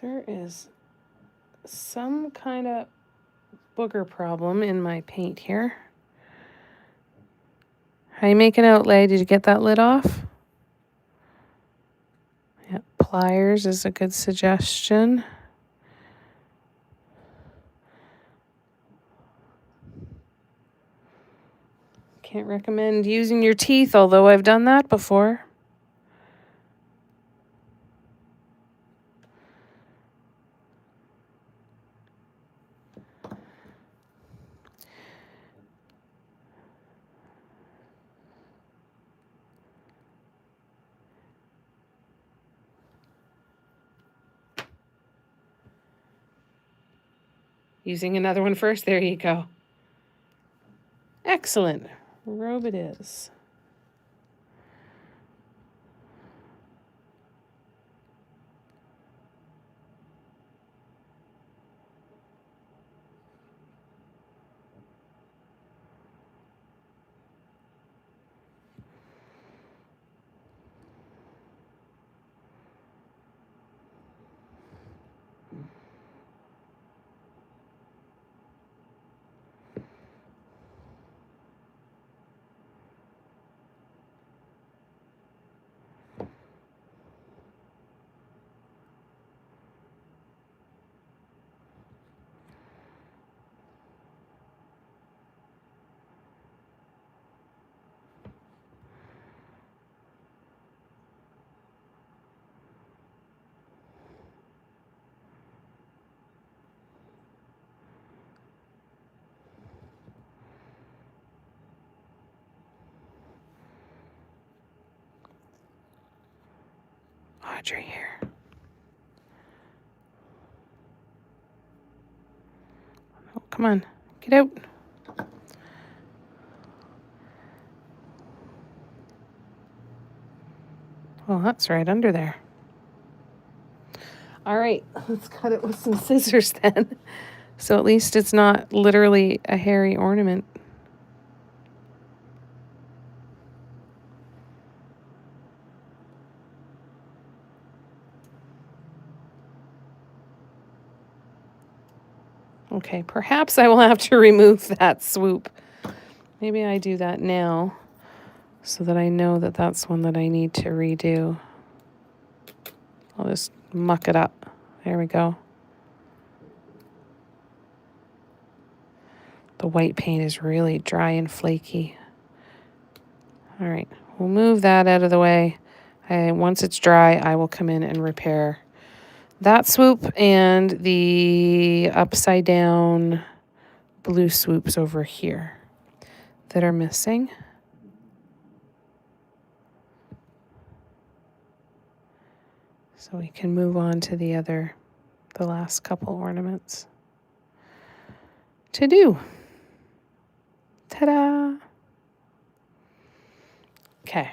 There is some kind of booger problem in my paint here. How you making out, Lay? Did you get that lid off? Yeah, pliers is a good suggestion. Can't recommend using your teeth, although I've done that before. Using another one first. There you go. Excellent. Robe it is. Audrey here. Oh, come on. Get out. Well, that's right under there. All right, let's cut it with some scissors then. So at least it's not literally a hairy ornament. Okay, perhaps I will have to remove that swoop. Maybe I do that now so that I know that that's one that I need to redo. I'll just muck it up. There we go. The white paint is really dry and flaky. All right, we'll move that out of the way. Once it's dry, I will come in and repair that swoop and the upside down blue swoops over here that are missing. So we can move on to the last couple ornaments to do. Ta-da! Okay,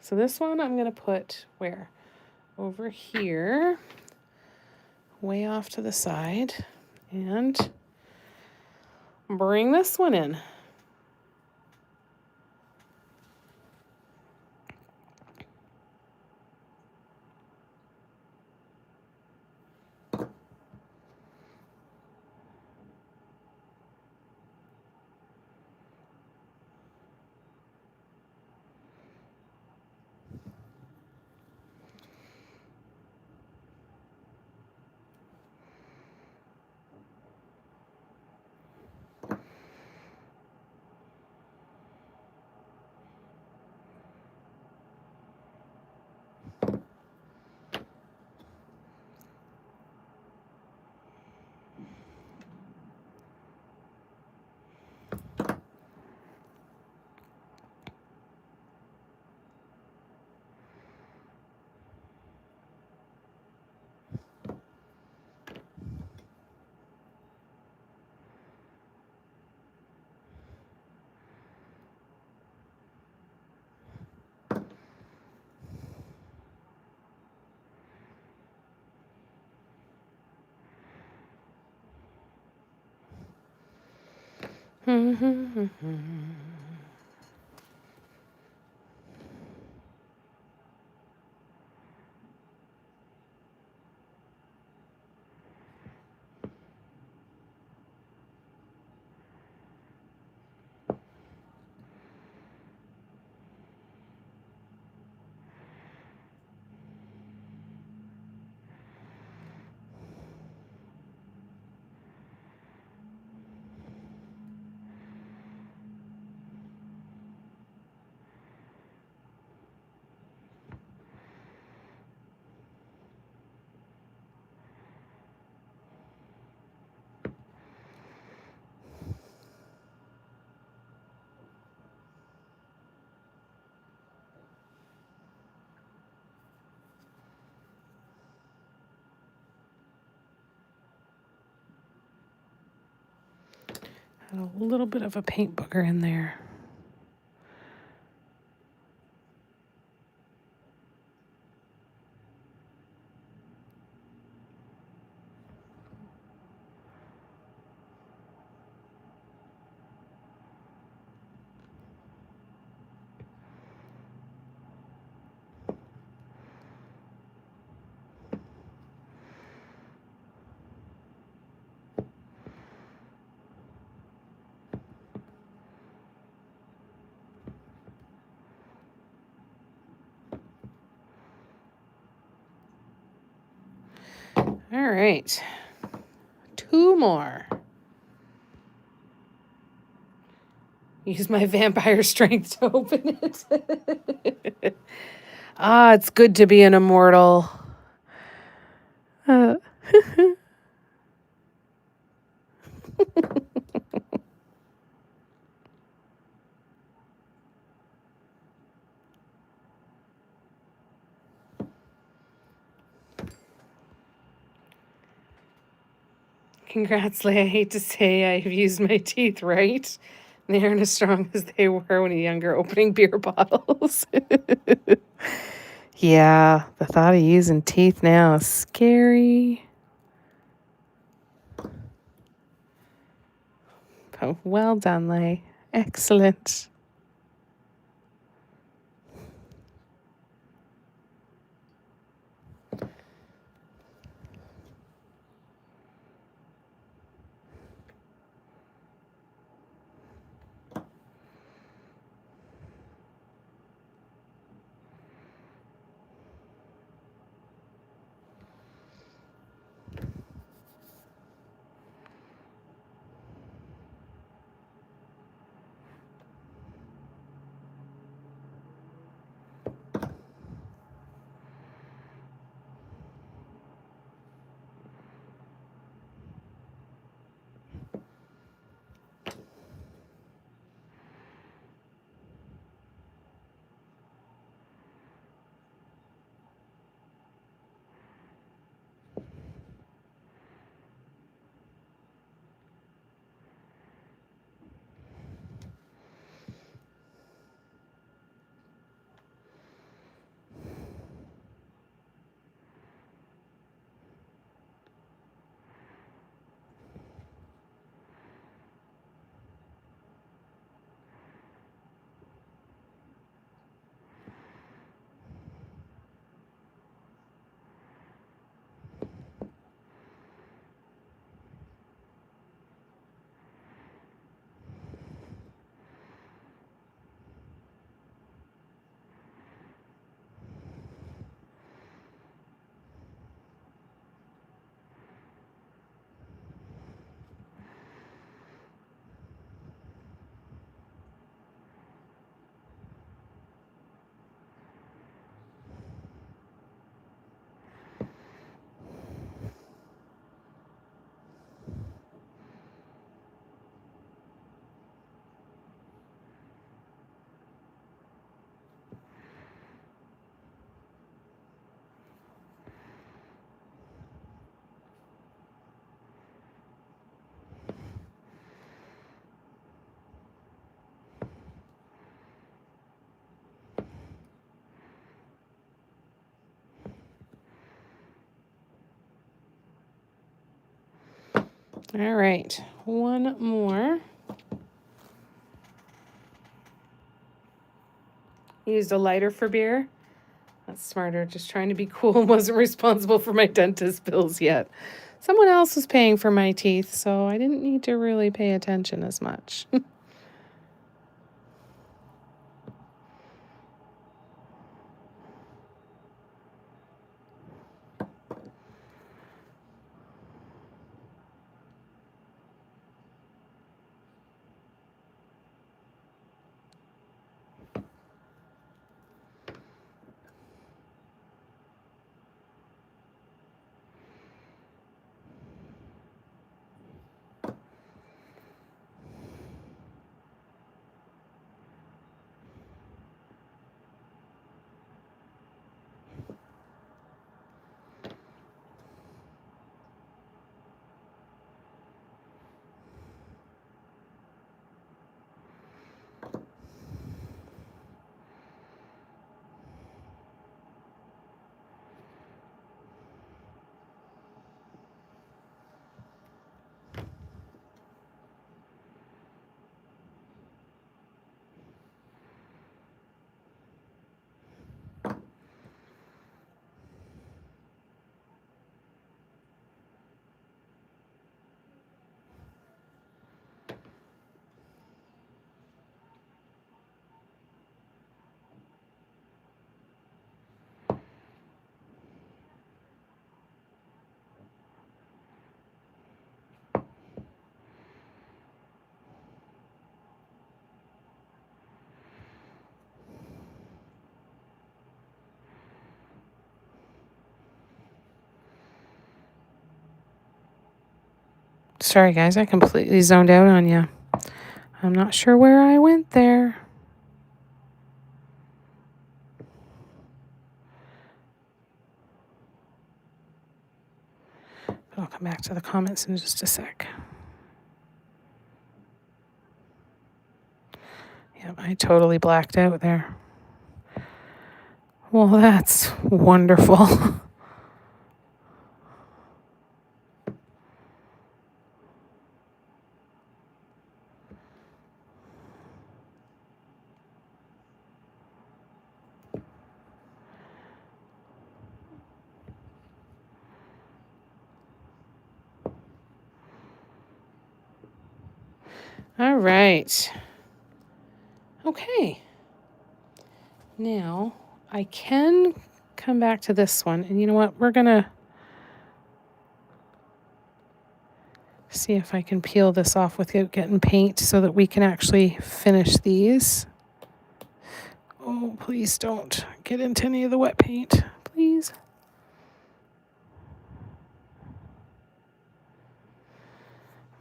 so this one I'm going to put where? Over here, way off to the side, and bring this one in. A little bit of a paint booger in there. All right, 2 more. Use my vampire strength to open it. It's good to be an immortal. Congrats, Leigh. I hate to say I've used my teeth right. They aren't as strong as they were when younger, opening beer bottles. Yeah, the thought of using teeth now is scary. Oh, well done, Leigh. Excellent. All right, one more. Used a lighter for beer. That's smarter. Just trying to be cool and wasn't responsible for my dentist bills yet. Someone else was paying for my teeth, so I didn't need to really pay attention as much. Sorry, guys, I completely zoned out on you. I'm not sure where I went there. I'll come back to the comments in just a sec. Yep, I totally blacked out there. Well, that's wonderful. All right. Okay. Now, I can come back to this one. And you know what? We're going to see if I can peel this off without getting paint so that we can actually finish these. Oh, please don't get into any of the wet paint. Please.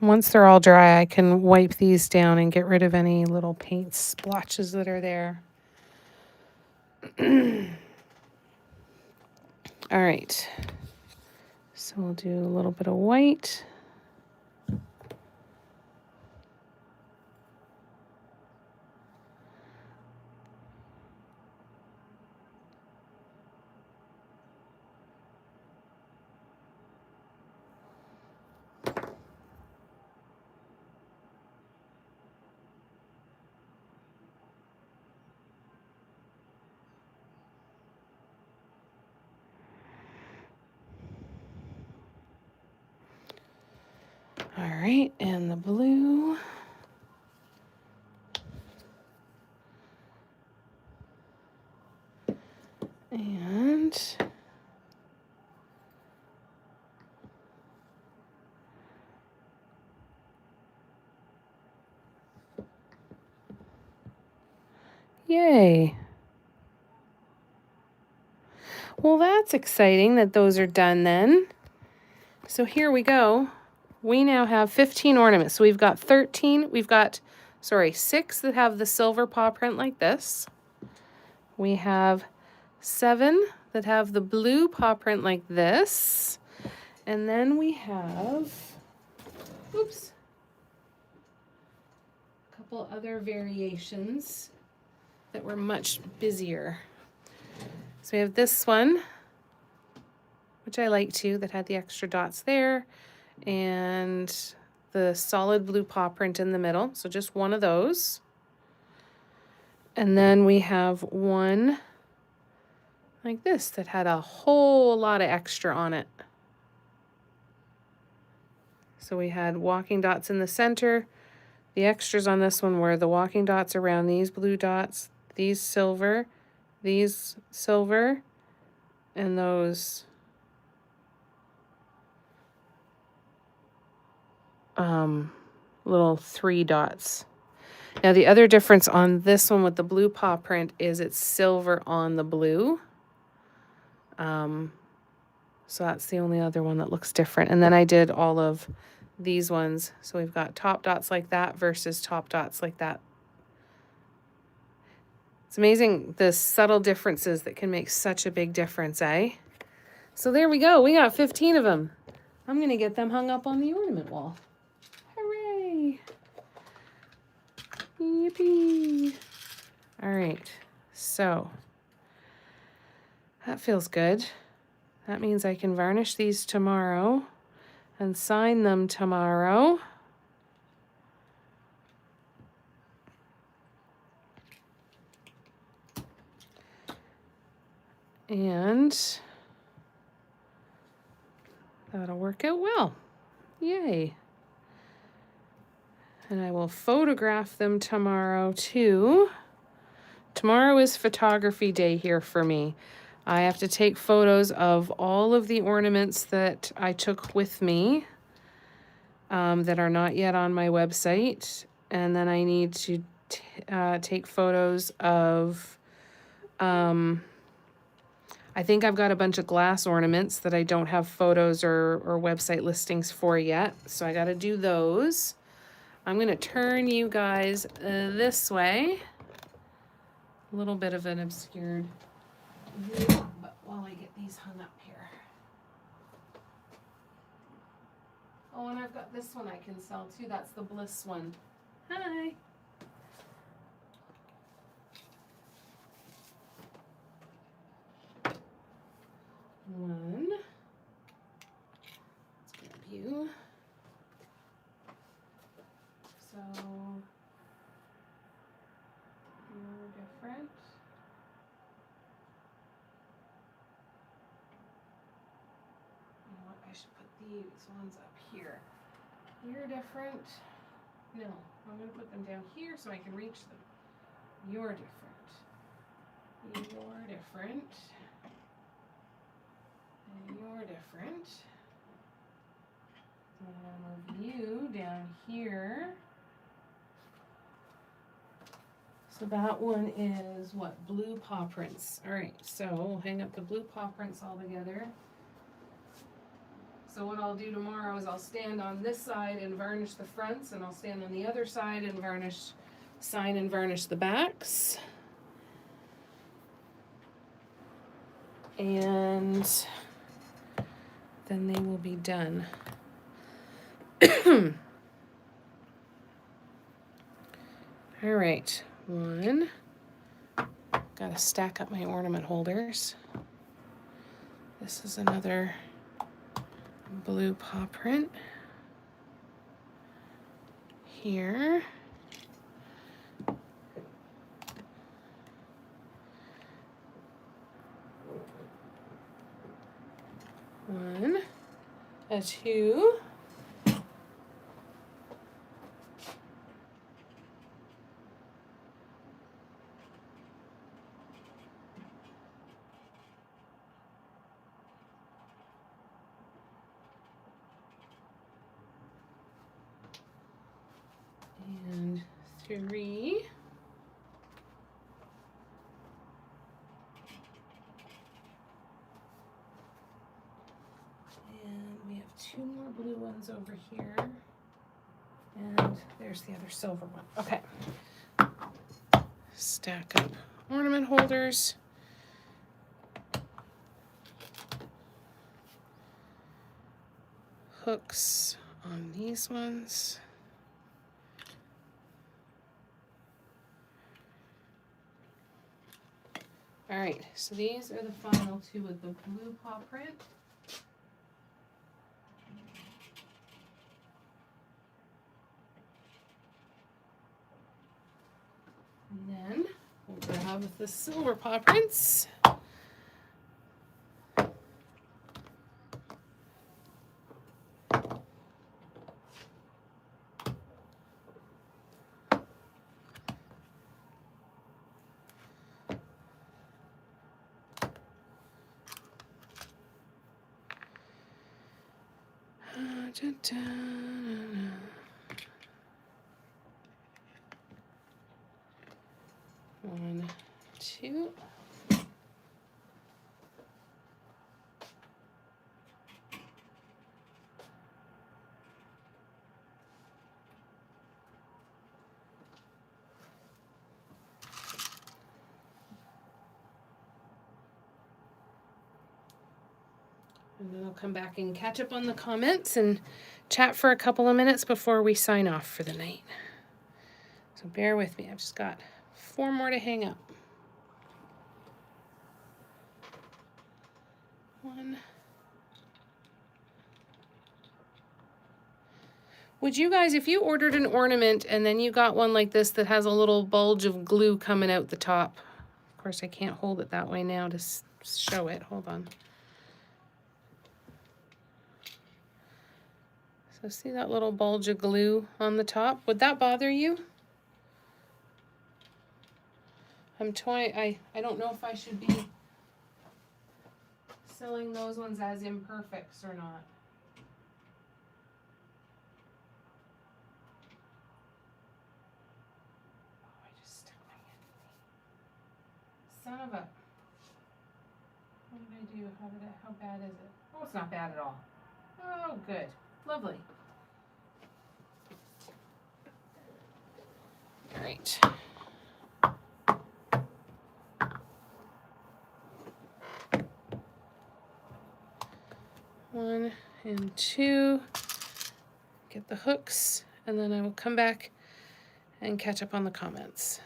Once they're all dry, I can wipe these down and get rid of any little paint splotches that are there. All right. So we'll do a little bit of white. All right, and the blue. And yay. Well, that's exciting that those are done then. So here we go. We now have 15 ornaments. So we've got 6 that have the silver paw print like this. We have 7 that have the blue paw print like this. And then we have, a couple other variations that were much busier. So we have this one, which I like too, that had the extra dots there. And the solid blue paw print in the middle. So just one of those. And then we have one like this that had a whole lot of extra on it. So we had walking dots in the center. The extras on this one were the walking dots around these blue dots, these silver, and those little 3 dots. Now the other difference on this one with the blue paw print is it's silver on the blue. So that's the only other one that looks different. And then I did all of these ones. So we've got top dots like that versus top dots like that. It's amazing the subtle differences that can make such a big difference, eh? So there we go. We got 15 of them. I'm going to get them hung up on the ornament wall. Hooray! Yippee! All right. So that feels good. That means I can varnish these tomorrow and sign them tomorrow. And that'll work out well. Yay. And I will photograph them tomorrow too. Tomorrow is photography day here for me. I have to take photos of all of the ornaments that I took with me that are not yet on my website. And then I need to take photos of, I think I've got a bunch of glass ornaments that I don't have photos or website listings for yet. So I got to do those. I'm going to turn you guys this way. A little bit of an obscured view, but while I get these hung up here. Oh, and I've got this one I can sell too. That's the Bliss one. Hi. One. Let's grab you. So you're different. You know what? I should put these ones up here. You're different. No, I'm going to put them down here so I can reach them. You're different. You're different. And you're different. And I'll move you down here. So that one is what? Blue paw prints. All right, so we'll hang up the blue paw prints all together. So what I'll do tomorrow is I'll stand on this side and varnish the fronts, and I'll stand on the other side and sign and varnish the backs. And then they will be done. All right, one. Gotta stack up my ornament holders. This is another blue paw print. Here. One, a two. And 3. And we have 2 more blue ones over here. And there's the other silver one. Okay. Stack up ornament holders. Hooks on these ones. All right, so these are the final 2 with the blue paw print. have the silver paw prints. One, two. And then I'll come back and catch up on the comments and chat for a couple of minutes before we sign off for the night. So bear with me. I've just got 4 more to hang up. 1. Would you guys, if you ordered an ornament and then you got one like this that has a little bulge of glue coming out the top, of course I can't hold it that way now to show it. Hold on. So see that little bulge of glue on the top? Would that bother you? I don't know if I should be selling those ones as imperfects or not. Oh, I just stuck my hand in me. Son of a... What did I do? How bad is it? Oh, it's not bad at all. Oh, good. Lovely. All right. One and 2. Get the hooks, and then I will come back and catch up on the comments.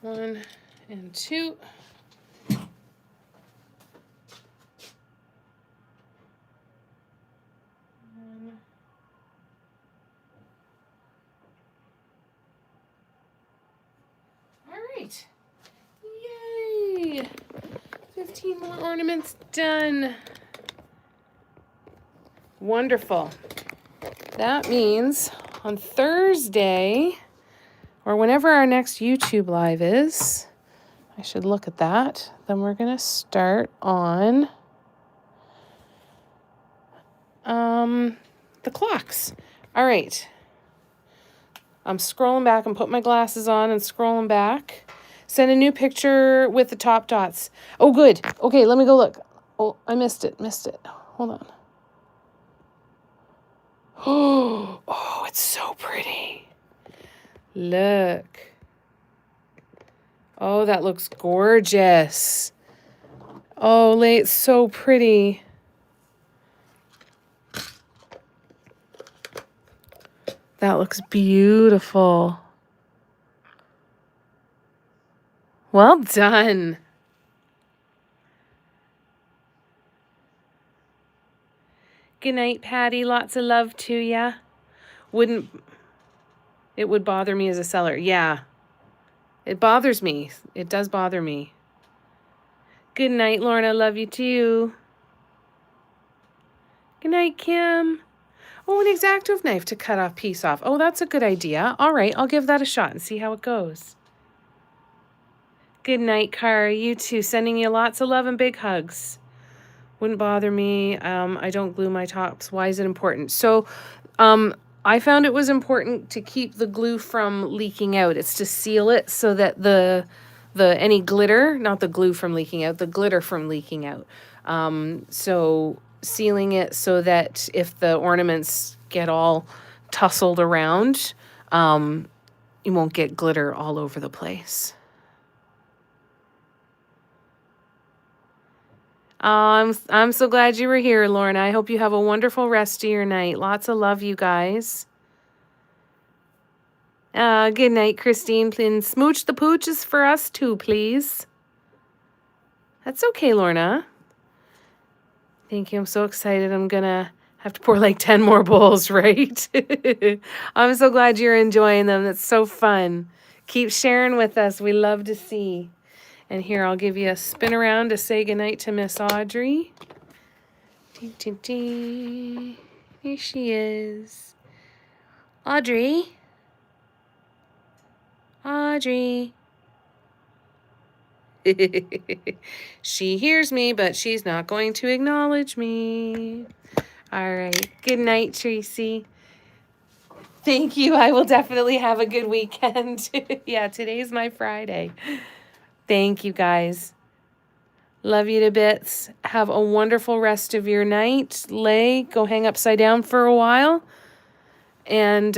One and 2. Yay! 15 more ornaments done. Wonderful. That means on Thursday, or whenever our next YouTube live is, I should look at that. Then we're going to start on the clocks. All right. I'm scrolling back and put my glasses on and scrolling back. Send a new picture with the top dots. Oh, good. Okay, let me go look. Oh, I missed it. Hold on. Oh, it's so pretty. Look. Oh, that looks gorgeous. Oh, it's so pretty. That looks beautiful. Well done. Good night, Patty. Lots of love to ya. It would bother me as a seller. Yeah. It bothers me. It does bother me. Good night, Lorna. Love you too. Good night, Kim. Oh, an X-Acto knife to cut a piece off. Oh, that's a good idea. All right, I'll give that a shot and see how it goes. Good night, Cara. You too. Sending you lots of love and big hugs. Wouldn't bother me. I don't glue my tops. Why is it important? So, I found it was important to keep the glue from leaking out. It's to seal it so that the any glitter, not the glue from leaking out, the glitter from leaking out. So sealing it so that if the ornaments get all tussled around, you won't get glitter all over the place. I'm so glad you were here, Lorna. I hope you have a wonderful rest of your night. Lots of love, you guys. Good night, Christine. Please smooch the pooches for us too, please. That's okay, Lorna. Thank you. I'm so excited. I'm going to have to pour like 10 more bowls, right? I'm so glad you're enjoying them. That's so fun. Keep sharing with us. We love to see. And here, I'll give you a spin around to say goodnight to Miss Audrey. Ding, ding, ding. Here she is. Audrey. Audrey. She hears me, but she's not going to acknowledge me. All right. Good night, Tracy. Thank you. I will definitely have a good weekend. Yeah, today's my Friday. Thank you, guys. Love you to bits. Have a wonderful rest of your night. Go hang upside down for a while. And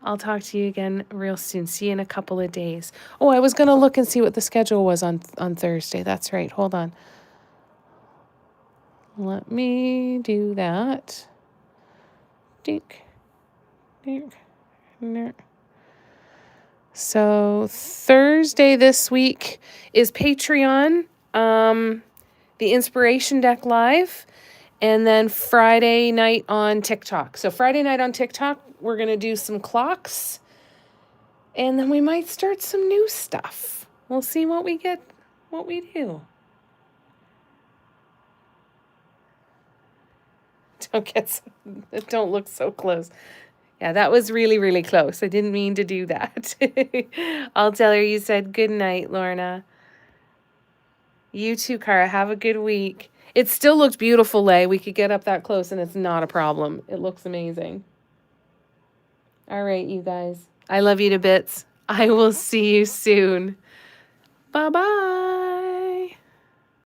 I'll talk to you again real soon. See you in a couple of days. Oh, I was going to look and see what the schedule was on Thursday. That's right. Hold on. Let me do that. Dink. Dink. Dink. So Thursday this week is Patreon, the Inspiration Deck Live, and then Friday night on TikTok. So Friday night on TikTok, we're going to do some clocks, and then we might start some new stuff. We'll see what we do. Don't look so close. Yeah, that was really, really close. I didn't mean to do that. I'll tell her you said good night, Lorna. You too, Cara. Have a good week. It still looks beautiful, Lay. We could get up that close and it's not a problem. It looks amazing. All right, you guys. I love you to bits. I will see you soon. Bye-bye.